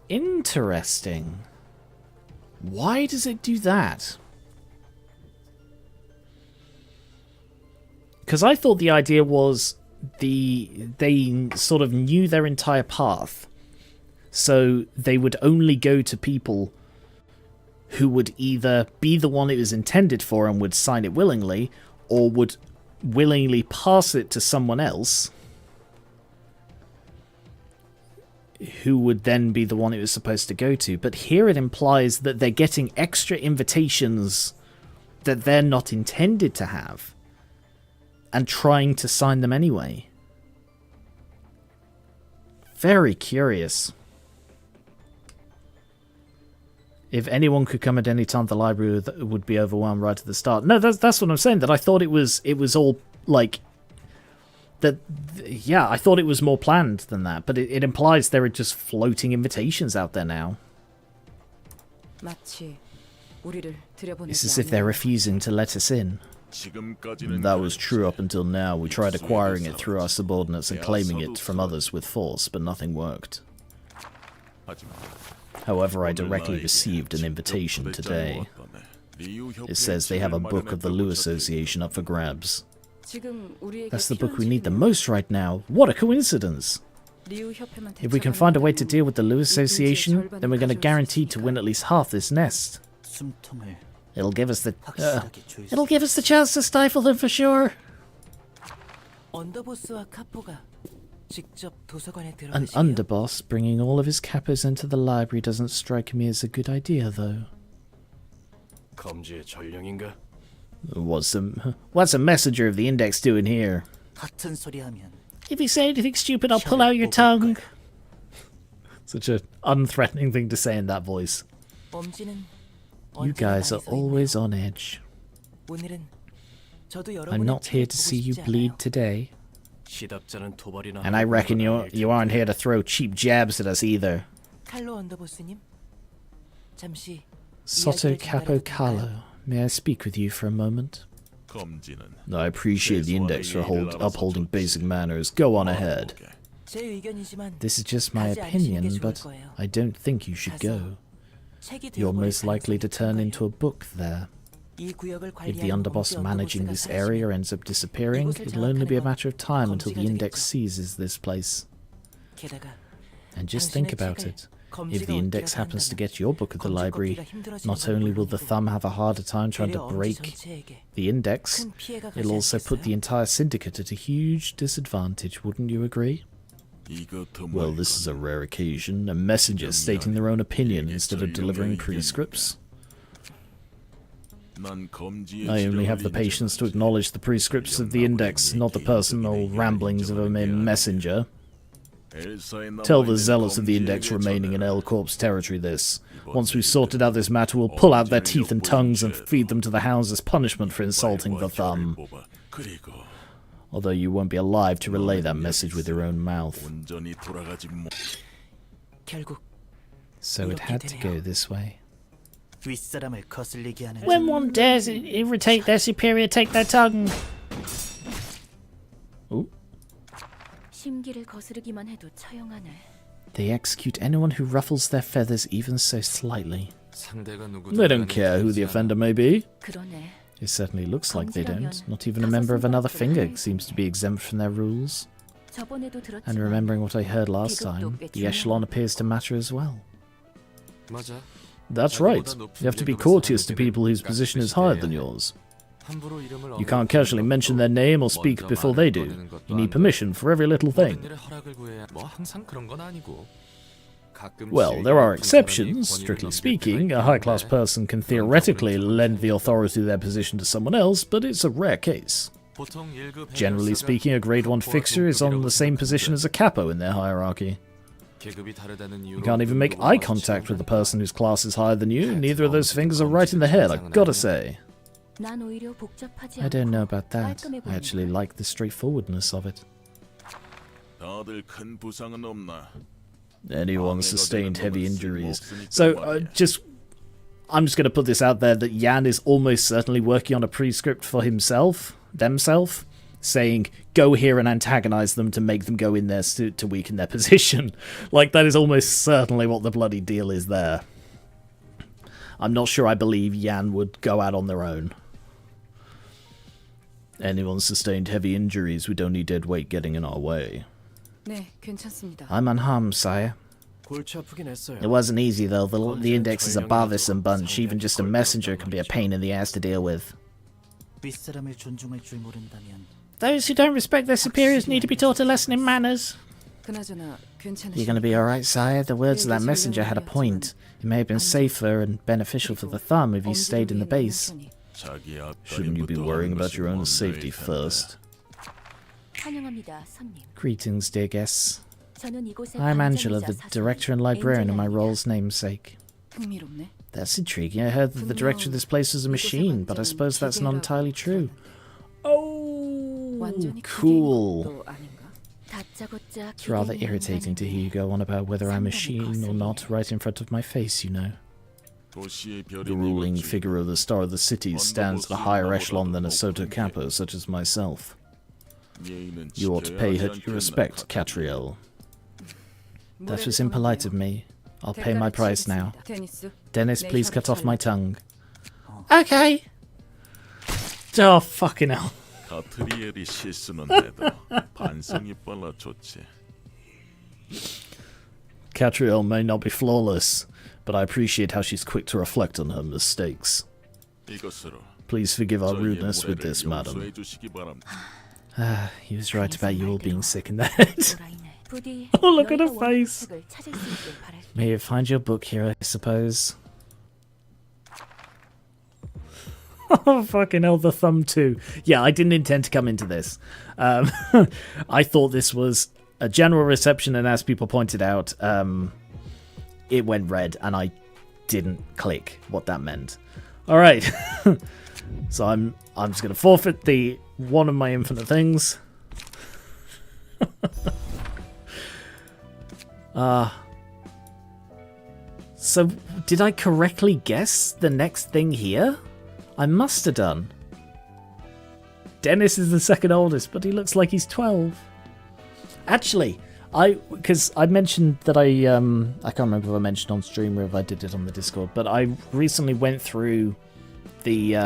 Interesting. Why does it do that? Because I thought the idea was they sort of knew their entire path. So they would only go to people who would either be the one it was intended for and would sign it willingly, or would willingly pass it to someone else who would then be the one it was supposed to go to. But here it implies that they're getting extra invitations that they're not intended to have and trying to sign them anyway. Very curious. If anyone could come at any time, the library would be overwhelmed right at the start. No, that's what I'm saying. That I thought it was all like that. Yeah, I thought it was more planned than that. But it implies there are just floating invitations out there now. It's as if they're refusing to let us in. That was true up until now. We tried acquiring it through our subordinates and claiming it from others with force, but nothing worked. However, I directly received an invitation today. It says they have a book of the Lu Association up for grabs. That's the book we need the most right now. What a coincidence! If we can find a way to deal with the Lu Association, then we're going to guarantee to win at least half this nest. It'll give us the chance to stifle them for sure. An underboss bringing all of his capos into the library doesn't strike me as a good idea, though. What's a messenger of the Index doing here? If you say anything stupid, I'll pull out your tongue. Such an unthreatening thing to say in that voice. You guys are always on edge. I'm not here to see you bleed today. And I reckon you aren't here to throw cheap jabs at us either. Soto Capo Carlo, may I speak with you for a moment? I appreciate the Index for upholding basic manners. Go on ahead. This is just my opinion, but I don't think you should go. You're most likely to turn into a book there. If the underboss managing this area ends up disappearing, it'll only be a matter of time until the Index seizes this place. And just think about it. If the Index happens to get your book at the library, not only will the Thumb have a harder time trying to break the Index, it'll also put the entire syndicate at a huge disadvantage, wouldn't you agree? Well, this is a rare occasion, a messenger stating their own opinion instead of delivering prescripts. I only have the patience to acknowledge the prescripts of the Index, not the personal ramblings of a mere messenger. Tell the zealots of the Index remaining in L Corp's territory this. Once we've sorted out this matter, we'll pull out their teeth and tongues and feed them to the hounds as punishment for insulting the Thumb. Although you won't be alive to relay that message with your own mouth. So it had to go this way. When one dares irritate their superior, take their tongue. Ooh. They execute anyone who ruffles their feathers even so slightly. They don't care who the offender may be. It certainly looks like they don't. Not even a member of another finger seems to be exempt from their rules. And remembering what I heard last time, the echelon appears to matter as well. That's right. You have to be courteous to people whose position is higher than yours. You can't casually mention their name or speak before they do. You need permission for every little thing. Well, there are exceptions. Strictly speaking, a high-class person can theoretically lend the authority of their position to someone else, but it's a rare case. Generally speaking, a Grade 1 fixer is on the same position as a capo in their hierarchy. You can't even make eye contact with the person whose class is higher than you. Neither of those fingers are right in the head, I've gotta say. I don't know about that. I actually like the straightforwardness of it. 다들 큰 부상은 없나? Anyone sustained heavy injuries. So, I'm just going to put this out there that Yan is almost certainly working on a prescript for themselves, saying, go here and antagonize them to make them go in there to weaken their position. Like, that is almost certainly what the bloody deal is there. I'm not sure I believe Yan would go out on their own. Anyone sustained heavy injuries, we don't need dead weight getting in our way. 네, 괜찮습니다. I'm unharmed, sire. It wasn't easy, though. The index is a bothersome bunch. Even just a messenger can be a pain in the ass to deal with. Those who don't respect their superiors need to be taught a lesson in manners. You're going to be alright, sire. The words of that messenger had a point. It may have been safer and beneficial for the thumb if you stayed in the base. Shouldn't you be worrying about your own safety first? Greetings, dear guests. I'm Angela, the director and librarian in my role's namesake. That's intriguing. I heard that the director of this place was a machine, but I suppose that's not entirely true. Oh, cool. It's rather irritating to hear you go on about whether I'm a machine or not right in front of my face, you know. The ruling figure of the Star of the City stands at a higher echelon than a Soto Capo such as myself. You ought to pay her your respect, Catriel. That was impolite of me. I'll pay my price now. Dennis, please cut off my tongue. Okay. Oh, fucking hell. Catriel may not be flawless, but I appreciate how she's quick to reflect on her mistakes. Please forgive our rudeness with this, madam. He was right about you all being sick in the head. Oh, look at her face. May you find your book here, I suppose. Oh, fucking hell, the thumb too. Yeah, I didn't intend to come into this. I thought this was a general reception, and as people pointed out, it went red, and I didn't click what that meant. Alright. So I'm just going to forfeit the one of my infinite things. So, did I correctly guess the next thing here? I must have done. Dennis is the second oldest, but he looks like he's 12. Actually, because I mentioned that I can't remember if I mentioned on stream or if I did it on the Discord, but I recently went through the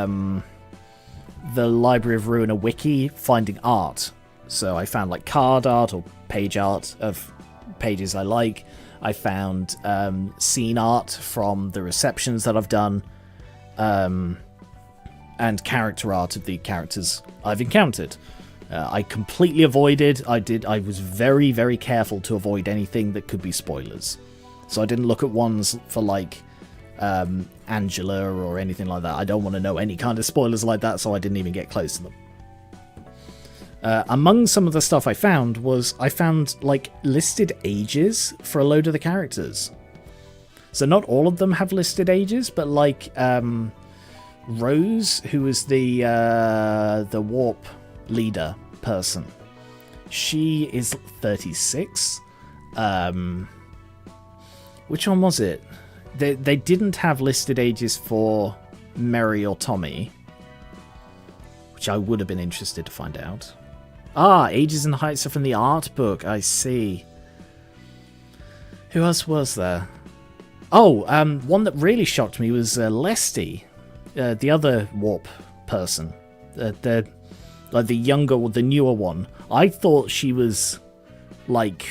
Library of Ruina wiki finding art. So I found like card art or page art of pages I like. I found scene art from the receptions that I've done, and character art of the characters I've encountered. I completely avoided. I was very, very careful to avoid anything that could be spoilers. So I didn't look at ones for like Angela or anything like that. I don't want to know any kind of spoilers like that, so I didn't even get close to them. Among some of the stuff I found like listed ages for a load of the characters. So not all of them have listed ages, but like Rose, who is the warp leader person, she is 36. Which one was it? They didn't have listed ages for Mary or Tommy, which I would have been interested to find out. Ah, ages and heights are from the art book. I see. Who else was there? Oh, one that really shocked me was Lesty, the other warp person, the younger or the newer one. I thought she was like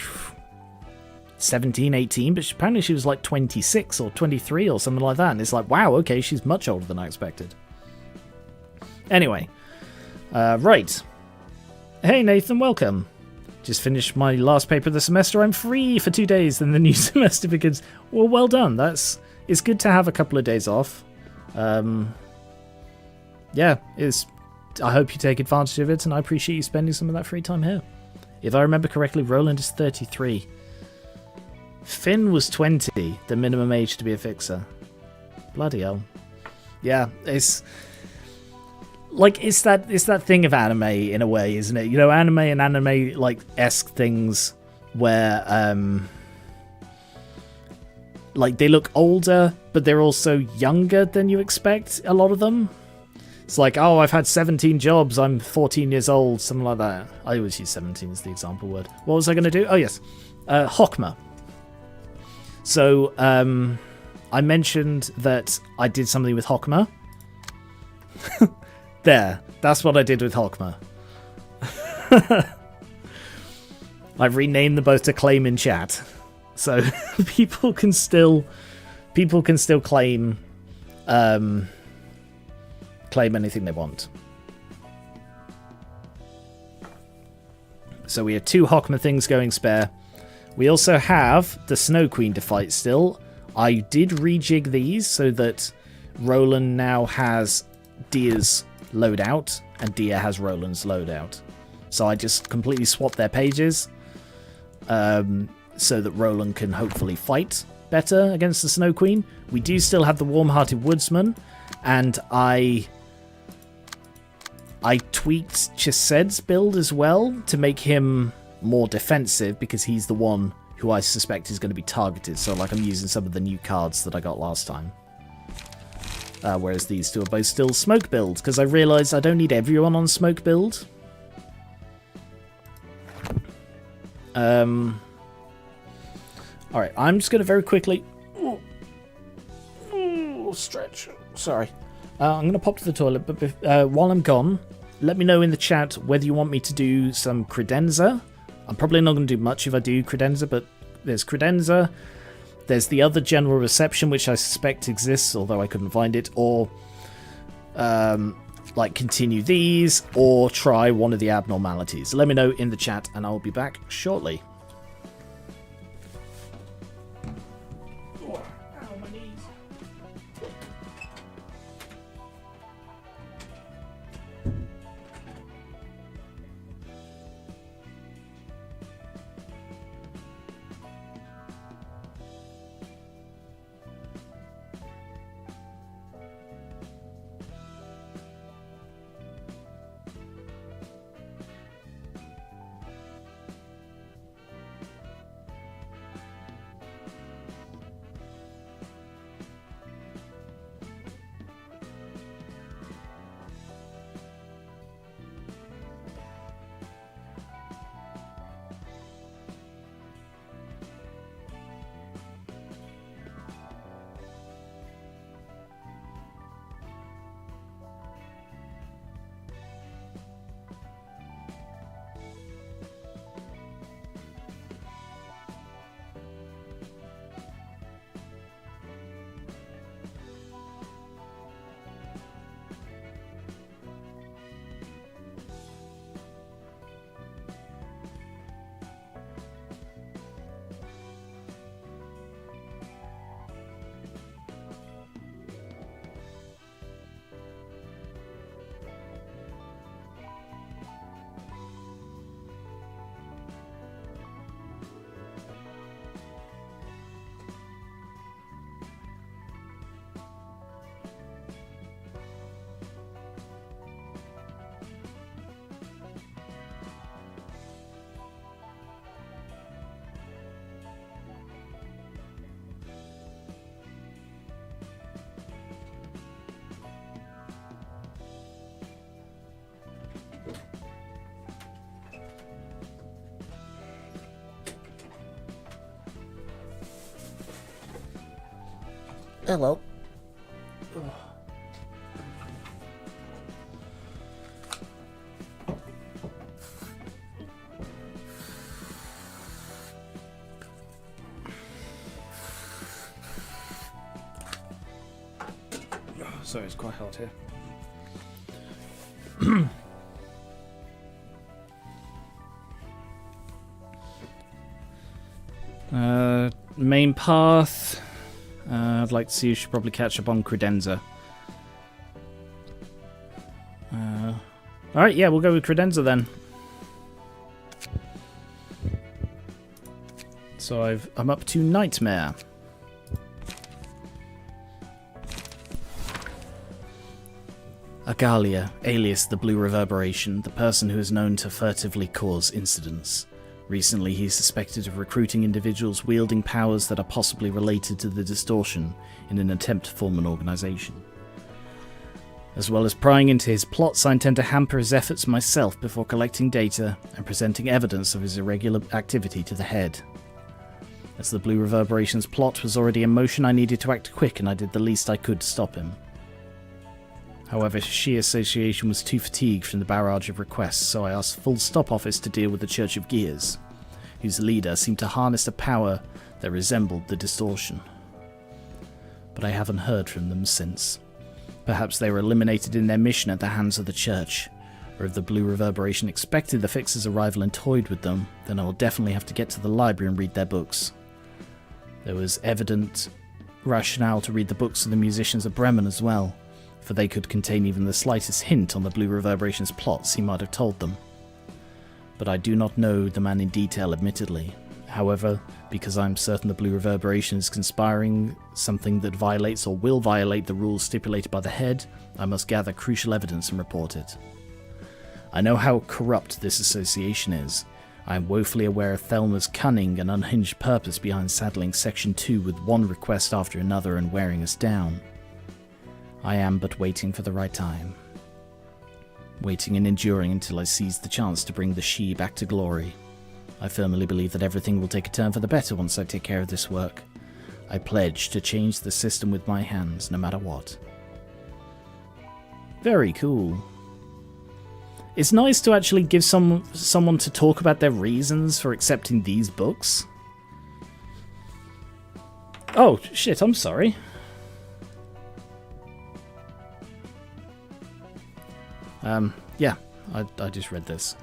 17, 18, but apparently she was like 26 or 23 or something like that. And it's like, wow, okay, she's much older than I expected. Anyway, right. Hey Nathan, welcome. Just finished my last paper of the semester. I'm free for 2 days, then the new semester begins. Well done. It's good to have a couple of days off. Yeah, I hope you take advantage of it, and I appreciate you spending some of that free time here. If I remember correctly, Roland is 33. Finn was 20, the minimum age to be a fixer. Bloody hell. Yeah, it's... like it's that thing of anime in a way, isn't it? You know, anime and anime like esque things where like they look older, but they're also younger than you expect. A lot of them. It's like, oh, I've had 17 jobs. I'm 14 years old, something like that. I always use 17 as the example word. What was I going to do? Oh yes, Hokma. So I mentioned that I did something with Hokma. There, that's what I did with Hokma. I've renamed them both to claim in chat, so people can still claim claim anything they want. So we have 2 Hokma things going spare. We also have the Snow Queen to fight still. I did rejig these so that Roland now has Dia's loadout and Dia has Roland's loadout. So I just completely swapped their pages so that Roland can hopefully fight better against the Snow Queen. We do still have the Warm-Hearted Woodsman, and I tweaked Chised's build as well to make him more defensive because he's the one who I suspect is going to be targeted. So like I'm using some of the new cards that I got last time. Whereas these two are both still smoke builds because I realised I don't need everyone on smoke build. Alright, I'm just going to very quickly... stretch. Sorry. I'm going to pop to the toilet, but while I'm gone, let me know in the chat whether you want me to do some credenza. I'm probably not going to do much if I do credenza, but there's credenza. There's the other general reception, which I suspect exists, although I couldn't find it, or like continue these, or try one of the abnormalities. Let me know in the chat, and I'll be back shortly. Hello. Sorry, it's quite hot here. Main path. I'd like to see you should probably catch up on credenza. Alright, yeah, we'll go with credenza then. So I'm up to Nightmare. Agalia, alias the Blue Reverberation, the person who is known to furtively cause incidents. Recently, he is suspected of recruiting individuals wielding powers that are possibly related to the distortion in an attempt to form an organization. As well as prying into his plots, I intend to hamper his efforts myself before collecting data and presenting evidence of his irregular activity to the head. As the Blue Reverberation's plot was already in motion, I needed to act quick, and I did the least I could to stop him. However, Shi Association was too fatigued from the barrage of requests, so I asked Full Stop Office to deal with the Church of Gears, whose leader seemed to harness a power that resembled the distortion. But I haven't heard from them since. Perhaps they were eliminated in their mission at the hands of the Church, or if the Blue Reverberation expected the Fixer's arrival and toyed with them, then I will definitely have to get to the library and read their books. There was evident rationale to read the books of the musicians of Bremen as well, for they could contain even the slightest hint on the Blue Reverberation's plots he might have told them. But I do not know the man in detail, admittedly. However, because I am certain the Blue Reverberation is conspiring something that violates or will violate the rules stipulated by the head, I must gather crucial evidence and report it. I know how corrupt this association is. I am woefully aware of Thelma's cunning and unhinged purpose behind saddling Section 2 with one request after another and wearing us down. I am but waiting for the right time. Waiting and enduring until I seize the chance to bring the Shi back to glory. I firmly believe that everything will take a turn for the better once I take care of this work. I pledge to change the system with my hands, no matter what. Very cool. It's nice to actually give someone to talk about their reasons for accepting these books. Oh, shit, I'm sorry. Yeah, I just read this.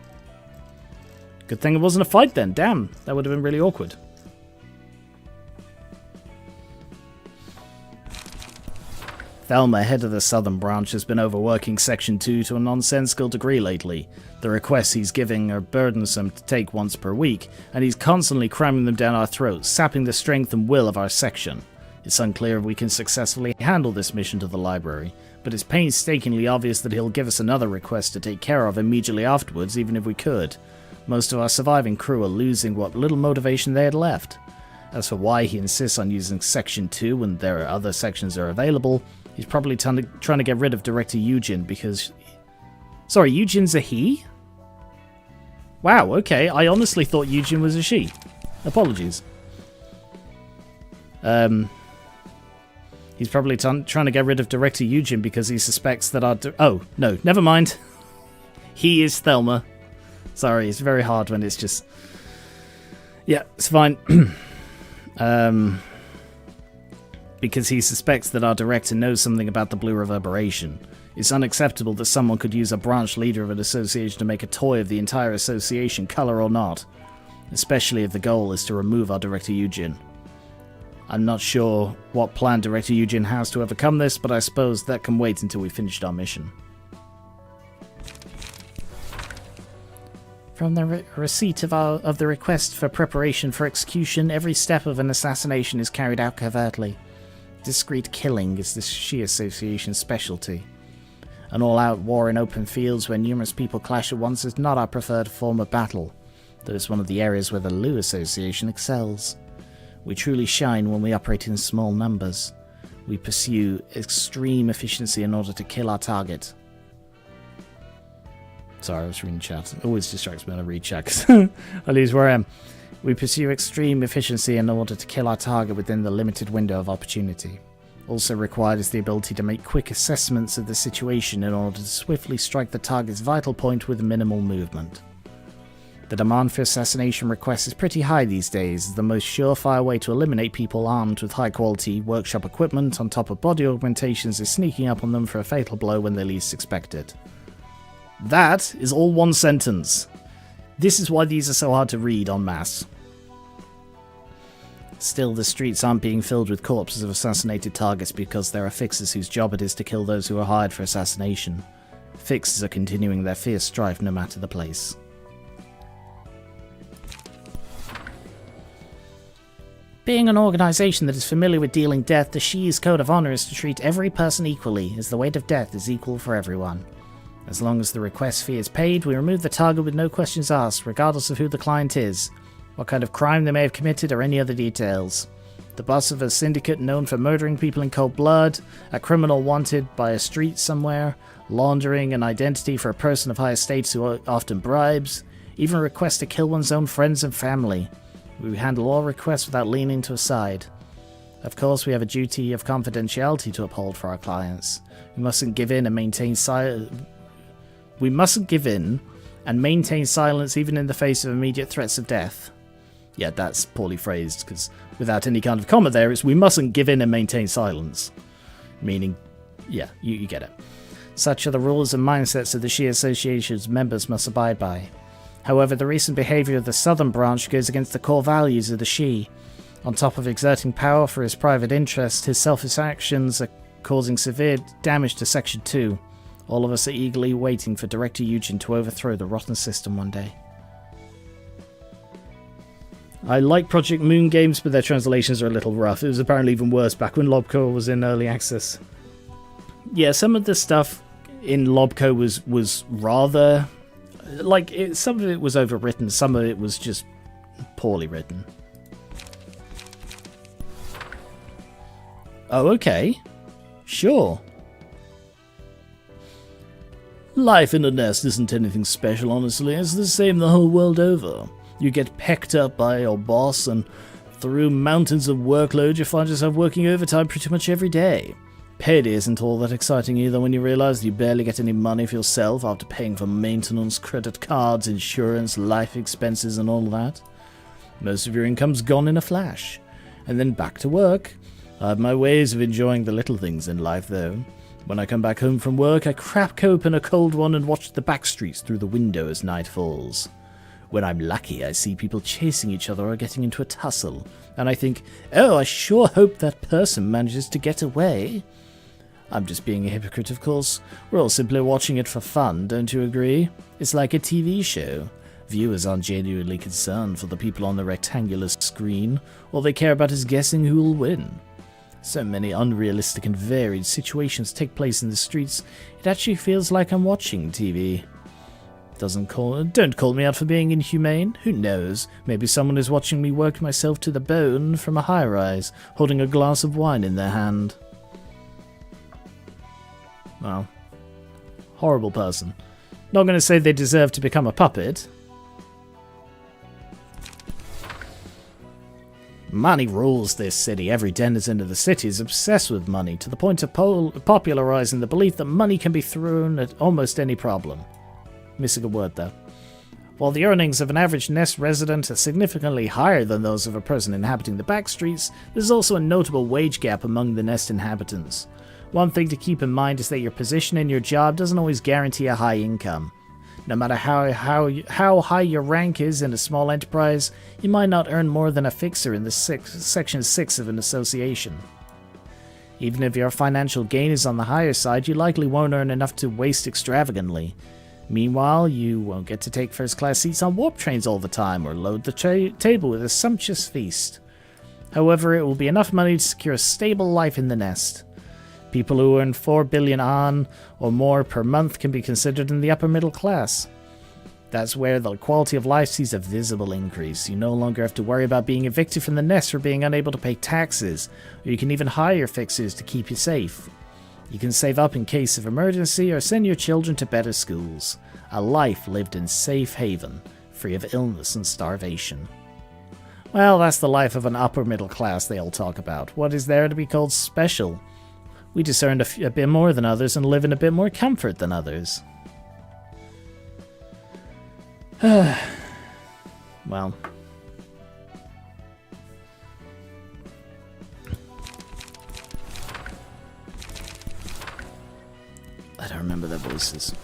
Good thing it wasn't a fight then. Damn, that would have been really awkward. Thelma, head of the Southern Branch, has been overworking Section 2 to a nonsensical degree lately. The requests he's giving are burdensome to take once per week, and he's constantly cramming them down our throats, sapping the strength and will of our section. It's unclear if we can successfully handle this mission to the library, but it's painstakingly obvious that he'll give us another request to take care of immediately afterwards, even if we could. Most of our surviving crew are losing what little motivation they had left. As for why he insists on using Section 2 when there are other sections that are available, he's probably trying to get rid of Director Eugen because... Sorry, Eugen's a he? Wow, okay, I honestly thought Eugen was a she. Apologies. He's probably trying to get rid of Director Eugen because he suspects that our... Oh, no, never mind. He is Thelma. Sorry, it's very hard when it's just... Yeah, it's fine. Because he suspects that our director knows something about the Blue Reverberation. It's unacceptable that someone could use a branch leader of an association to make a toy of the entire association, colour or not. Especially if the goal is to remove our Director Eugen. I'm not sure what plan Director Eugen has to overcome this, but I suppose that can wait until we finished our mission. From the receipt of the request for preparation for execution, every step of an assassination is carried out covertly. Discreet killing is the Shi Association's specialty. An all-out war in open fields where numerous people clash at once is not our preferred form of battle, though it's one of the areas where the Lu Association excels. We truly shine when we operate in small numbers. We pursue extreme efficiency in order to kill our target. Sorry, I was reading chat. It always distracts me when I read chat because I lose where I am. We pursue extreme efficiency in order to kill our target within the limited window of opportunity. Also required is the ability to make quick assessments of the situation in order to swiftly strike the target's vital point with minimal movement. The demand for assassination requests is pretty high these days, as the most surefire way to eliminate people armed with high-quality workshop equipment on top of body augmentations is sneaking up on them for a fatal blow when they least expect it. That is all one sentence. This is why these are so hard to read en masse. Still, the streets aren't being filled with corpses of assassinated targets because there are fixers whose job it is to kill those who are hired for assassination. Fixers are continuing their fierce strife no matter the place. Being an organization that is familiar with dealing death, the Shi's code of honor is to treat every person equally, as the weight of death is equal for everyone. As long as the request fee is paid, we remove the target with no questions asked, regardless of who the client is, what kind of crime they may have committed, or any other details. The boss of a syndicate known for murdering people in cold blood, a criminal wanted by a street somewhere, laundering an identity for a person of high estates who often bribes, even requests to kill one's own friends and family. We handle all requests without leaning to a side. Of course, we have a duty of confidentiality to uphold for our clients. We mustn't give in and maintain silence even in the face of immediate threats of death. Yeah, that's poorly phrased, because without any kind of comma there, it's we mustn't give in and maintain silence. Meaning, yeah, you get it. Such are the rules and mindsets of the Shi Association's members must abide by. However, the recent behavior of the Southern Branch goes against the core values of the Shi. On top of exerting power for his private interest, his selfish actions are causing severe damage to Section 2. All of us are eagerly waiting for Director Eugen to overthrow the rotten system one day. I like Project Moon games, but their translations are a little rough. It was apparently even worse back when Lobco was in early access. Yeah, some of the stuff in Lobco was rather... some of it was overwritten, some of it was just poorly written. Oh, okay. Sure. Life in a nest isn't anything special, honestly. It's the same the whole world over. You get pecked up by your boss, and through mountains of workload, you find yourself working overtime pretty much every day. Payday isn't all that exciting either when you realize that you barely get any money for yourself after paying for maintenance, credit cards, insurance, life expenses, and all that. Most of your income's gone in a flash. And then back to work. I have my ways of enjoying the little things in life, though. When I come back home from work, I crack open a cold one and watch the back streets through the window as night falls. When I'm lucky, I see people chasing each other or getting into a tussle, and I think, oh, I sure hope that person manages to get away. I'm just being a hypocrite, of course. We're all simply watching it for fun, don't you agree? It's like a TV show. Viewers aren't genuinely concerned for the people on the rectangular screen. All they care about is guessing who will win. So many unrealistic and varied situations take place in the streets, it actually feels like I'm watching TV. Don't call me out for being inhumane. Who knows? Maybe someone is watching me work myself to the bone from a high-rise, holding a glass of wine in their hand. Well, horrible person. Not going to say they deserve to become a puppet. Money rules this city. Every denizen of the city is obsessed with money, to the point of popularizing the belief that money can be thrown at almost any problem. Missing a word there. While the earnings of an average Nest resident are significantly higher than those of a person inhabiting the back streets, there's also a notable wage gap among the Nest inhabitants. One thing to keep in mind is that your position in your job doesn't always guarantee a high income. No matter how high your rank is in a small enterprise, you might not earn more than a fixer in the Section 6 of an association. Even if your financial gain is on the higher side, you likely won't earn enough to waste extravagantly. Meanwhile, you won't get to take first-class seats on warp trains all the time, or load the table with a sumptuous feast. However, it will be enough money to secure a stable life in the Nest. People who earn 4 billion on or more per month can be considered in the upper middle class. That's where the quality of life sees a visible increase. You no longer have to worry about being evicted from the Nest or being unable to pay taxes, or you can even hire fixers to keep you safe. You can save up in case of emergency or send your children to better schools. A life lived in safe haven, free of illness and starvation. Well, that's the life of an upper middle class they all talk about. What is there to be called special? We just earn a bit more than others and live in a bit more comfort than others. Well. I don't remember their voices.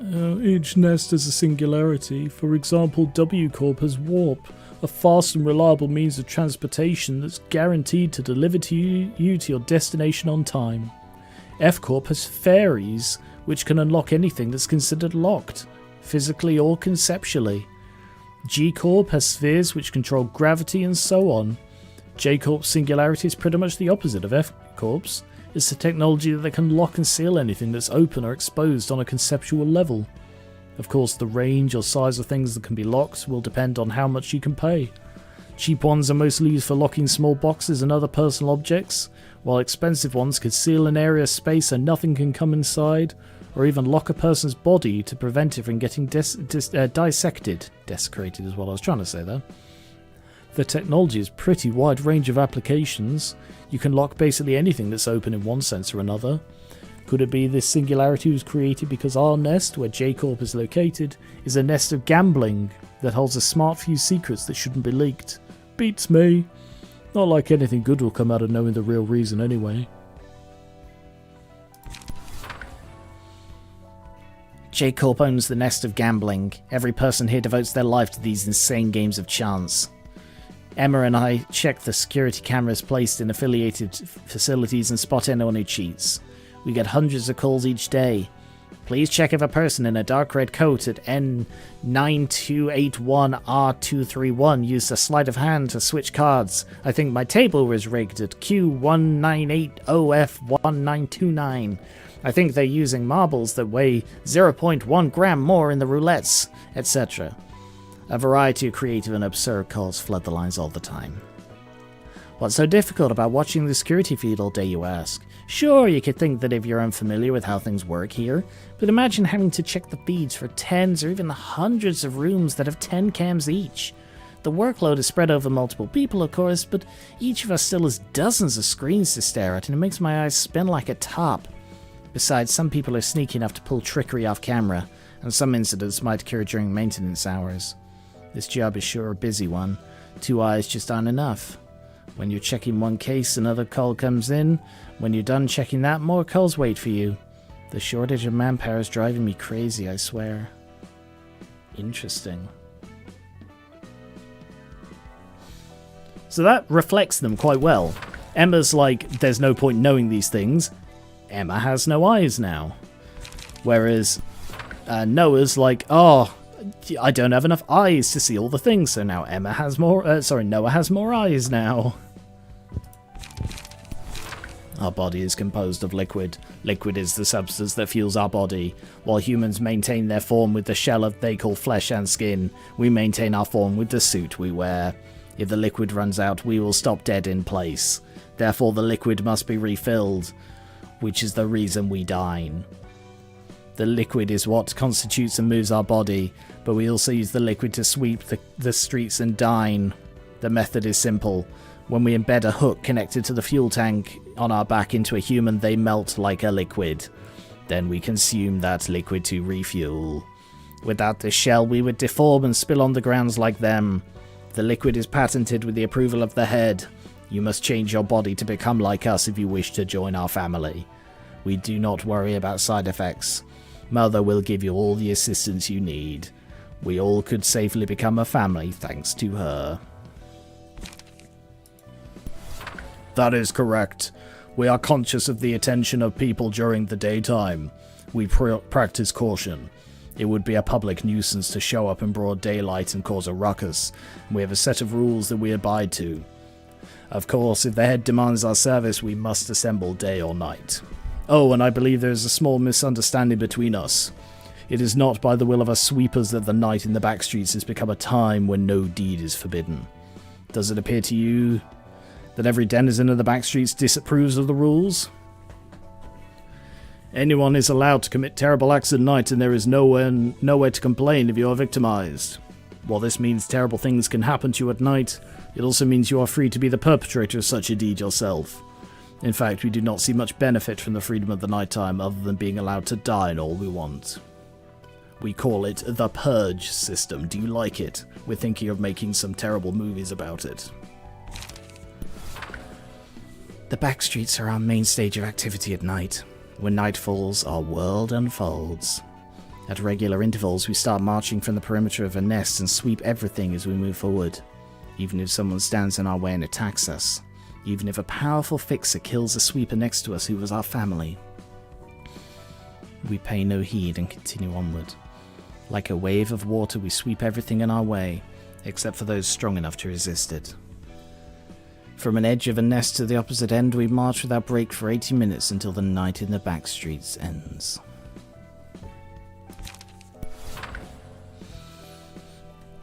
Each nest has a singularity. For example, W Corp has warp, a fast and reliable means of transportation that's guaranteed to deliver to you to your destination on time. F Corp has fairies, which can unlock anything that's considered locked, physically or conceptually. G-Corp has spheres which control gravity and so on. J-Corp's singularity is pretty much the opposite of F-Corp's. It's the technology that can lock and seal anything that's open or exposed on a conceptual level. Of course, the range or size of things that can be locked will depend on how much you can pay. Cheap ones are mostly used for locking small boxes and other personal objects, while expensive ones could seal an area of space so nothing can come inside, or even lock a person's body to prevent it from getting dissected. Desecrated is what I was trying to say there. The technology is pretty wide range of applications. You can lock basically anything that's open in one sense or another. Could it be this singularity was created because our nest, where J-Corp is located, is a nest of gambling that holds a smart few secrets that shouldn't be leaked? Beats me. Not like anything good will come out of knowing the real reason anyway. J-Corp owns the nest of gambling. Every person here devotes their life to these insane games of chance. Emma and I check the security cameras placed in affiliated facilities and spot anyone who cheats. We get hundreds of calls each day. Please check if a person in a dark red coat at N9281R231 used a sleight of hand to switch cards. I think my table was rigged at Q1980F1929. I think they're using marbles that weigh 0.1 gram more in the roulettes, etc. A variety of creative and absurd calls flood the lines all the time. What's so difficult about watching the security feed all day, you ask? Sure, you could think that if you're unfamiliar with how things work here, but imagine having to check the feeds for tens or even hundreds of rooms that have 10 cams each. The workload is spread over multiple people, of course, but each of us still has dozens of screens to stare at, and it makes my eyes spin like a top. Besides, some people are sneaky enough to pull trickery off camera, and some incidents might occur during maintenance hours. This job is sure a busy one. 2 eyes just aren't enough. When you're checking one case, another call comes in. When you're done checking that, more calls wait for you. The shortage of manpower is driving me crazy, I swear. Interesting. So that reflects them quite well. Emma's like, there's no point knowing these things. Emma has no eyes now. Whereas Noah's like, oh, I don't have enough eyes to see all the things, so now Noah has more eyes now. Our body is composed of liquid. Liquid is the substance that fuels our body. While humans maintain their form with the shell of they call flesh and skin, we maintain our form with the suit we wear. If the liquid runs out, we will stop dead in place. Therefore the liquid must be refilled, which is the reason we dine. The liquid is what constitutes and moves our body, but we also use the liquid to sweep the streets and dine. The method is simple. When we embed a hook connected to the fuel tank on our back into a human, they melt like a liquid. Then we consume that liquid to refuel. Without this shell, we would deform and spill on the grounds like them. The liquid is patented with the approval of the head. You must change your body to become like us if you wish to join our family. We do not worry about side effects. Mother will give you all the assistance you need. We all could safely become a family thanks to her. That is correct. We are conscious of the attention of people during the daytime. We practice caution. It would be a public nuisance to show up in broad daylight and cause a ruckus. We have a set of rules that we abide to. Of course, if the head demands our service, we must assemble day or night. Oh, and I believe there is a small misunderstanding between us. It is not by the will of us sweepers that the night in the backstreets has become a time when no deed is forbidden. Does it appear to you that every denizen of the backstreets disapproves of the rules? Anyone is allowed to commit terrible acts at night, and there is nowhere to complain if you are victimized. While this means terrible things can happen to you at night, it also means you are free to be the perpetrator of such a deed yourself. In fact, we do not see much benefit from the freedom of the nighttime other than being allowed to dine all we want. We call it the Purge system. Do you like it? We're thinking of making some terrible movies about it. The backstreets are our main stage of activity at night. When night falls, our world unfolds. At regular intervals, we start marching from the perimeter of a nest and sweep everything as we move forward. Even if someone stands in our way and attacks us. Even if a powerful fixer kills a sweeper next to us who was our family. We pay no heed and continue onward. Like a wave of water, we sweep everything in our way. except for those strong enough to resist it. From an edge of a nest to the opposite end, we march without break for 80 minutes until the night in the back streets ends.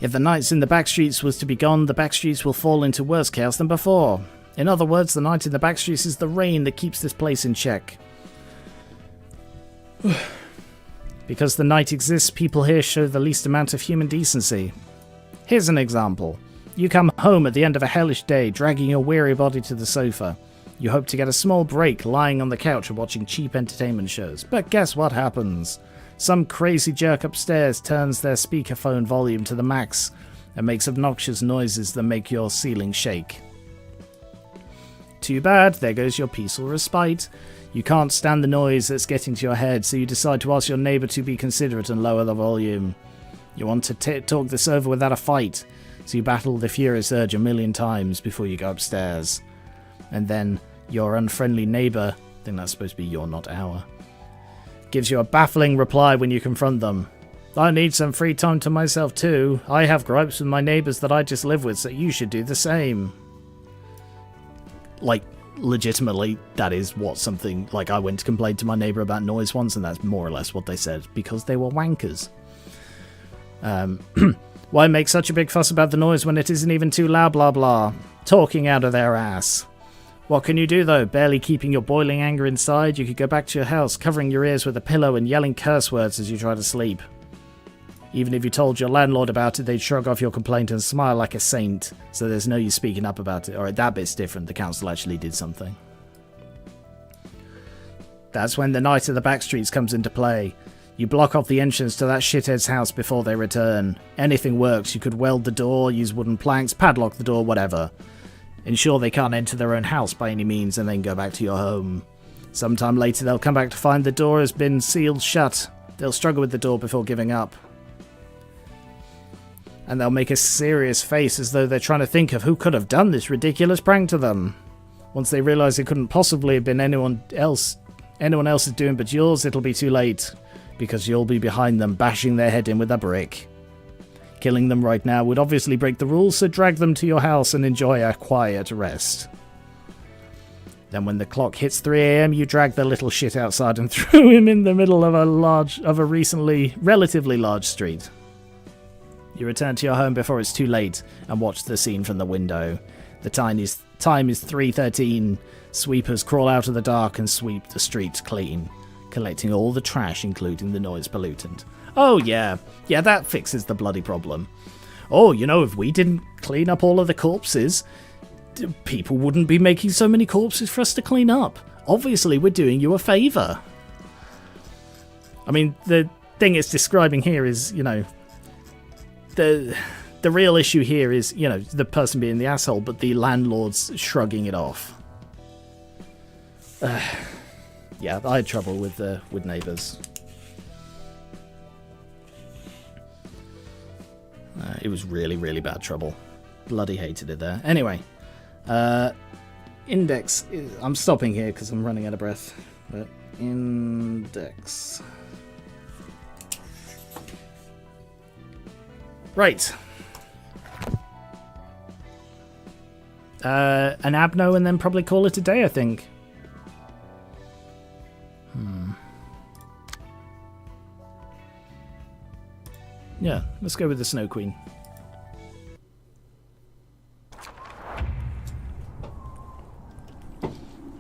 If the nights in the back streets was to be gone, the back streets will fall into worse chaos than before. In other words, the night in the back streets is the rain that keeps this place in check. Because the night exists, people here show the least amount of human decency. Here's an example. You come home at the end of a hellish day, dragging your weary body to the sofa. You hope to get a small break lying on the couch and watching cheap entertainment shows. But guess what happens? Some crazy jerk upstairs turns their speakerphone volume to the max and makes obnoxious noises that make your ceiling shake. Too bad, there goes your peaceful respite. You can't stand the noise that's getting to your head, so you decide to ask your neighbour to be considerate and lower the volume. You want to talk this over without a fight, so you battle the furious urge a million times before you go upstairs. And then your unfriendly neighbour, I think that's supposed to be your, not our, gives you a baffling reply when you confront them. I need some free time to myself too. I have gripes with my neighbours that I just live with, so you should do the same. Like, legitimately, that is what something, like I went to complain to my neighbour about noise once, and that's more or less what they said, because they were wankers. Why make such a big fuss about the noise when it isn't even too loud, blah blah. Talking out of their ass. What can you do though? Barely keeping your boiling anger inside, you could go back to your house, covering your ears with a pillow and yelling curse words as you try to sleep. Even if you told your landlord about it, they'd shrug off your complaint and smile like a saint, so there's no use speaking up about it. Alright, that bit's different, the council actually did something. That's when the night of the back streets comes into play. You block off the entrance to that shithead's house before they return. Anything works, you could weld the door, use wooden planks, padlock the door, whatever. Ensure they can't enter their own house by any means and then go back to your home. Sometime later they'll come back to find the door has been sealed shut. They'll struggle with the door before giving up. And they'll make a serious face as though they're trying to think of who could have done this ridiculous prank to them. Once they realise it couldn't possibly have been anyone else's doing but yours, it'll be too late. Because you'll be behind them, bashing their head in with a brick. Killing them right now would obviously break the rules, so drag them to your house and enjoy a quiet rest. Then when the clock hits 3 AM, you drag the little shit outside and throw him in the middle of a recently relatively large street. You return to your home before it's too late and watch the scene from the window. The time is 3:13. Sweepers crawl out of the dark and sweep the streets clean, collecting all the trash, including the noise pollutant. Oh yeah, that fixes the bloody problem. Oh, you know, if we didn't clean up all of the corpses, people wouldn't be making so many corpses for us to clean up. Obviously, we're doing you a favour. I mean, the thing it's describing here is, you know, the real issue here is, you know, the person being the asshole, but the landlord's shrugging it off. Yeah, I had trouble with neighbours. It was really, really bad trouble. Bloody hated it there. Anyway, index. I'm stopping here because I'm running out of breath. But index. Right. An abno and then probably call it a day, I think. Yeah, let's go with the Snow Queen.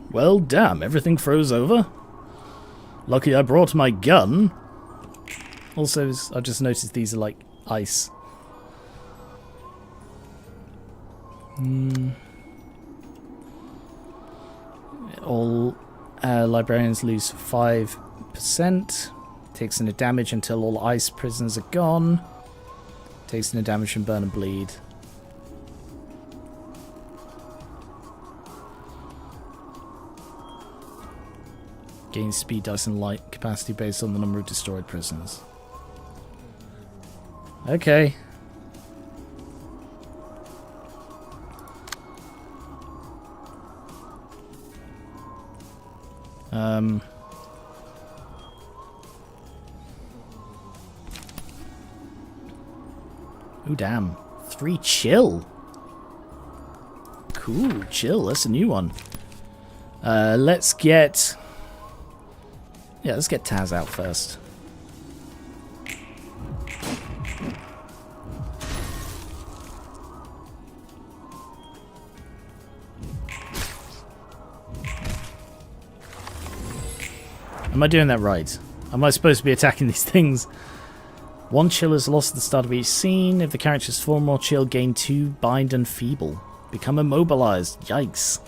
Well, damn, everything froze over. Lucky I brought my gun. Also, I've just noticed these are like ice. All librarians lose 5%. Takes no damage until all ice prisoners are gone. Takes no damage from burn and bleed. Gains speed dice and light capacity based on the number of destroyed prisoners. Okay. Oh damn. Free chill. Cool, chill. That's a new one. Let's get... Yeah, let's get Taz out first. Am I doing that right? Am I supposed to be attacking these things? 1 chill is lost at the start of each scene. If the characters 4 more chill, gain 2 bind and feeble. Become immobilized. Yikes.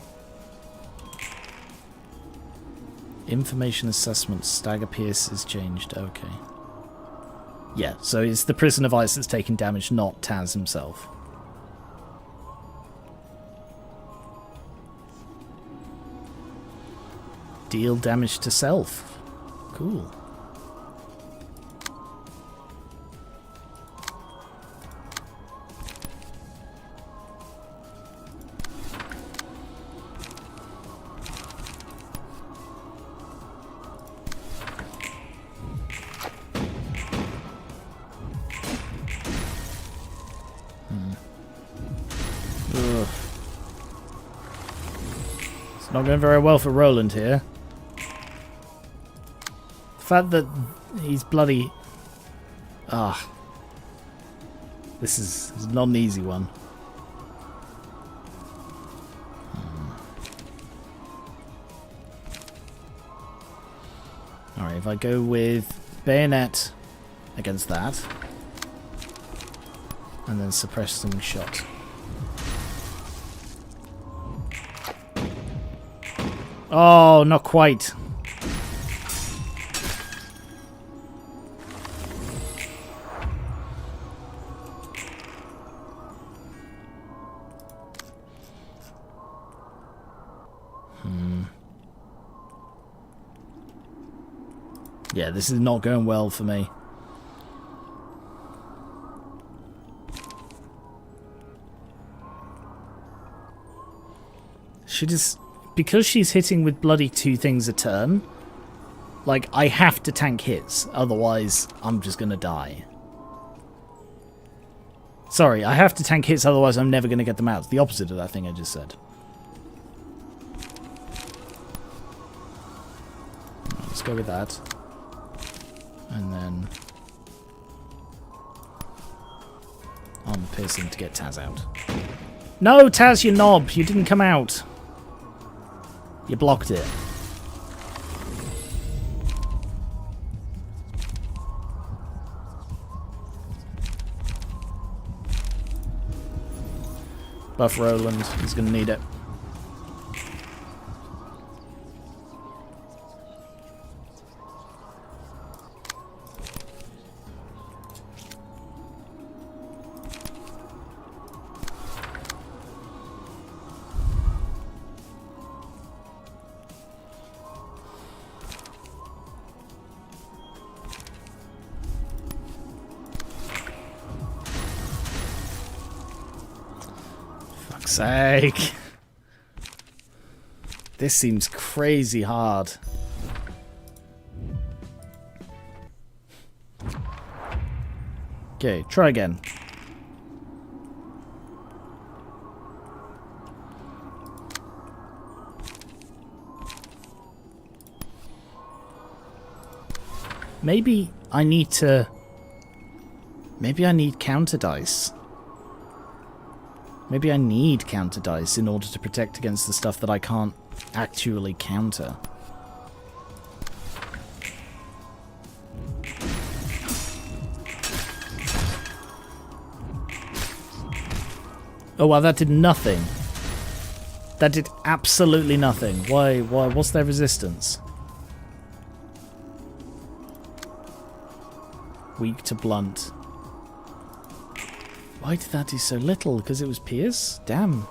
Information assessment. Stagger Pierce is changed. Okay. Yeah, so it's the Prison of Ice that's taking damage, not Taz himself. Deal damage to self. Cool. Ugh. It's not going very well for Roland here. The fact that he's bloody... Ah. This is not an easy one. Alright, if I go with Bayonet against that, and then Suppressing Shot. Oh, not quite. Yeah, this is not going well for me. She just... Because she's hitting with bloody 2 things a turn, like, I have to tank hits, otherwise I'm just gonna die. Sorry, I have to tank hits, otherwise I'm never gonna get them out. It's the opposite of that thing I just said. Let's go with that. And then... Armor Piercing to get Taz out. No, Taz, you knob! You didn't come out. You blocked it. Buff Roland. He's going to need it. Sake. This seems crazy hard. Okay, try again. Maybe I need to... Maybe I need counter dice. Maybe I need counter dice in order to protect against the stuff that I can't actually counter. Oh wow, that did nothing. That did absolutely nothing. Why, what's their resistance? Weak to blunt. Why did that do so little? Because it was Pierce? Damn.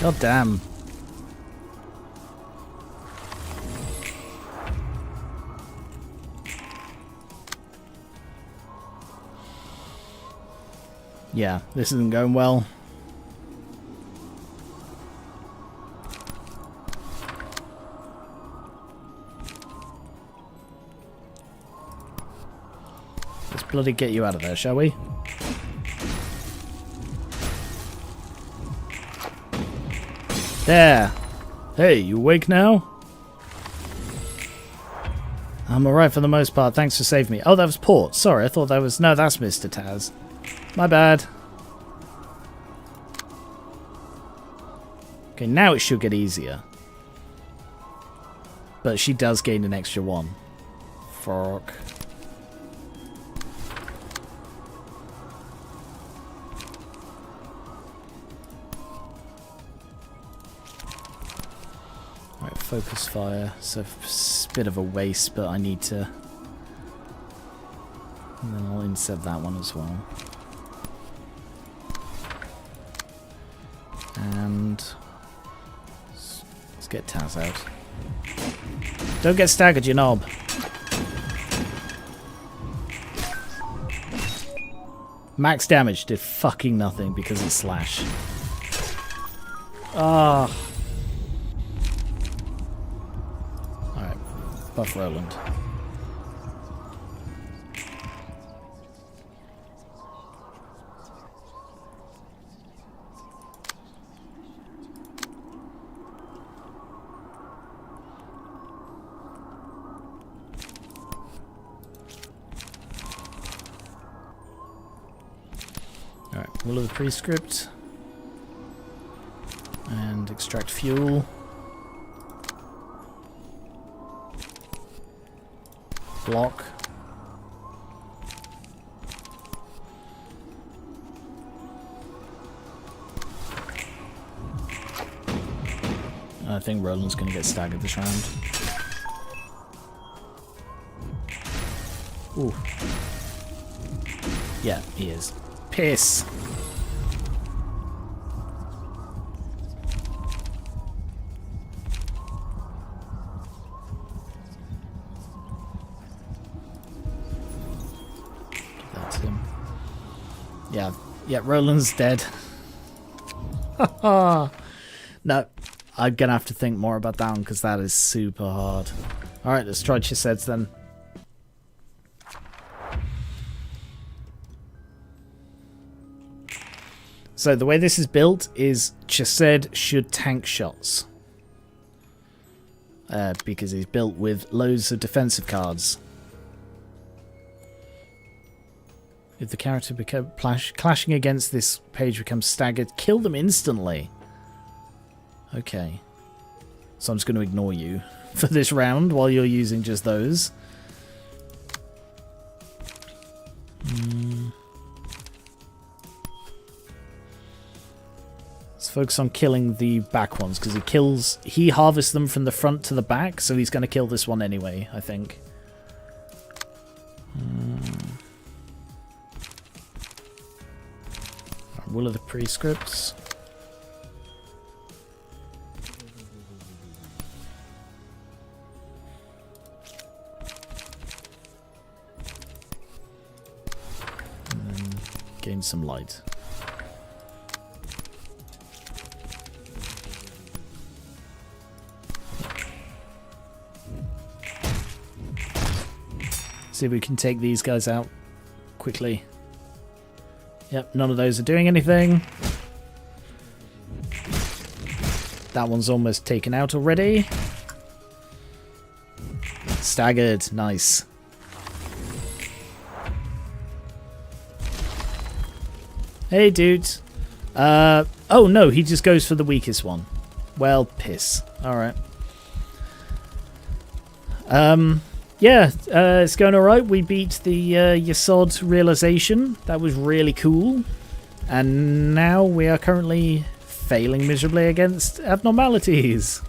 God damn. Yeah, this isn't going well. Let's bloody get you out of there, shall we? There! Hey, you awake now? I'm alright for the most part, thanks for saving me. Oh, that was Port. Sorry, I thought that was... No, that's Mr. Taz. My bad. Okay, now it should get easier. But she does gain an extra one. Fuck. Right, focus fire. So it's a bit of a waste, but I need to... And then I'll insert that one as well. And... let's get Taz out. Don't get staggered, you knob. Max damage did fucking nothing because it's slash. Ah. Alright. Buff Roland. Alright, Will of the Prescript. And extract fuel. Block. I think Roland's going to get staggered this round. Ooh. Yeah, he is. Piss. That's him. Yeah, Roland's dead. No, I'm gonna have to think more about that one because that is super hard. Alright, let's try Chised's then. So the way this is built is Chised should tank shots. Because he's built with loads of defensive cards. If the character clashing against this page becomes staggered, kill them instantly. Okay. So I'm just going to ignore you for this round while you're using just those. Let's focus on killing the back ones, because he harvests them from the front to the back, so he's going to kill this one anyway, I think. Will of the Prescripts. And then gain some light. See if we can take these guys out quickly. Yep, none of those are doing anything. That one's almost taken out already. Staggered, nice. Hey, dude. Oh no, he just goes for the weakest one. Well, piss. Alright. Yeah, it's going alright. We beat the Yesod realization. That was really cool. And now we are currently failing miserably against abnormalities.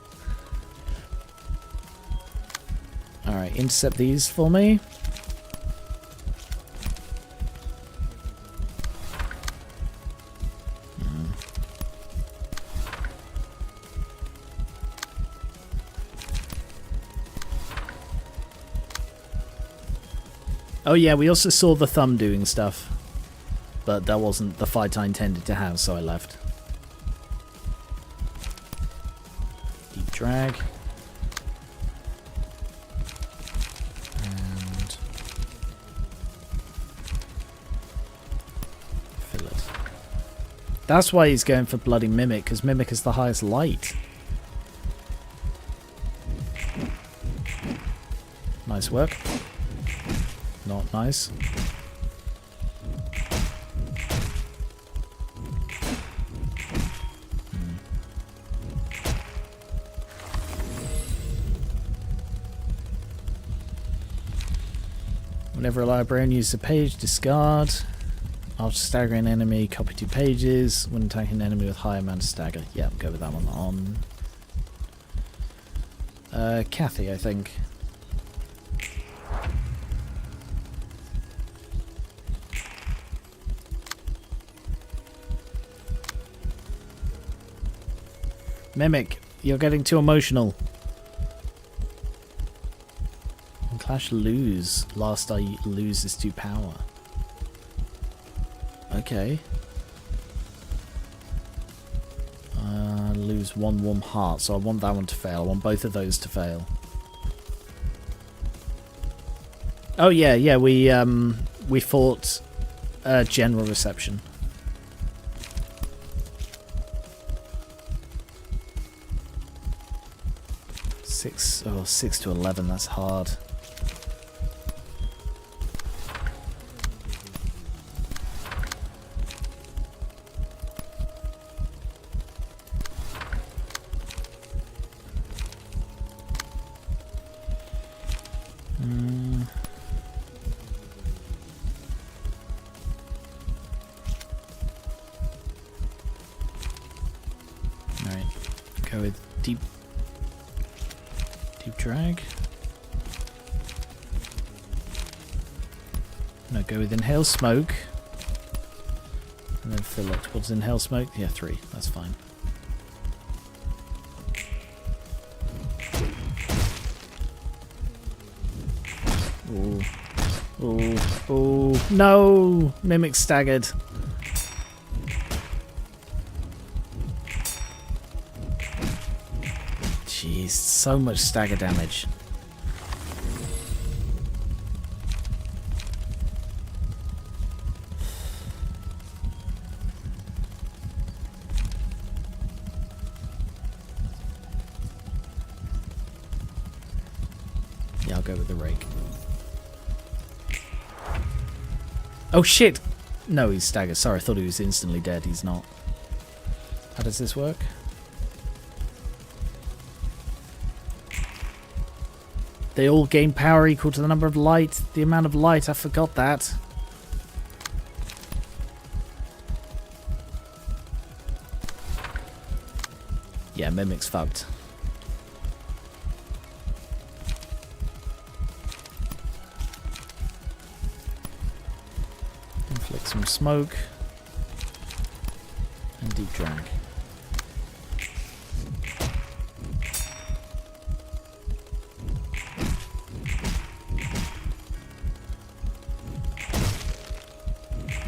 Alright, intercept these for me. Oh yeah, we also saw the thumb doing stuff. But that wasn't the fight I intended to have, so I left. Deep drag. And fill it. That's why he's going for Bloody Mimic, because Mimic is the highest light. Nice work. Not nice. Whenever a librarian uses a page, discard. After staggering an enemy, copy 2 pages. When attacking an enemy with high amount of stagger. Yeah, go with that one on. Kathy, I think. Mimic, you're getting too emotional. Clash lose. Last I lose is 2 power. Okay. Lose 1 warm heart, so I want that one to fail. I want both of those to fail. Oh yeah, we fought general reception. 6 to 11, that's hard. Alright, go with deep drag. No, go with inhale smoke. And then fill it. What's inhale smoke? Yeah, 3. That's fine. Ooh. Ooh. Ooh. No! Mimic staggered. Jeez, so much stagger damage. Yeah, I'll go with the rake. Oh shit! No, he's staggered. Sorry, I thought he was instantly dead. He's not. How does this work? They all gain power equal to the number of light. The amount of light, I forgot that. Yeah, Mimic's fucked. Inflict some smoke. And deep drag.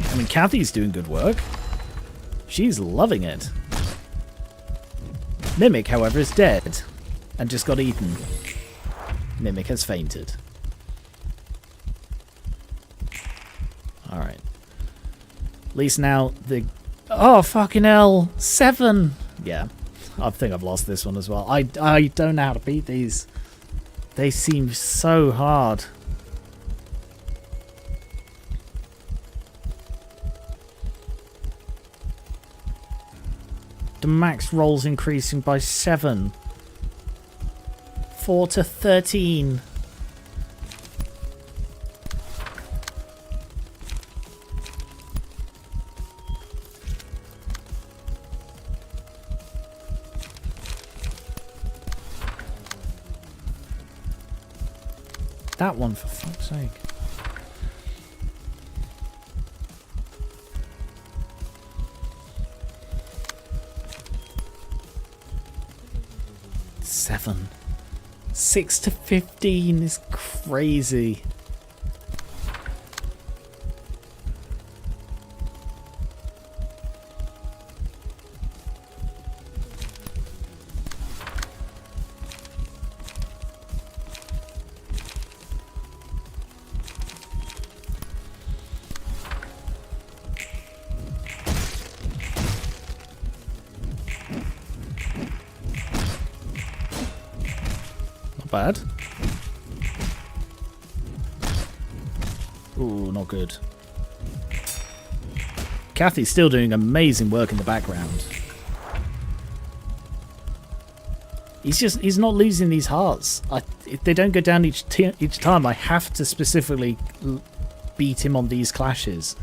I mean, Kathy's doing good work. She's loving it. Mimic, however, is dead and just got eaten. Mimic has fainted. Alright. At least now the... Oh, fucking hell. 7! Yeah. I think I've lost this one as well. I don't know how to beat these. They seem so hard. The max rolls increasing by 7. 4 to 13. That one, for fuck's sake. Seven. 6 to 15 is crazy. bad. Ooh, not good. Kathy's still doing amazing work in the background. He's not losing these hearts. If they don't go down each time, I have to specifically beat him on these clashes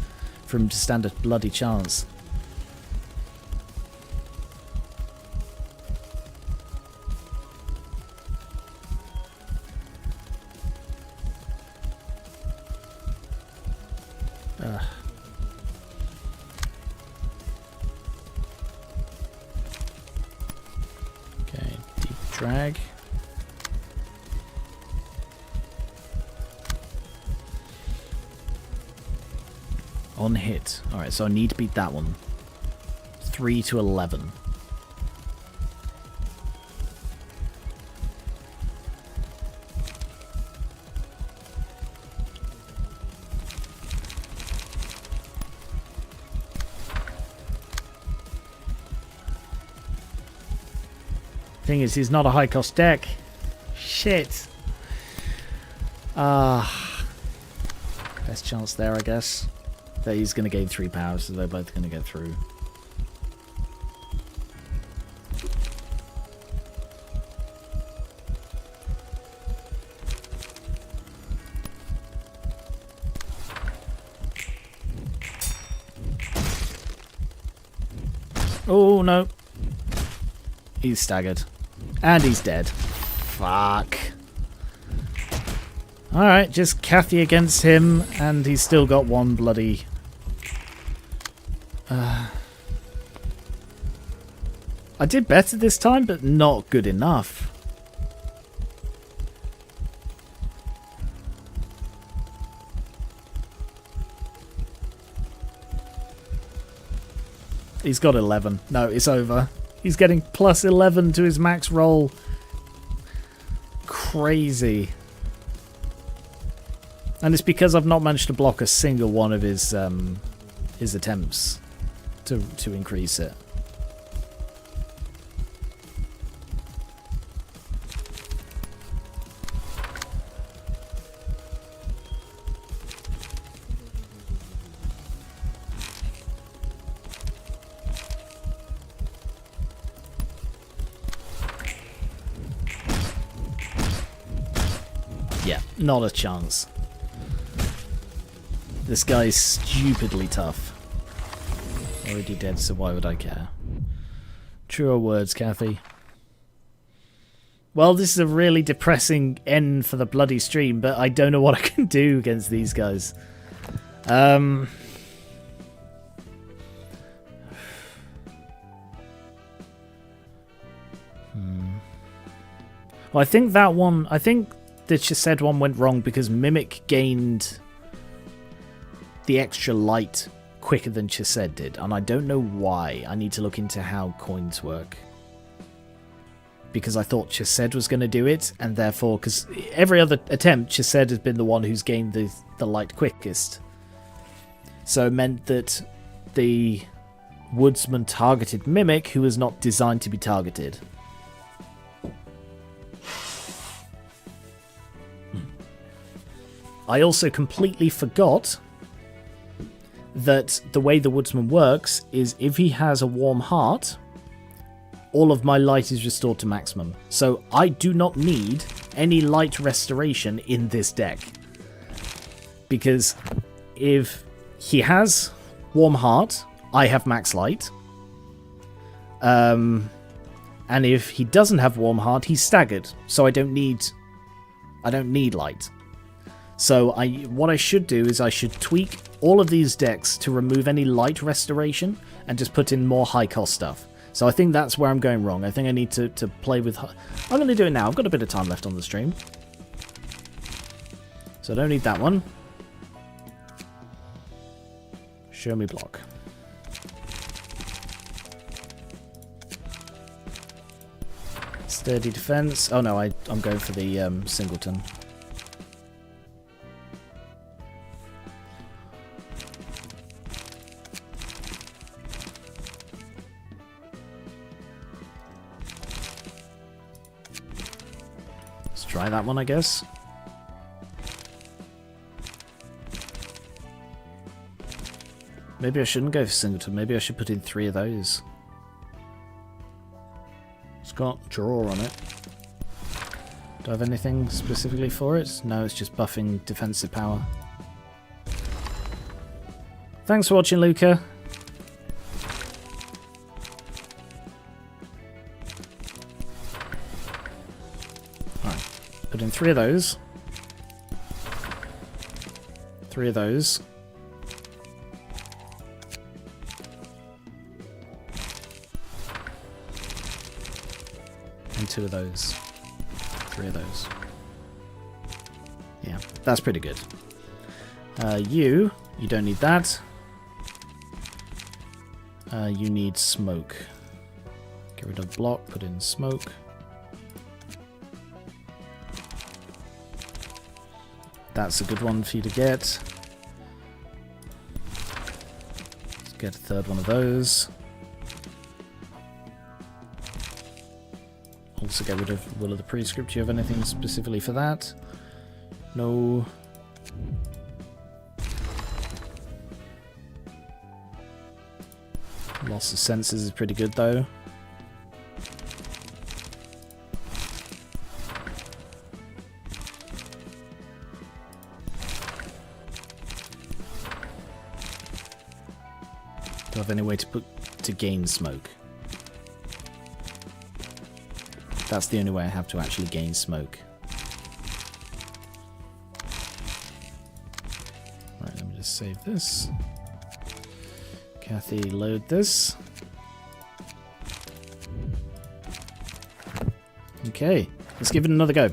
for him to stand a bloody chance. Okay, deep drag. On hit. Alright, so I need to beat that one. 3 to 11. Thing is, he's not a high cost deck. Shit. Best chance there, I guess. That he's going to gain 3 power, so they're both going to get through. Oh, no. He's staggered. And he's dead. Fuck. Alright, just Kathy against him, and he's still got one bloody... I did better this time, but not good enough. He's got 11. No, it's over. He's getting plus 11 to his max roll. Crazy. And it's because I've not managed to block a single one of his attempts to increase it. Yeah, not a chance. This guy's stupidly tough. Already dead, so why would I care? Truer words, Kathy. Well, this is a really depressing end for the bloody stream, but I don't know what I can do against these guys. Well, I think that one... I think the Chesed one went wrong because Mimic gained the extra light quicker than Chesed did, and I don't know why. I need to look into how coins work. Because I thought Chesed was going to do it, and therefore, because every other attempt, Chesed has been the one who's gained the light quickest. So it meant that the Woodsman targeted Mimic, who was not designed to be targeted. I also completely forgot that the way the Woodsman works is if he has a warm heart, all of my light is restored to maximum. So I do not need any light restoration in this deck. Because if he has warm heart, I have max light. And if he doesn't have warm heart, he's staggered. So I don't need light. So what I should do is I should tweak all of these decks to remove any light restoration and just put in more high cost stuff. So I think that's where I'm going wrong. I think I need to play with... I'm going to do it now. I've got a bit of time left on the stream. So I don't need that one. Show me block. Sturdy defense. Oh no, I'm going for the singleton. try that one, I guess. Maybe I shouldn't go for singleton. Maybe I should put in 3 of those. It's got draw on it. Do I have anything specifically for it? No, it's just buffing defensive power. Thanks for watching, Luca. Alright, put in 3 of those. 3 of those. And 2 of those. 3 of those. Yeah, that's pretty good. You don't need that. You need smoke. Get rid of block, put in smoke. That's a good one for you to get. Let's get a 3rd one of those. Also get rid of Will of the Prescript. Do you have anything specifically for that? No. Loss of senses is pretty good though. Do I have any way to gain smoke? That's the only way I have to actually gain smoke. Right, let me just save this. Kathy, load this. Okay, let's give it another go.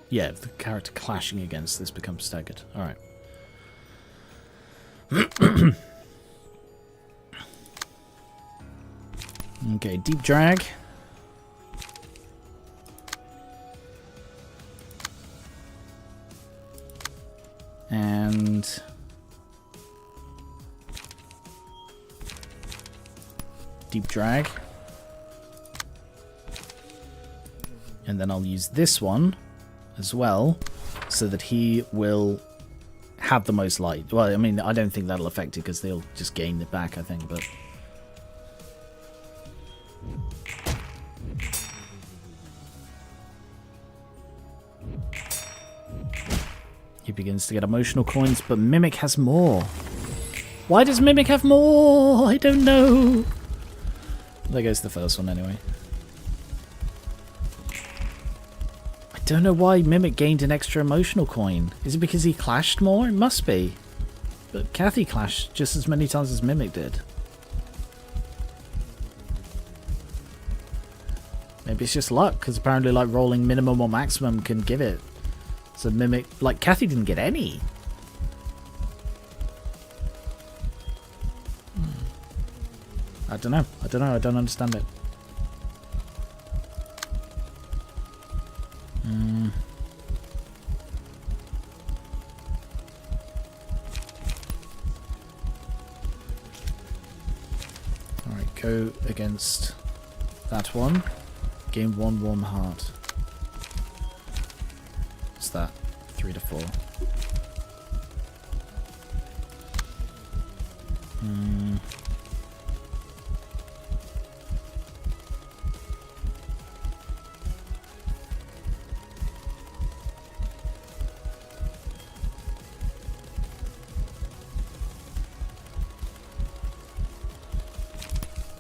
Yeah, if the character clashing against this becomes staggered. Alright. Okay, deep drag. And deep drag. And then I'll use this one as well, so that he will have the most light. Well, I mean, I don't think that'll affect it because they'll just gain it back, I think, but... He begins to get emotional coins, but Mimic has more. Why does Mimic have more? I don't know. There goes the first one anyway. I don't know why Mimic gained an extra emotional coin. Is it because he clashed more? It must be. But Kathy clashed just as many times as Mimic did. Maybe it's just luck, because apparently like rolling minimum or maximum can give it. So Mimic, like Kathy didn't get any. I don't know. I don't understand it. Alright, go against that one. Gain 1 warm heart. What's that? 3 to 4.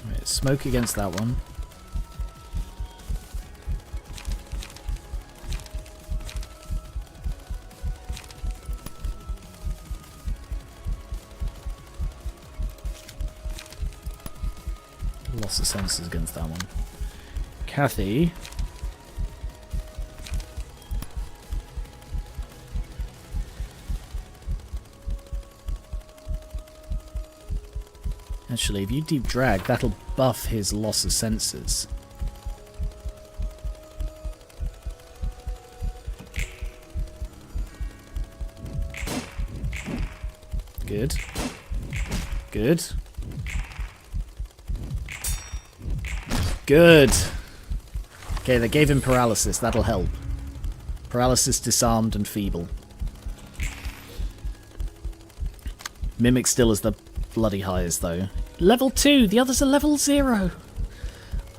Right, smoke against that one. Lots of senses against that one. Kathy. Actually, if you deep drag, that'll buff his loss of senses. Good. Good. Good. Okay, they gave him paralysis. That'll help. Paralysis, disarmed, and feeble. Mimic still is the bloody highest, though. Level 2! The others are level 0!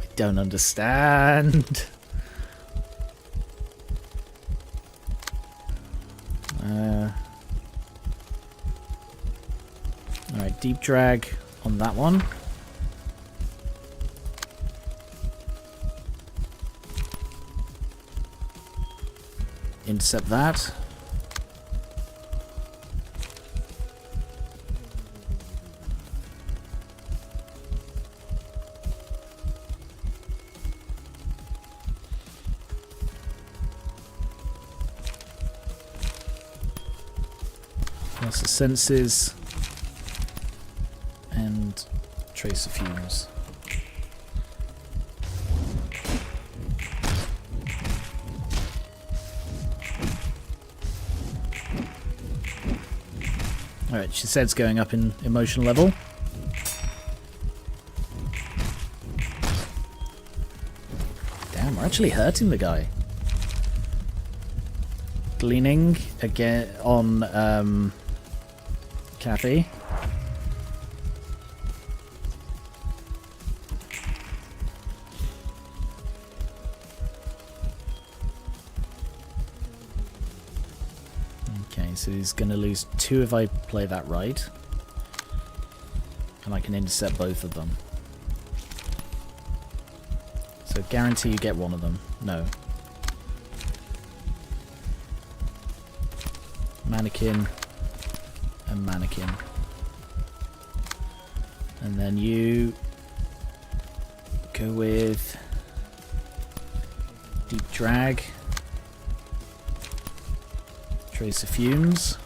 I don't understand. Alright, deep drag on that one. Intercept that. Loss of senses. And trace of fumes. Alright, she said it's going up in emotion level. Damn, we're actually hurting the guy. Gleaning again on Kathy. So he's going to lose 2 if I play that right. And I can intercept both of them. So guarantee you get one of them. No. Mannequin. And mannequin. And then you go with deep drag. Trace of fumes.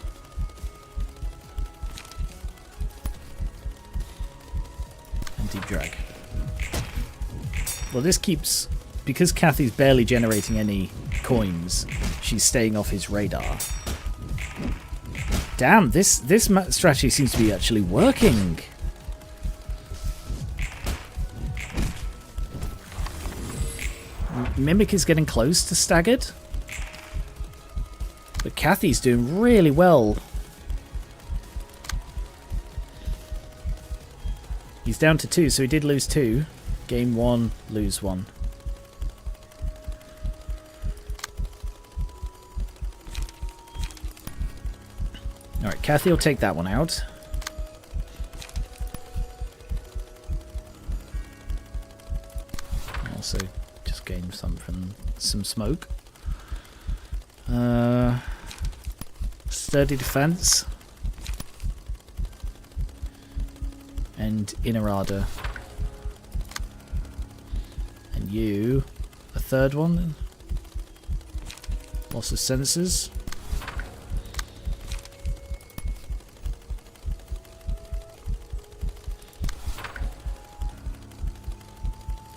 And deep drag. Well, this keeps... Because Kathy's barely generating any coins, she's staying off his radar. Damn, this strategy seems to be actually working. Mimic is getting close to staggered. But Kathy's doing really well. He's down to 2, so he did lose 2. Gain 1, lose 1. Alright, Kathy will take that one out. Also, just gain some from some smoke. Sturdy defense. And Inarada. And you, a third one then? Loss of senses.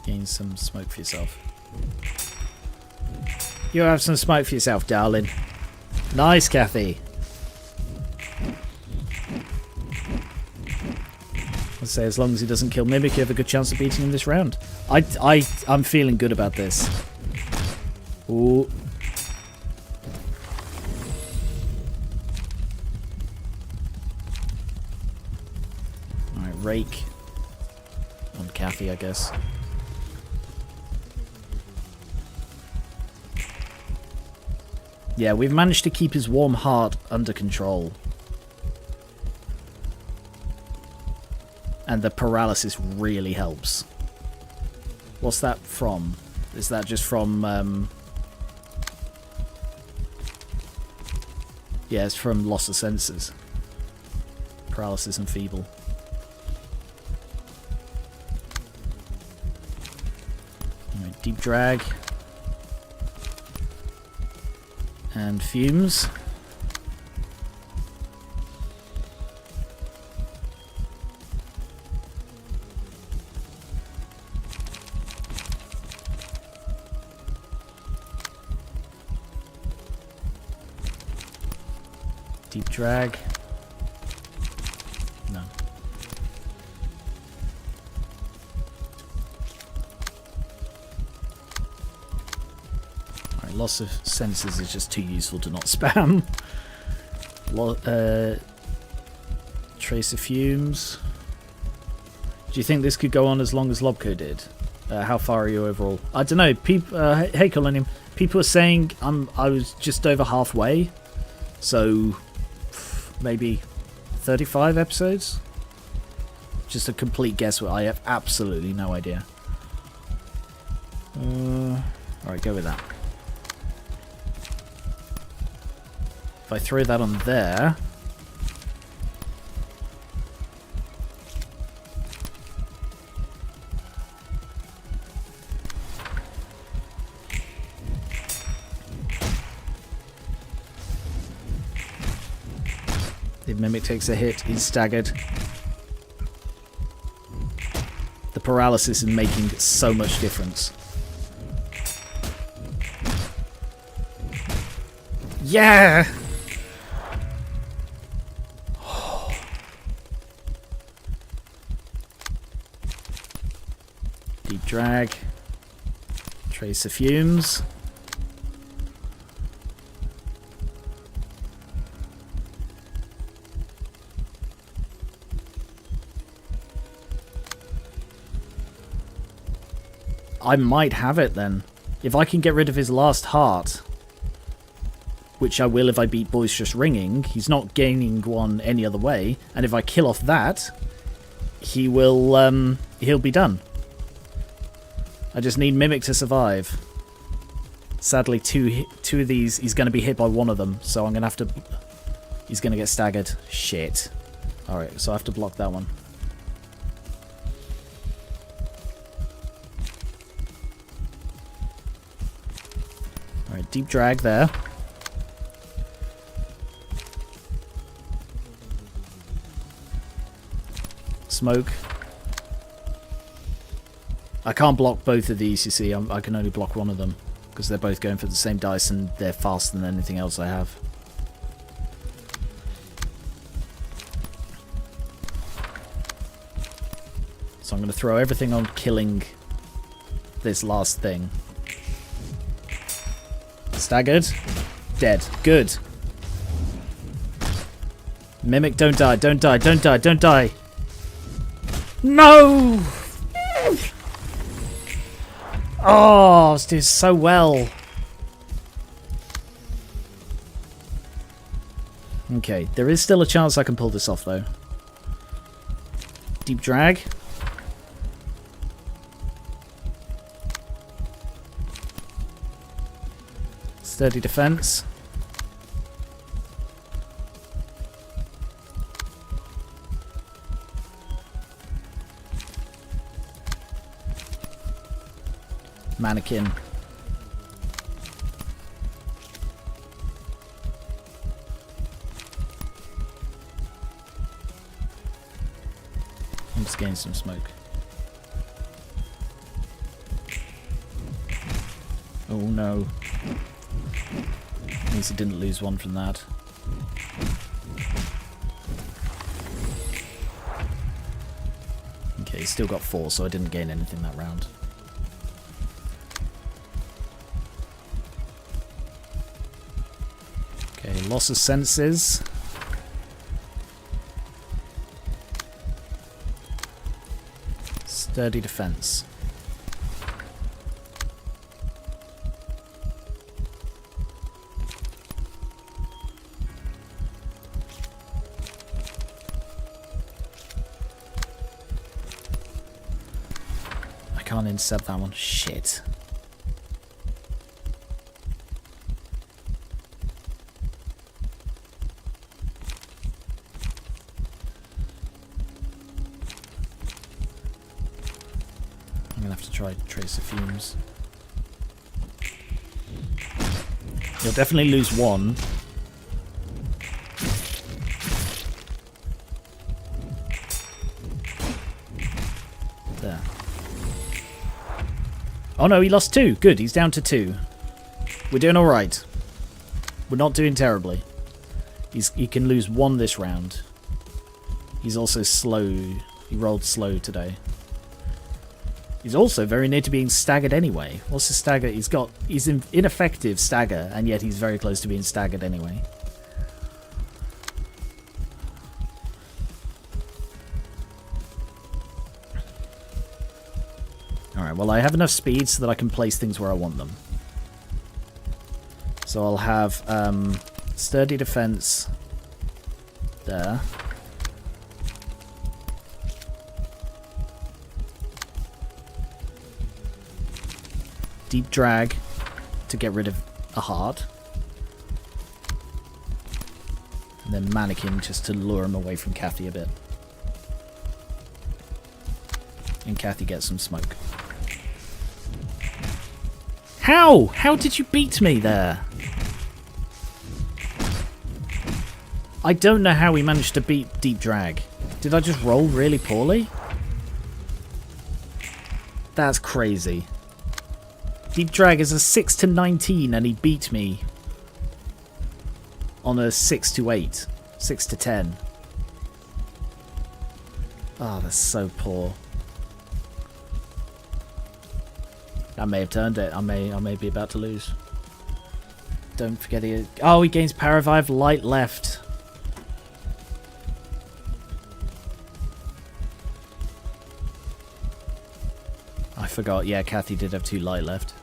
Gain some smoke for yourself. You have some smoke for yourself, darling. Nice, Kathy. I'd say as long as he doesn't kill Mimic, you have a good chance of beating him this round. I'm feeling good about this. Ooh. Alright, rake on Kathy, I guess. Yeah, we've managed to keep his warm heart under control. And the paralysis really helps. What's that from? Is that just from... Yeah, it's from loss of senses. Paralysis and feeble. Right, deep drag. And fumes. Deep drag. No. Alright, loss of senses is just too useful to not spam. Tracer fumes. Do you think this could go on as long as Lobco did? How far are you overall? I don't know. People, hey, Colonium. People are saying I was just over halfway, so maybe 35 episodes. Just a complete guess. I have absolutely no idea. All right, go with that. If I throw that on there. The Mimic takes a hit, he's staggered. The paralysis is making so much difference. Yeah! Deep drag. Tracer fumes. I might have it then. If I can get rid of his last heart, which I will if I beat Boisterous Ringing, he's not gaining one any other way, and if I kill off that, he will, he'll be done. I just need Mimic to survive. Sadly, two of these, he's going to be hit by one of them, so I'm going to have to... He's going to get staggered. Shit. Alright, so I have to block that one. Alright, deep drag there. Smoke. I can't block both of these, you see. I can only block one of them. Because they're both going for the same dice and they're faster than anything else I have. So I'm going to throw everything on killing this last thing. Staggered. Dead. Good. Mimic, don't die. Don't die. Don't die. Don't die. No! Oh, I was doing so well. Okay, there is still a chance I can pull this off, though. Deep drag. Sturdy defense. Mannequin. I'm just getting some smoke. Oh no. At least I didn't lose one from that. Okay, he's still got 4, so I didn't gain anything that round. Okay, loss of senses. Sturdy defense. I can't intercept that one. Shit. I'm gonna have to try Tracer Fumes. You'll definitely lose one. There. Oh no, he lost 2. Good, he's down to 2. We're doing alright. We're not doing terribly. He can lose 1 this round. He's also slow. He rolled slow today. He's also very near to being staggered anyway. What's his stagger? He's ineffective stagger, and yet he's very close to being staggered anyway. Alright, well I have enough speed so that I can place things where I want them. So I'll have sturdy defense there. Deep drag to get rid of a heart. And then mannequin just to lure him away from Kathy a bit. And Kathy gets some smoke. How? How did you beat me there? I don't know how we managed to beat Deep Drag. Did I just roll really poorly? That's crazy. Deep Drag is a 6 to 19 and he beat me on a 6 to 8. 6 to 10. Oh, that's so poor. I may have turned it. I may be about to lose. Don't forget he... Oh, he gains Power Revive, light left. I forgot. Yeah, Kathy did have 2 light left.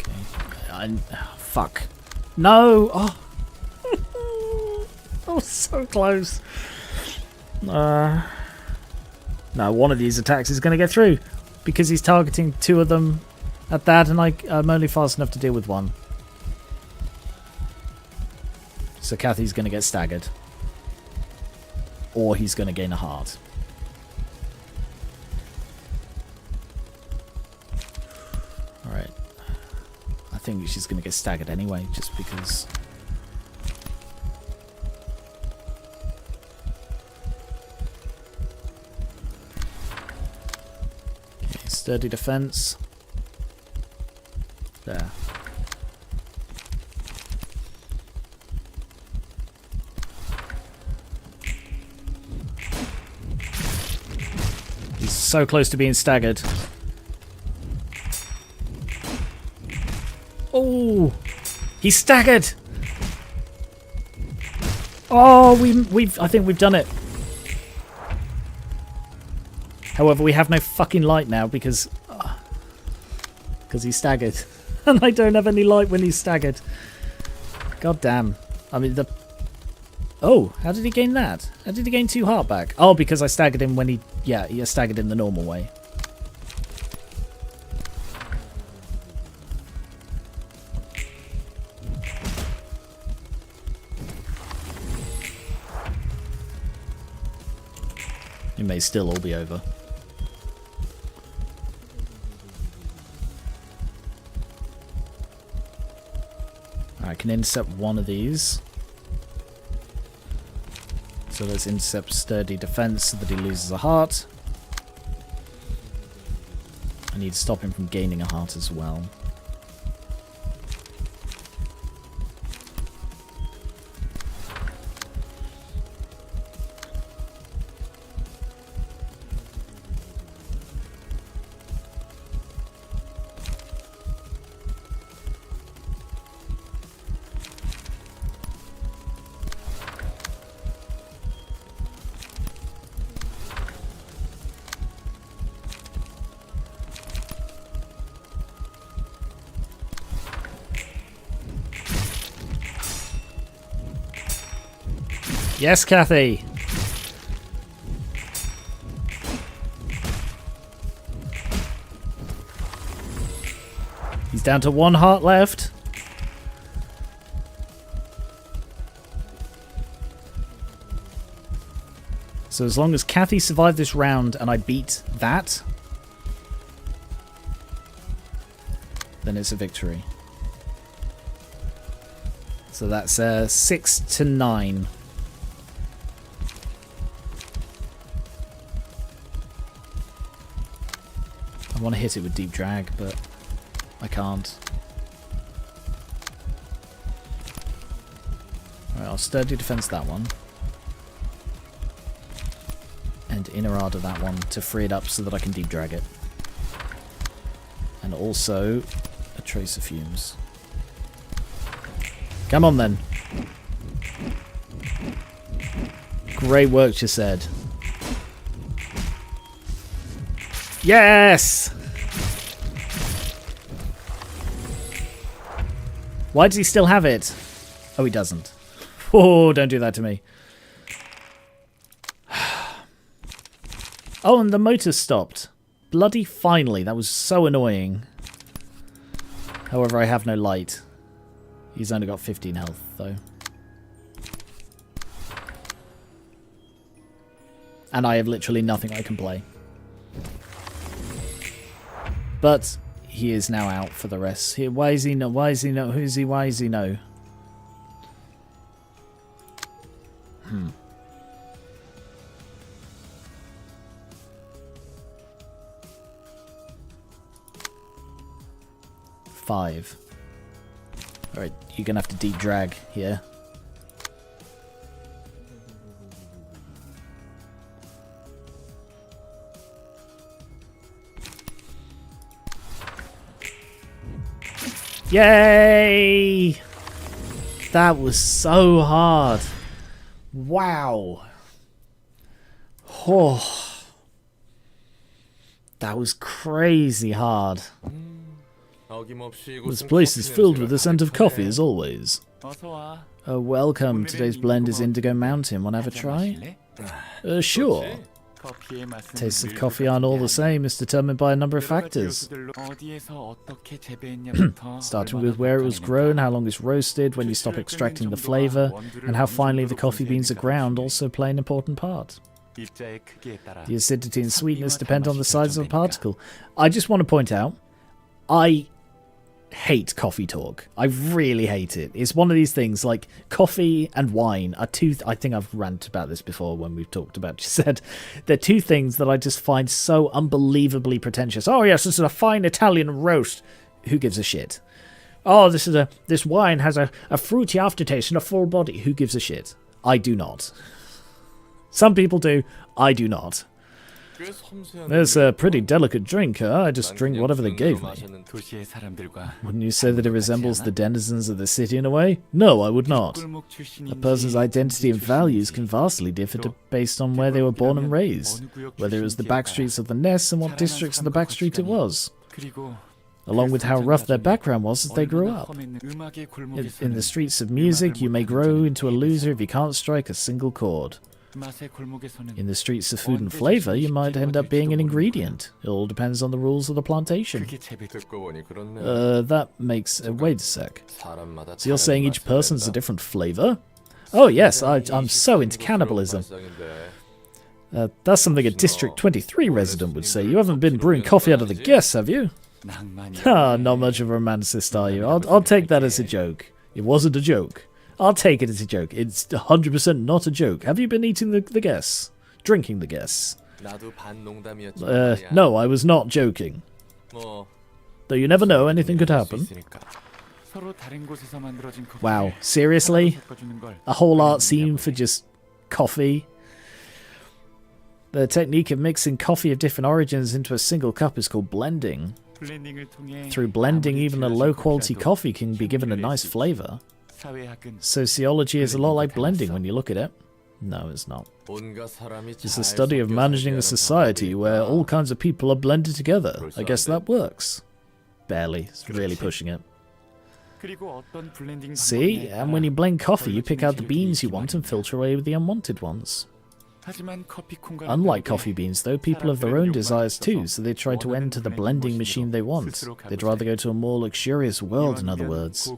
Okay. Fuck. No! Oh! I was so close. No, one of these attacks is going to get through because he's targeting 2 of them at that, and I'm only fast enough to deal with 1. So Kathy's going to get staggered, or he's going to gain a heart. All right, I think she's going to get staggered anyway, just because. Sturdy defense. There. He's so close to being staggered. Oh, he's staggered. Oh, I think we've done it. However, we have no fucking light now because he's staggered. And I don't have any light when he's staggered. God damn. I mean, Oh, how did he gain that? How did he gain 2 heart back? Oh, because I staggered him when he staggered in the normal way. It may still all be over. I can intercept one of these. So let's intercept sturdy defense so that he loses a heart. I need to stop him from gaining a heart as well. Yes, Kathy. He's down to 1 heart left. So as long as Kathy survived this round and I beat that, then it's a victory. So that's 6 to 9. I want to hit it with deep drag, but I can't. Alright, I'll sturdy defense that one. And inner ardor that one to free it up so that I can deep drag it. And also a trace of fumes. Come on then. Great work, she said. Yes! Why does he still have it? Oh, he doesn't. Oh, don't do that to me. Oh, and the motor stopped. Bloody finally. That was so annoying. However, I have no light. He's only got 15 health, though. And I have literally nothing I can play. But he is now out for the rest. Why is he no? Why is he no? Who's he? Why is he no? Hmm. Five. Alright, you're gonna have to deep drag here. Yay! That was so hard. Wow. Oh. That was crazy hard. This place is filled with the scent of coffee as always. Oh, welcome. Today's blend is Indigo Mountain. Want to have a try? Sure. Tastes of coffee aren't all the same. It's determined by a number of factors. Starting with where it was grown, how long it's roasted, when you stop extracting the flavour, and how finely the coffee beans are ground also play an important part. The acidity and sweetness depend on the size of a particle. I just want to point out, I hate coffee talk. I really hate it. It's one of these things, like coffee and wine are two... I think I've ranted about this before when we've talked about... She said they're two things that I just find so unbelievably pretentious. Oh yes, this is a fine Italian roast. Who gives a shit? Oh, this wine has a fruity aftertaste and a full body. Who gives a shit? I do not. Some people do. I do not. There's a pretty delicate drink, huh? I just drink whatever they gave me. Wouldn't you say that it resembles the denizens of the city in a way? No, I would not. A person's identity and values can vastly differ based on where they were born and raised, whether it was the back streets of the Ness and what districts of the back street it was, along with how rough their background was as they grew up. In the streets of music, you may grow into a loser if you can't strike a single chord. In the streets of food and flavour, you might end up being an ingredient. It all depends on the rules of the plantation. That makes... wait a sec. So you're saying each person's a different flavour? Oh yes, I'm so into cannibalism. That's something a District 23 resident would say. You haven't been brewing coffee out of the guess, have you? Ah, not much of a romancist, are you? I'll take that as a joke. It wasn't a joke. I'll take it as a joke. It's 100% not a joke. Have you been eating the guess? Drinking the guess? No, I was not joking. Though you never know, anything could happen. Wow, seriously? A whole art scene for just coffee? The technique of mixing coffee of different origins into a single cup is called blending. Through blending, even a low-quality coffee can be given a nice flavour. Sociology is a lot like blending when you look at it. No, it's not. It's the study of managing a society where all kinds of people are blended together. I guess that works. Barely. It's really pushing it. See? And when you blend coffee, you pick out the beans you want and filter away the unwanted ones. Unlike coffee beans, though, people have their own desires too, so they try to enter the blending machine they want. They'd rather go to a more luxurious world, in other words.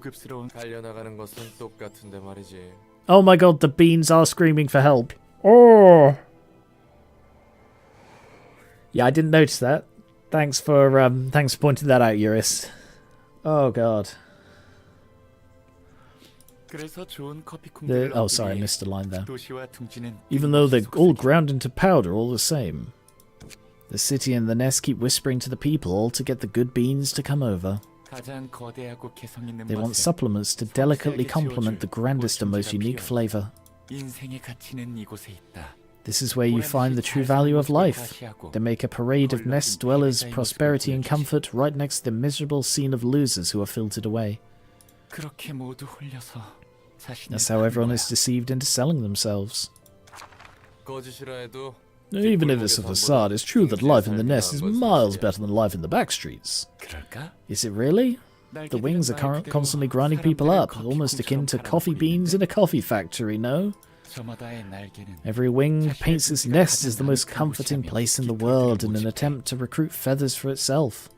Oh my god, the beans are screaming for help. Oh! Yeah, I didn't notice that. Thanks for pointing that out, Eurus. Oh god. Oh, sorry, I missed a line there. Even though they're all ground into powder all the same. The city and the nest keep whispering to the people all to get the good beans to come over. They want supplements to delicately complement the grandest and most unique flavor. This is where you find the true value of life. They make a parade of nest dwellers, prosperity and comfort right next to the miserable scene of losers who are filtered away. That's how everyone is deceived into selling themselves. Even if it's a facade, it's true that life in the nest is miles better than life in the back streets. Is it really? The wings are constantly grinding people up, almost akin to coffee beans in a coffee factory, no? Every wing paints its nest as the most comforting place in the world in an attempt to recruit feathers for itself.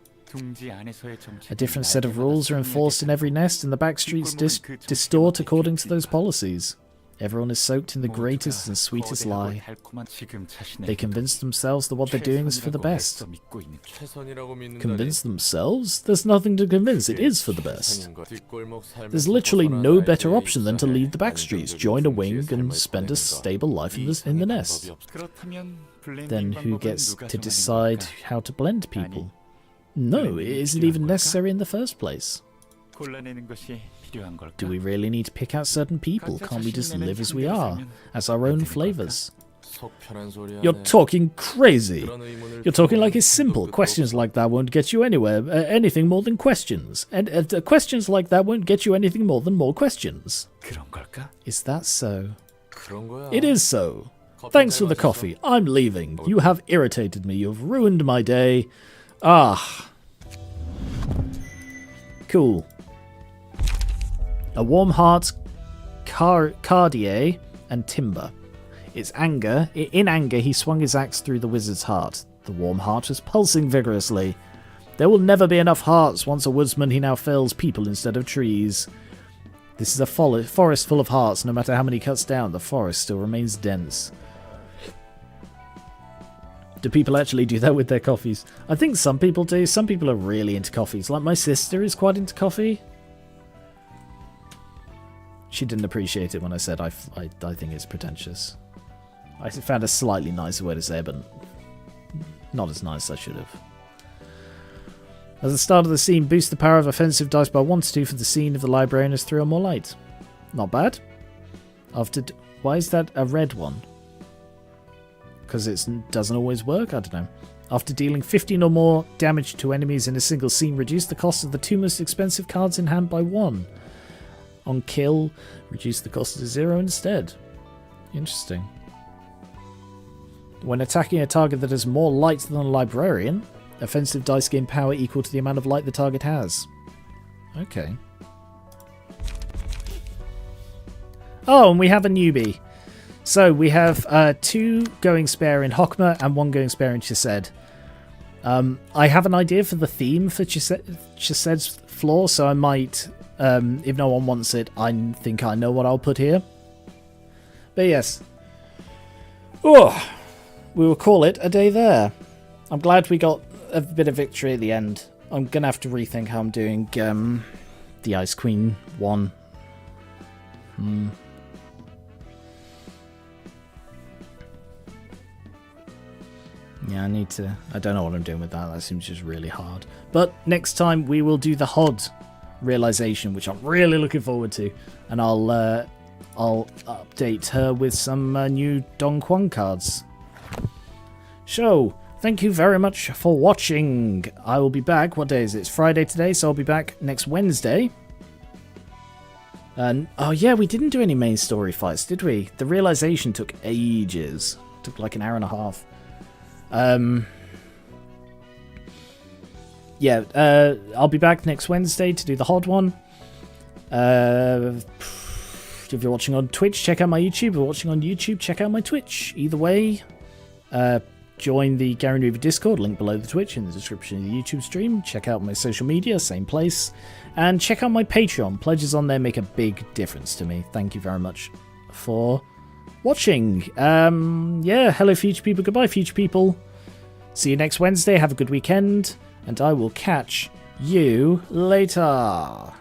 A different set of rules are enforced in every nest, and the back streets distort according to those policies. Everyone is soaked in the greatest and sweetest lie. They convince themselves that what they're doing is for the best. Convince themselves? There's nothing to convince, it is for the best. There's literally no better option than to leave the back streets, join a wing, and spend a stable life in the nest. Then who gets to decide how to blend people? No, it isn't even necessary in the first place. Do we really need to pick out certain people? Can't we just live as we are, as our own flavors? You're talking crazy. You're talking like it's simple. Questions like that won't get you anywhere, anything more than questions. And questions like that won't get you anything more than more questions. Is that so? It is so. Thanks for the coffee. I'm leaving. You have irritated me. You've ruined my day. Ah. Cool. A warm heart, Cardier, and timber. It's anger. In anger, he swung his axe through the wizard's heart. The warm heart was pulsing vigorously. There will never be enough hearts. Once a woodsman, he now fells people instead of trees. This is a forest full of hearts. No matter how many he cuts down, the forest still remains dense. Do people actually do that with their coffees? I think some people do. Some people are really into coffees. Like my sister is quite into coffee. She didn't appreciate it when I said I think it's pretentious. I found a slightly nicer way to say it, but not as nice as I should have. At the start of the scene, boost the power of offensive dice by 1 to 2 for the scene if the librarian has 3 or more light. Not bad. Why is that a red one? Because it doesn't always work? I don't know. After dealing 15 or more damage to enemies in a single scene, reduce the cost of the 2 most expensive cards in hand by 1. On kill, reduce the cost to 0 instead. Interesting. When attacking a target that has more light than a librarian, offensive dice gain power equal to the amount of light the target has. Okay. Oh, and we have a newbie. So we have 2 going spare in Hockma and 1 going spare in Chesed. I have an idea for the theme for Chesed's floor, so I might... if no one wants it, I think I know what I'll put here. But yes. Oh, we will call it a day there. I'm glad we got a bit of victory at the end. I'm going to have to rethink how I'm doing the Ice Queen one. Yeah, I need to... I don't know what I'm doing with that. That seems just really hard. But next time we will do the HOD realization, which I'm really looking forward to, and I'll update her with some new Dong Quang cards. So, thank you very much for watching. I will be back. What day is it? It's Friday today, so I'll be back next Wednesday. And oh yeah, we didn't do any main story fights, did we? The realization took ages. It took like an hour and a half. Yeah, I'll be back next Wednesday to do the HOD one. If you're watching on Twitch, check out my YouTube. If you're watching on YouTube, check out my Twitch. Either way, join the Gary Newby Discord, link below the Twitch in the description of the YouTube stream. Check out my social media, same place. And check out my Patreon. Pledges on there make a big difference to me. Thank you very much for watching. Yeah, hello future people, goodbye future people. See you next Wednesday, have a good weekend, and I will catch you later.